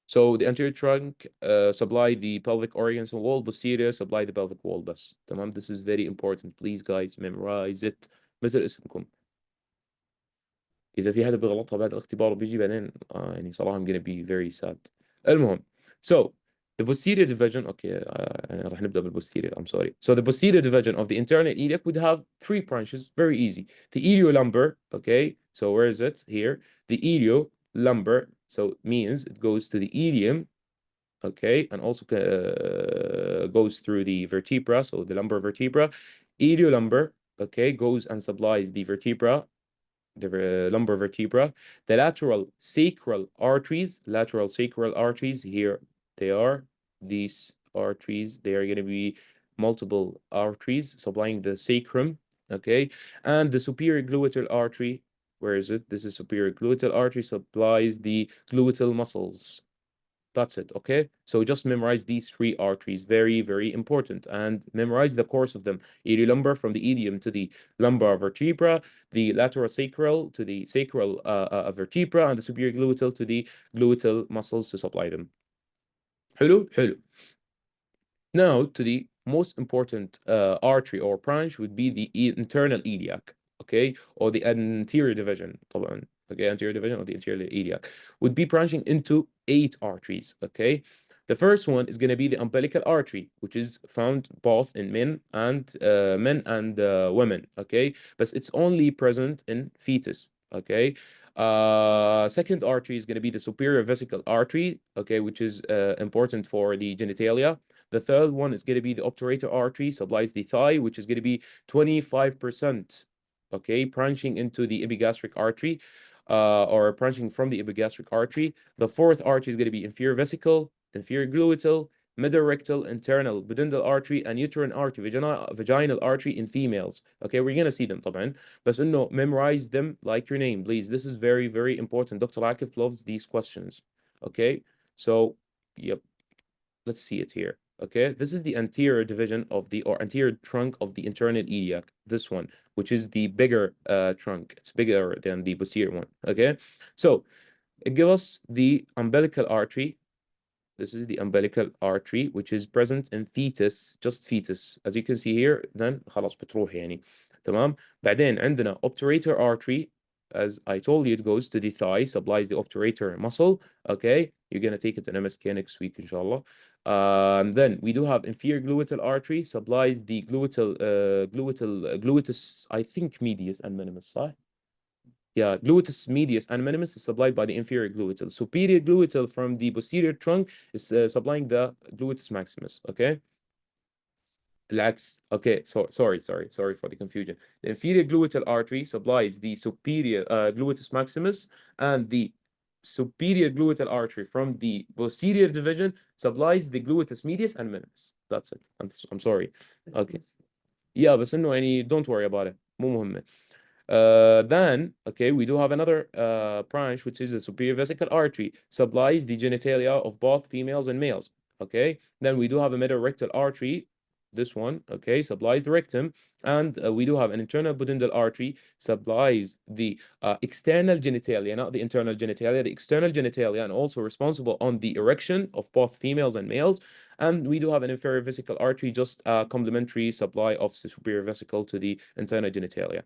So the anterior trunk supply the pelvic organs and wall, posterior supply the pelvic wall بس. تمام. This is very important. Please guys memorize it. مثل اسمكم. إذا في حدا بيغلطها بعد الاختبار وبيجي بعدين يعني صراحة I'm gonna be very sad. المهم. So the posterior division, okay, راح نبدأ بالposterior, I'm sorry. So the posterior division of the internal iliac would have three branches, very easy. The iliolumbar, okay, so where is it? Here. The iliolumbar, so means it goes to the ilium, okay, and also goes through the vertebra, so the lumbar vertebra. Iliolumbar, okay, goes and supplies the vertebra the lumbar vertebra, the lateral sacral arteries, here they are, these arteries, they are going to be multiple arteries supplying the sacrum, okay, and the superior gluteal artery, where is it? This is superior gluteal artery, supplies the gluteal muscles. That's it, okay? So just memorize these three arteries, very, very important, and memorize the course of them. Iliolumbar from the ilium to the lumbar vertebra, the lateral sacral to the sacral vertebra, and the superior gluteal to the gluteal muscles to supply them. حلو حلو. Now to the most important artery or branch would be the internal iliac, okay, or the anterior division طبعا. Okay, anterior division of the anterior iliac would be branching into 8 arteries, okay. The first one is going to be the umbilical artery, which is found both in men and women, okay, but it's only present in fetus, okay. Second artery is going to be the superior vesical artery, okay, which is important for the genitalia. The third one is going to be the obturator artery, supplies the thigh, which is going to be 25%, okay, branching into the epigastric artery, or branching from the epigastric artery. The fourth artery is going to be inferior vesical, inferior gluteal, middle rectal, internal pudendal artery, and uterine artery, vaginal artery in females. Okay, we're going to see them طبعا. بس انه memorize them like your name, please. This is very, very important. Dr. Akif loves these questions. Okay, so, yep, let's see it here. Okay, this is the anterior division of the, or anterior trunk of the internal iliac, this one, which is the bigger trunk. It's bigger than the posterior one. Okay, so it gives us the umbilical artery. This is the umbilical artery, which is present in fetus, just fetus. As you can see here, then خلاص بتروح يعني. تمام. بعدين عندنا obturator artery. As I told you, it goes to the thigh, supplies the obturator muscle. Okay, you're gonna take it in MSK next week, inshallah. And then we do have inferior gluteal artery, supplies the gluteus, I think medius and minimus, صح? Yeah, gluteus medius and minimus is supplied by the inferior gluteal. Superior gluteal from the posterior trunk is supplying the gluteus maximus. Okay. Relax. Okay, so sorry for the confusion. The inferior gluteal artery supplies the superior gluteus maximus, and the superior gluteal artery from the posterior division supplies the gluteus medius and minimus. That's it. I'm sorry. Okay. Yeah, بس انه يعني don't worry about it. مو مهمة. Then, okay, we do have another branch, which is the superior vesical artery, supplies the genitalia of both females and males. Okay, then we do have a middle rectal artery, this one, okay, supplies the rectum, and we do have an internal pudendal artery, supplies the external genitalia, not the internal genitalia, the external genitalia, and also responsible on the erection of both females and males. And we do have an inferior vesical artery, just a complementary supply of the superior vesicle to the internal genitalia.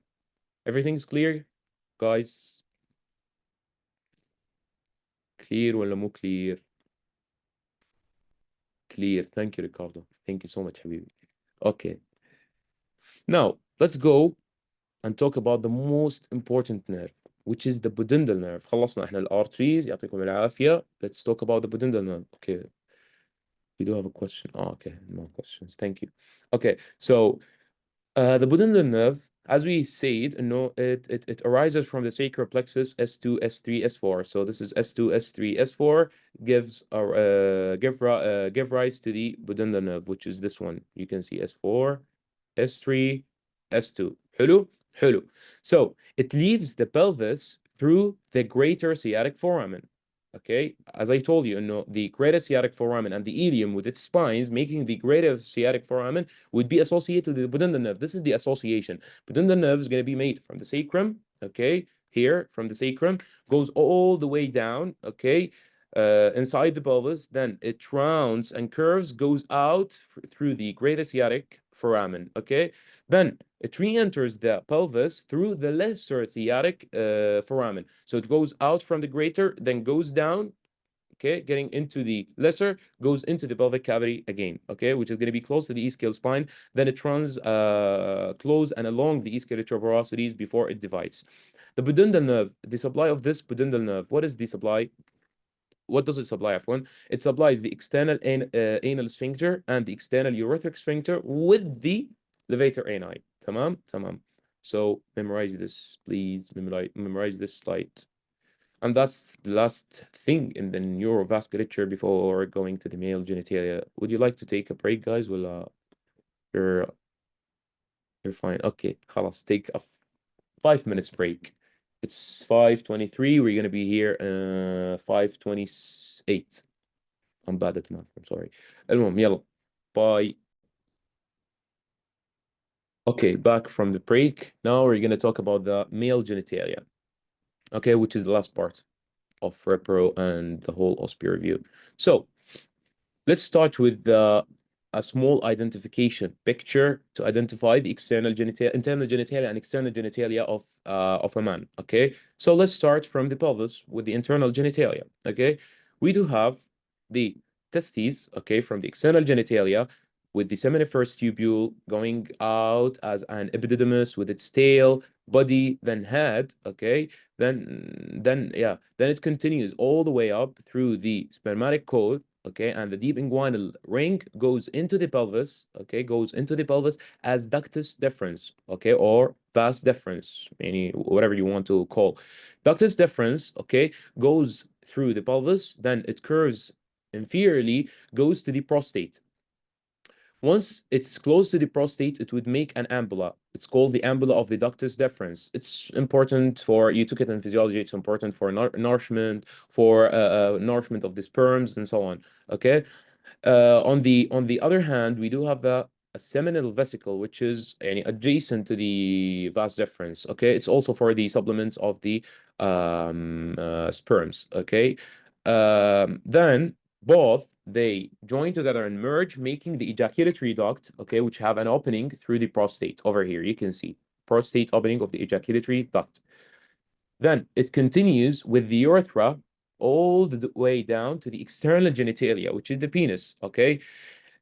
Everything's clear, guys? Clear ولا مو clear? Clear. Thank you, Ricardo. Thank you so much, حبيبي. Okay. Now, let's go and talk about the most important nerve, which is the pudendal nerve. خلصنا احنا الارتريز يعطيكم العافية. Let's talk about the pudendal nerve. Okay. We do have a question. Oh, okay. No questions. Thank you. Okay. So, the pudendal nerve, as we said, it arises from the sacral plexus S2, S3, S4. So this is S2, S3, S4 give rise to the pudendal nerve, which is this one. You can see S4, S3, S2. حلو حلو. So it leaves the pelvis through the greater sciatic foramen. Okay, as I told you, the greater sciatic foramen and the ilium with its spines, making the greater sciatic foramen, would be associated with the pudendal nerve. This is the association. Pudendal nerve is going to be made from the sacrum, okay, here from the sacrum, goes all the way down, okay, inside the pelvis. Then it rounds and curves, goes out through the greater sciatic foramen, okay. Then it re-enters the pelvis through the lesser sciatic foramen. So it goes out from the greater, then goes down, okay, getting into the lesser, goes into the pelvic cavity again, okay, which is going to be close to the ischial spine. Then it runs close and along the ischial tuberosities before it divides. The pudendal nerve, the supply of this pudendal nerve, what is the supply? What does it supply, Afwan? It supplies the external anal sphincter and the external urethric sphincter with the levator ani. تمام. So memorize this, please. Memorize this slide. And that's the last thing in the neurovasculature before going to the male genitalia. Would you like to take a break, guys? Well, you're you're fine. Okay, خلاص, take a 5 minutes break. It's 5:23. We're gonna be here 5:28. I'm bad at math. I'm sorry. المهم يلا. Bye. Okay, back from the break. Now we're gonna talk about the male genitalia. Okay, which is the last part of repro and the whole OSPE review. So let's start with a small identification picture to identify the external genitalia, internal genitalia and external genitalia of a man. Okay, so let's start from the pelvis with the internal genitalia. Okay, we do have the testes. Okay, from the external genitalia with the seminiferous tubule going out as an epididymis with its tail, body, then head. Okay, then it continues all the way up through the spermatic cord. Okay, and the deep inguinal ring goes into the pelvis. Okay, goes into the pelvis as ductus deferens. Okay, or vas deferens, any whatever you want to call. Ductus deferens. Okay, goes through the pelvis, then it curves inferiorly, goes to the prostate. Once it's close to the prostate, it would make an ampulla. It's called the ampulla of the ductus deferens. It's important for, you took it in physiology, it's important for nourishment, for nourishment of the sperms and so on. Okay. On the other hand, we do have a seminal vesicle, which is adjacent to the vas deferens. Okay, it's also for the supplements of the sperms. Okay, then both they join together and merge, making the ejaculatory duct. Okay, which have an opening through the prostate. Over here, you can see prostate opening of the ejaculatory duct. Then it continues with the urethra all the way down to the external genitalia, which is the penis. Okay,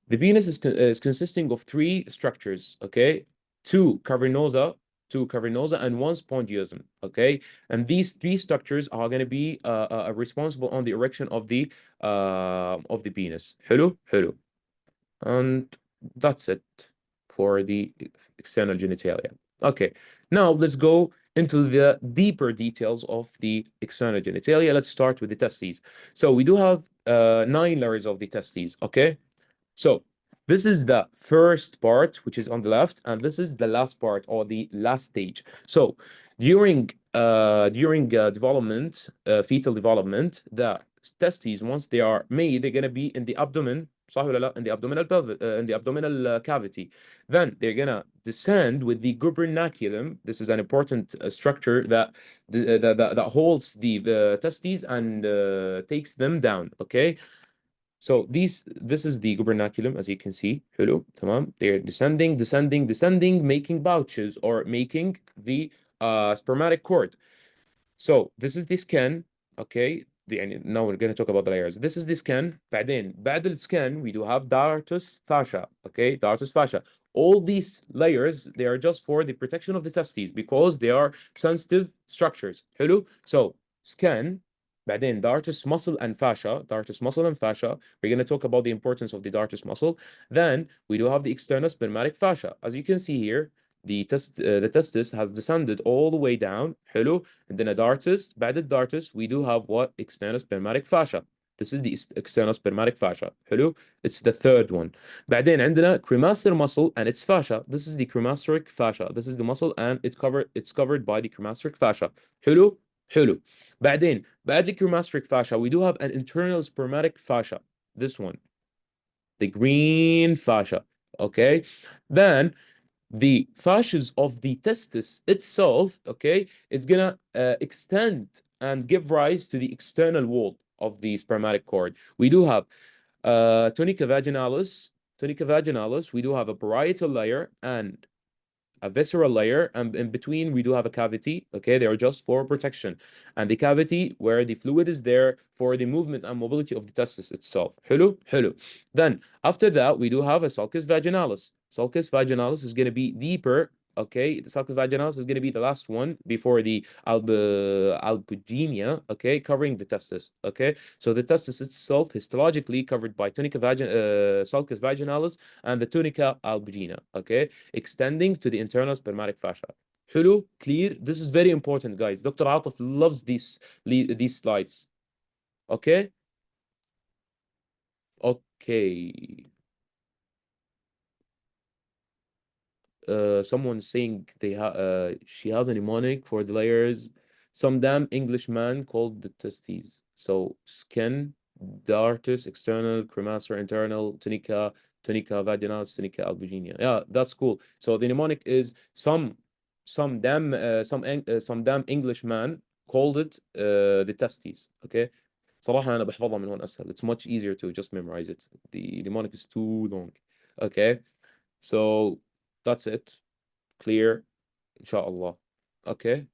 the penis is consisting of three structures. Okay, two cavernosa, and one spongiosum. Okay, and these three structures are going to be responsible on the erection of the penis. حلو حلو. And that's it for the external genitalia. Okay, now let's go into the deeper details of the external genitalia. Let's start with the testes. So we do have 9 layers of the testes. Okay, so this is the first part, which is on the left, and this is the last part or the last stage. So during development, fetal development, the testes, once they are made, they're gonna be in the abdomen, صح ولا لا? In the abdominal pelvic, in the abdominal cavity. Then they're gonna descend with the gubernaculum. This is an important structure that holds the testes and takes them down. Okay. So this is the gubernaculum, as you can see. حلو تمام. They're descending, making pouches or making the spermatic cord. So this is the skin. Okay. Now we're going to talk about the layers. This is the skin. بعدين بعد السkin we do have dartus fascia. Okay, dartus fascia. All these layers, they are just for the protection of the testes because they are sensitive structures. حلو. So skin, بعدين dartus muscle and fascia. Dartus muscle and fascia. We're going to talk about the importance of the dartus muscle. Then we do have the external spermatic fascia. As you can see here, the testis has descended all the way down. حلو. And then a dartus. بعد الdartus, we do have what? External spermatic fascia. This is the external spermatic fascia. حلو. It's the third one. بعدين عندنا cremaster muscle and its fascia. This is the cremasteric fascia. This is the muscle and it's covered by the cremasteric fascia. حلو. حلو. بعدين بعد the cremasteric fascia, we do have an internal spermatic fascia. This one. The green fascia. Okay. Then the fascias of the testis itself, okay, it's gonna extend and give rise to the external wall of the spermatic cord. We do have tunica vaginalis. Tunica vaginalis, we do have a parietal layer and a visceral layer, and in between we do have a cavity. Okay, they are just for protection, and the cavity where the fluid is there for the movement and mobility of the testis itself. حلو حلو. Then after that we do have a sulcus vaginalis. Sulcus vaginalis is going to be deeper. Okay, the sulcus vaginalis is going to be the last one before the albuginea. Okay, covering the testis. Okay, so the testis itself histologically covered by sulcus vaginalis and the tunica albuginea. Okay, extending to the internal spermatic fascia. حلو, clear. This is very important, guys. Dr. Atif loves these slides. Okay? Okay. Someone saying she has a mnemonic for the layers. Some damn English man called the testes. So skin, dartus, external, cremaster, internal, tunica vaginalis, tunica albuginea. Yeah, that's cool. So the mnemonic is some damn English man called it the testes. Okay. صراحة أنا بحفظها من هون أسهل. It's much easier to just memorize it. The mnemonic is too long. Okay. So that's it. Clear, inshallah. Okay.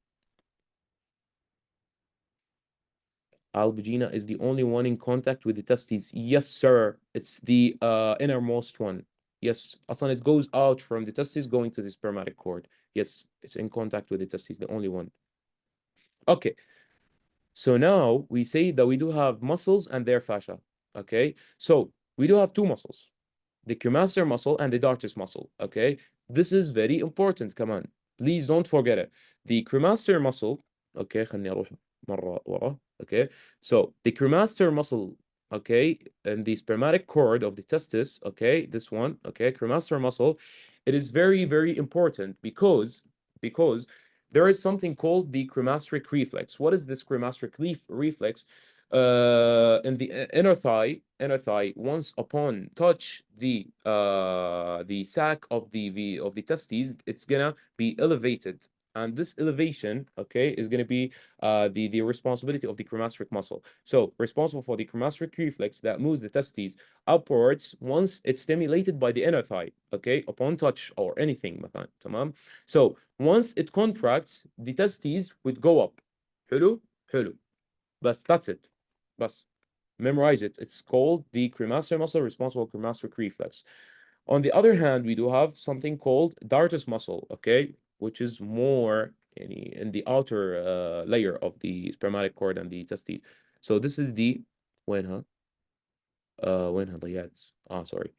Albigina is the only one in contact with the testes. Yes, sir. It's the innermost one. Yes. Aslan, it goes out from the testes going to the spermatic cord. Yes, it's in contact with the testes, the only one. Okay. So now we say that we do have muscles and their fascia. Okay. So we do have two muscles, the cremaster muscle and the dartus muscle. Okay. This is very important. Come on. Please don't forget it. The cremaster muscle. Okay. خلني أروح مرة ورا. Okay. So the cremaster muscle. Okay. And the spermatic cord of the testis. Okay. This one. Okay. Cremaster muscle. It is very, very important because there is something called the cremastric reflex. What is this cremastric reflex? In the inner thigh, once upon touch the sac of the testes, it's gonna be elevated, and this elevation, okay, is gonna be the responsibility of the cremastric muscle. So responsible for the cremastric reflex that moves the testes upwards once it's stimulated by the inner thigh, okay, upon touch or anything مثلا, تمام. So once it contracts, the testes would go up. حلو حلو. بس that's it. بس memorize it. It's called the cremaster muscle, responsible for cremastric reflex. On the other hand, we do have something called dartus muscle, okay, which is more in the outer layer of the spermatic cord and the testes. So this is the وينها؟ وينها ضيعت؟ sorry.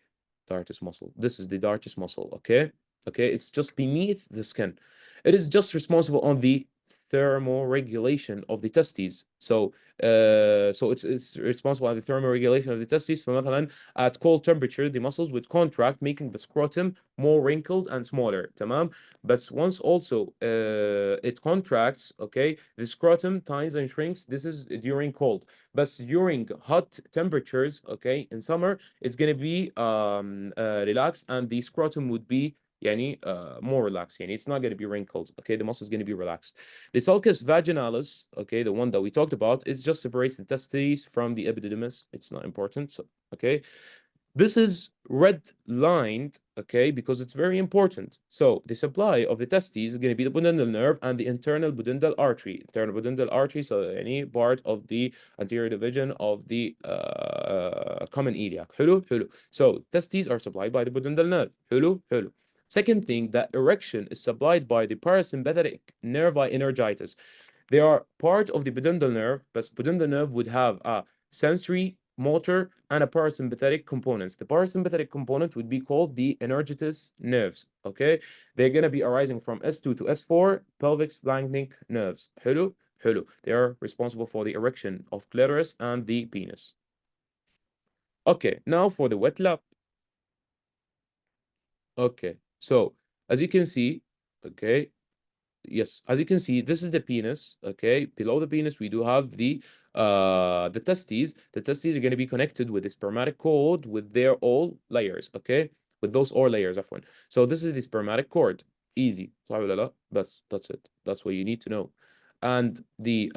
Dartus muscle. This is the dartus muscle, okay? Okay, it's just beneath the skin. It is just responsible on the thermoregulation of the testes. So it's responsible for the thermoregulation of the testes. فمثلا at cold temperature the muscles would contract, making the scrotum more wrinkled and smaller. تمام. But once also it contracts, okay, the scrotum tightens and shrinks. This is during cold. But during hot temperatures, okay, in summer, it's gonna be relaxed, and the scrotum would be يعني more relaxed. يعني it's not gonna be wrinkled. Okay, the muscle is gonna be relaxed. The sulcus vaginalis, okay, the one that we talked about, it just separates the testes from the epididymis. It's not important. So, okay. This is red lined, okay, because it's very important. So the supply of the testes is going to be the pudendal nerve and the internal pudendal artery. Internal pudendal artery, so any part of the anterior division of the common iliac. حلو حلو. So testes are supplied by the pudendal nerve. حلو حلو. Second thing, that erection is supplied by the parasympathetic nervi energitis. They are part of the pudendal nerve, but pudendal nerve would have a sensory, motor, and a parasympathetic components. The parasympathetic component would be called the energetic nerves. Okay, they're gonna be arising from S2 to S4 pelvic splanchnic nerves. حلو حلو. They are responsible for the erection of clitoris and the penis. Okay, now for the wet lap. Okay, so as you can see, okay, yes, as you can see, this is the penis. Okay, below the penis we do have the testes. The testes are going to be connected with the spermatic cord with their all layers. Okay, with those all layers عفوا. So this is the spermatic cord. Easy, صح ولا لا? That's it. That's what you need to know. And the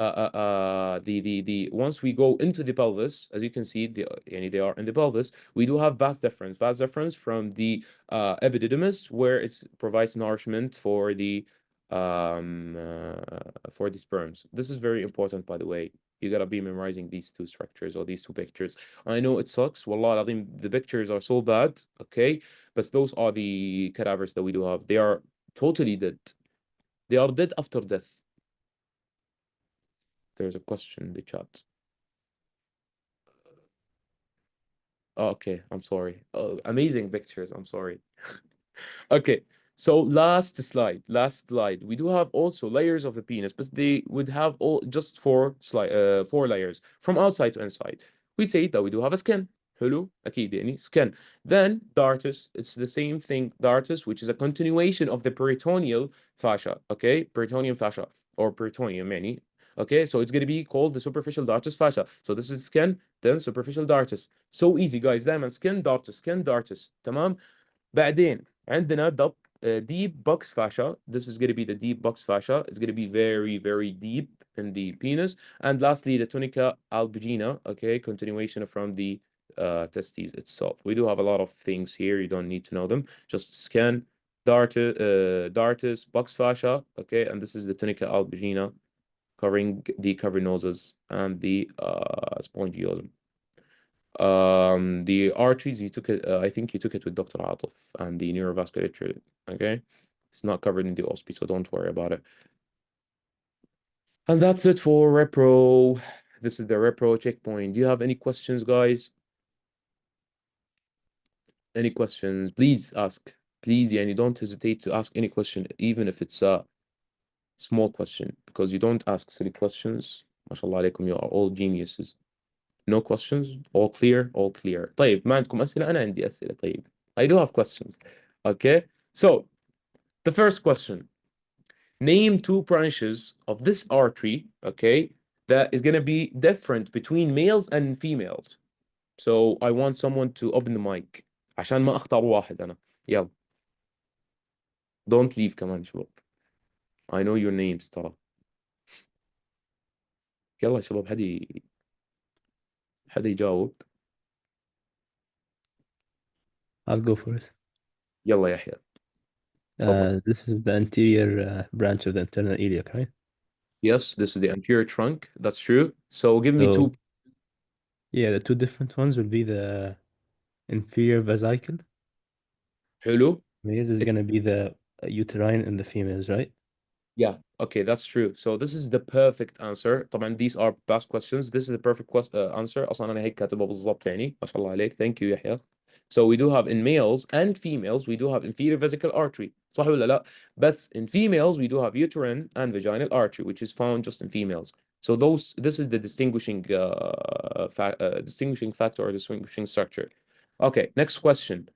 once we go into the pelvis, as you can see, يعني they are in the pelvis, we do have vas deferens from the epididymis, where it provides nourishment for the sperms. This is very important, by the way. You gotta be memorizing these two structures or these two pictures. I know it sucks. Wallah, I think the pictures are so bad, okay? But those are the cadavers that we do have. They are totally dead. They are dead after death. There's a question in the chat. Oh, okay, I'm sorry. Amazing pictures. I'm sorry. Okay, So last slide. We do have also layers of the penis, but they would have all just four layers from outside to inside. We say that we do have a skin. حلو أكيد يعني skin. Then dartus, it's the same thing, dartus, which is a continuation of the peritoneal fascia, okay? Peritoneal fascia or peritoneum يعني. Okay, so it's going to be called the superficial dartus fascia. So this is skin, then superficial dartus. So easy guys. دايما skin dartus. تمام. بعدين عندنا deep box fascia. This is going to be the deep box fascia. It's going to be very, very deep in the penis. And lastly, the tunica albuginea. Okay, continuation from the testes itself. We do have a lot of things here. You don't need to know them. Just scan dartus, box fascia. Okay, and this is the tunica albuginea covering the cavernosus and the spongiosum. The arteries, you took it, I think you took it with Dr. Atuf, and the neurovasculature, okay? It's not covered in the OSPE, so don't worry about it. And that's it for repro. This is the repro checkpoint. Do you have any questions, guys? Any questions? Please ask. Please, yeah, and you don't hesitate to ask any question, even if it's a small question, because you don't ask silly questions. MashaAllah alaikum, you are all geniuses. No questions? All clear? All clear. طيب ما عندكم أسئلة؟ أنا عندي أسئلة. طيب I do have questions. Okay, so the first question. Name two branches of this artery, okay, that is going to be different between males and females. So I want someone to open the mic عشان ما أختار واحد أنا. يلا. Don't leave كمان شباب. I know your names ترى. يلا يا شباب حد يجاوب. I'll go for it. يلا يحيى. تفضل. This is the anterior branch of the internal iliac, right? Yes, this is the anterior trunk. That's true. So give me So two. yeah, the two different ones will be the inferior vesicle. حلو. This is It's gonna be the uterine in the females, right? Yeah, okay, that's true. So this is the perfect answer. طبعا these are past questions. This is the perfect answer. أصلا أنا هيك كاتبه بالضبط يعني. ما شاء الله عليك. Thank you يحيى. So we do have in males and females we do have inferior vesical artery. صح ولا لا؟ بس in females we do have uterine and vaginal artery which is found just in females. So this is the distinguishing factor or distinguishing structure. Okay, next question.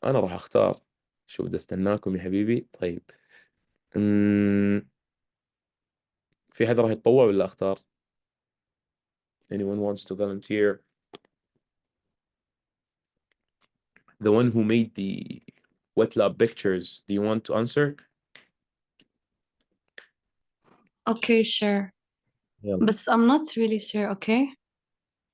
أنا راح أختار. شو بدي استناكم يا حبيبي؟ طيب. في حد راح يتطوع ولا اختار؟ Anyone wants to volunteer? The one who made the wet lab pictures, do you want to answer? Okay, sure. يلا. But I'm not really sure, okay?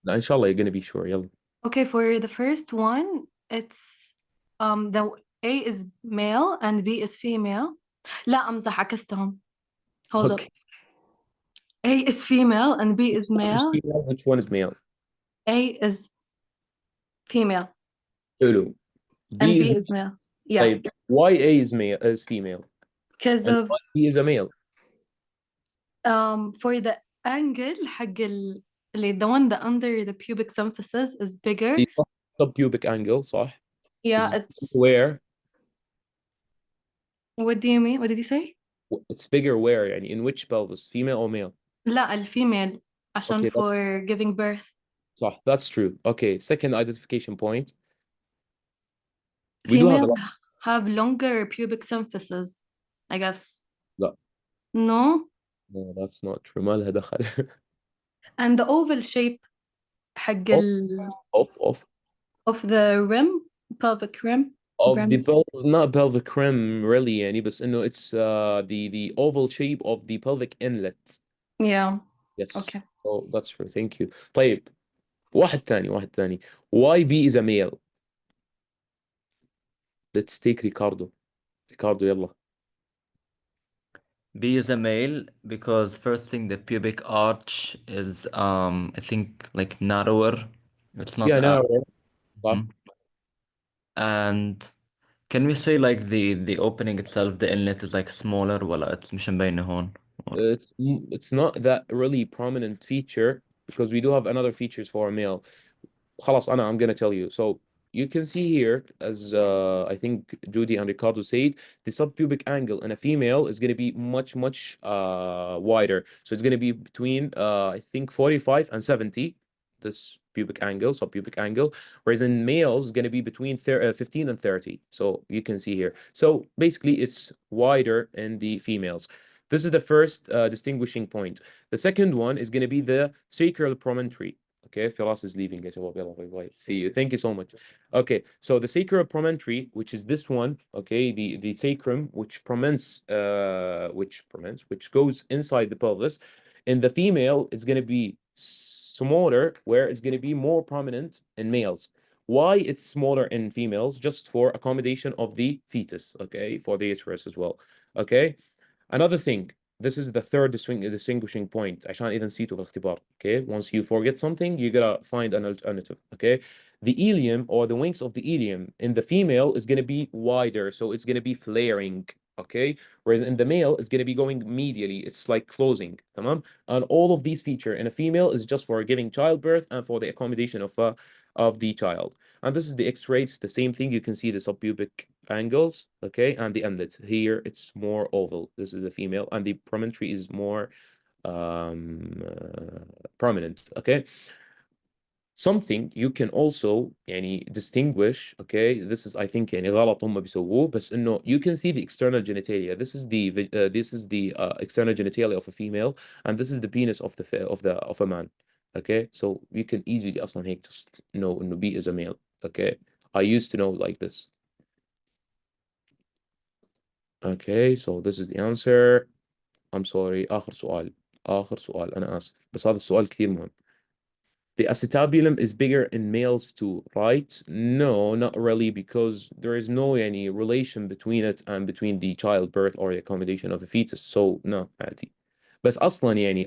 لا إن شاء الله you're gonna be sure. يلا. Okay, for the first one, it's the A is male and B is female. لا أمزح عكستهم. Hold up. Okay. A is female and B is Which one is male. female? Which one is male? A is female حلو. and B is B male. is male. Yeah, طيب why A is female because and of why B is a male? for the angle حق the one that under the pubic symphysis is bigger. في صح subpubic angle صح؟ Yeah, Is it's where? what do you mean? What did you say? It's bigger where يعني in which pelvis? Female or male? لا الفيميل عشان Okay, for giving birth. صح. That's true. Okay, second identification point. We do have a Females lot. have longer pubic symphysis, I guess. لا. No? No, that's not true. ما لها دخل. And the oval shape حق Of of of the rim, pelvic rim. of the rim. not pelvic rim really يعني بس انه it's the oval shape of the pelvic inlet. Yeah, Yes. okay. Oh, that's true. Thank you. طيب واحد ثاني. Why B is a male? Let's take Ricardo. Ricardo يلا. B is a male because first thing the pubic arch is I think like narrower. It's not Yeah, no. صح. Mhm. And can we say like the opening itself, the inlet is like smaller ولا it's مش مبينة هون؟ It's not that really prominent feature because we do have another features for a male. خلاص I'm gonna tell you. So you can see here, as I think Judy and Ricardo said, the subpubic angle in a female is going to be much, much wider. So it's going to be between, I think, 45 and 70, this pubic angle, subpubic angle, whereas in males, it's going to be between 15 and 30. So you can see here. So basically, it's wider in the females. This is the first distinguishing point. The second one is going to be the sacral promontory. Okay, Feras is leaving. يا شباب يلا باي باي. See you. Thank you so much. Okay, so the sacral promontory, which is this one, okay, the sacrum, which which goes inside the pelvis, in the female, it's going to be smaller, where it's going to be more prominent in males. Why it's smaller in females? Just for accommodation of the fetus, okay, for the uterus as well. Okay, another thing, this is the third distinguishing point عشان إذا نسيته في الاختبار. Okay, once you forget something, you gotta find an alternative. Okay, the ilium, or the wings of the ilium, in the female is gonna be wider, so it's gonna be flaring. Okay, whereas in the male, it's gonna be going medially. It's like closing. تمام? And all of these feature in a female is just for giving childbirth and for the accommodation of the child. And this is the X-ray. It's the same thing. You can see the subpubic angles, okay, and the inlet. Here it's more oval. This is the female, and the promontory is more prominent, okay. Something you can also يعني distinguish, okay, this is I think يعني غلط هم بيسووه بس إنه you can see the external genitalia. This is the external genitalia of a female, and this is the penis of of a man. Okay, so you can easily أصلا هيك just know إنه B is a male. Okay, I used to know like this. Okay, so this is the answer. I'm sorry. آخر سؤال أنا آسف بس هذا السؤال كثير مهم. The acetabulum is bigger in males too, right? No, not really, because there is no any relation between it and between the childbirth or the accommodation of the fetus. So no, عادي. بس أصلا يعني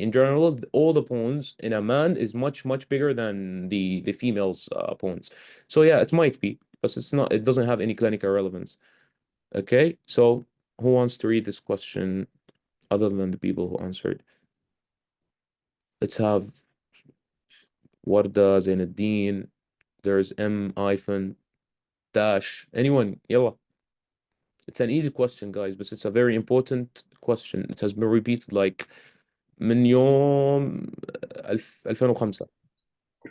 in general, all the bones in a man is much bigger than the female's bones. So yeah, it might be, but it's not. It doesn't have any clinical relevance. Okay, so who wants to read this question other than the people who answered? Let's have Warda, Zainuddin, there's M-dash. Anyone? Yalla. It's an easy question, guys, but it's a very important question. It has been repeated like من يوم 2005.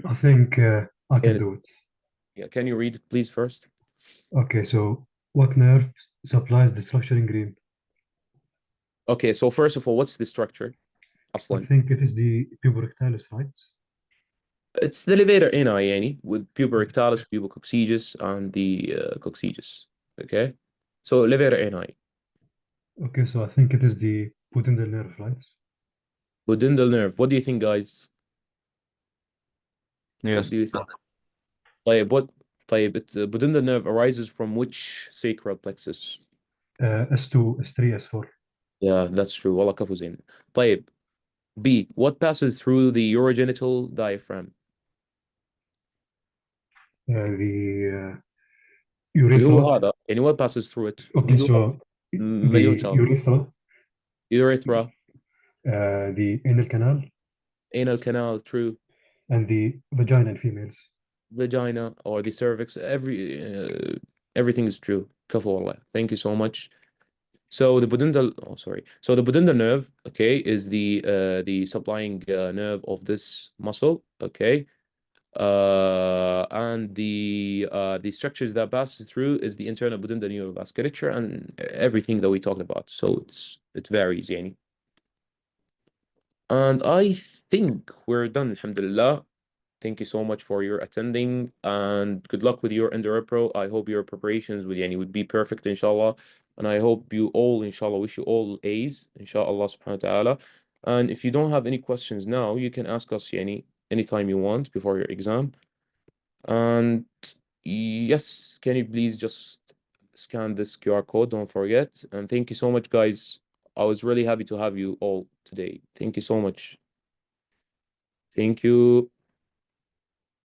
I think I can And do it. yeah, can you read it, please, first? Okay, so what nerve supplies the structuring green? Okay, so first of all, what's the structure? I أصلا. think it is the puborectalis, right? It's the levator ani, يعني, with puborectalis, pubococcygeus, and the coccygeus. Okay, so levator ani. Okay, so I think it is the pudendal nerve, right? Pudendal nerve. What do you think, guys? What Yes. do you think? طيب pudendal nerve arises from which sacral plexus? S2, S3, S4. Yeah, that's true. والله كفو زين. طيب B. What passes through the urogenital diaphragm? The اللي هو urethra. هذا يعني what passes through it؟ Okay, اللي هو so مليون the شغلة. urethra, Urethra, the anal canal, anal canal, true. and the vagina in females. Vagina or the cervix, everything is true. كفو والله. Thank you so much. So the So the pudendal nerve, okay, is the supplying nerve of this muscle, okay. And the structures that passes through is the internal pudendal neurovasculature and everything that we talked about. So it varies, يعني. And I think we're done, alhamdulillah. Thank you so much for your attending and good luck with your Enduro Pro. I hope your preparations would be perfect, inshallah. And I hope you all, inshallah, wish you all A's, inshallah subhanahu wa ta'ala. And if you don't have any questions now, you can ask us anytime you want before your exam. And yes, can you please just scan this QR code? Don't forget. And thank you so much, guys. I was really happy to have you all today. Thank you so much. Thank you.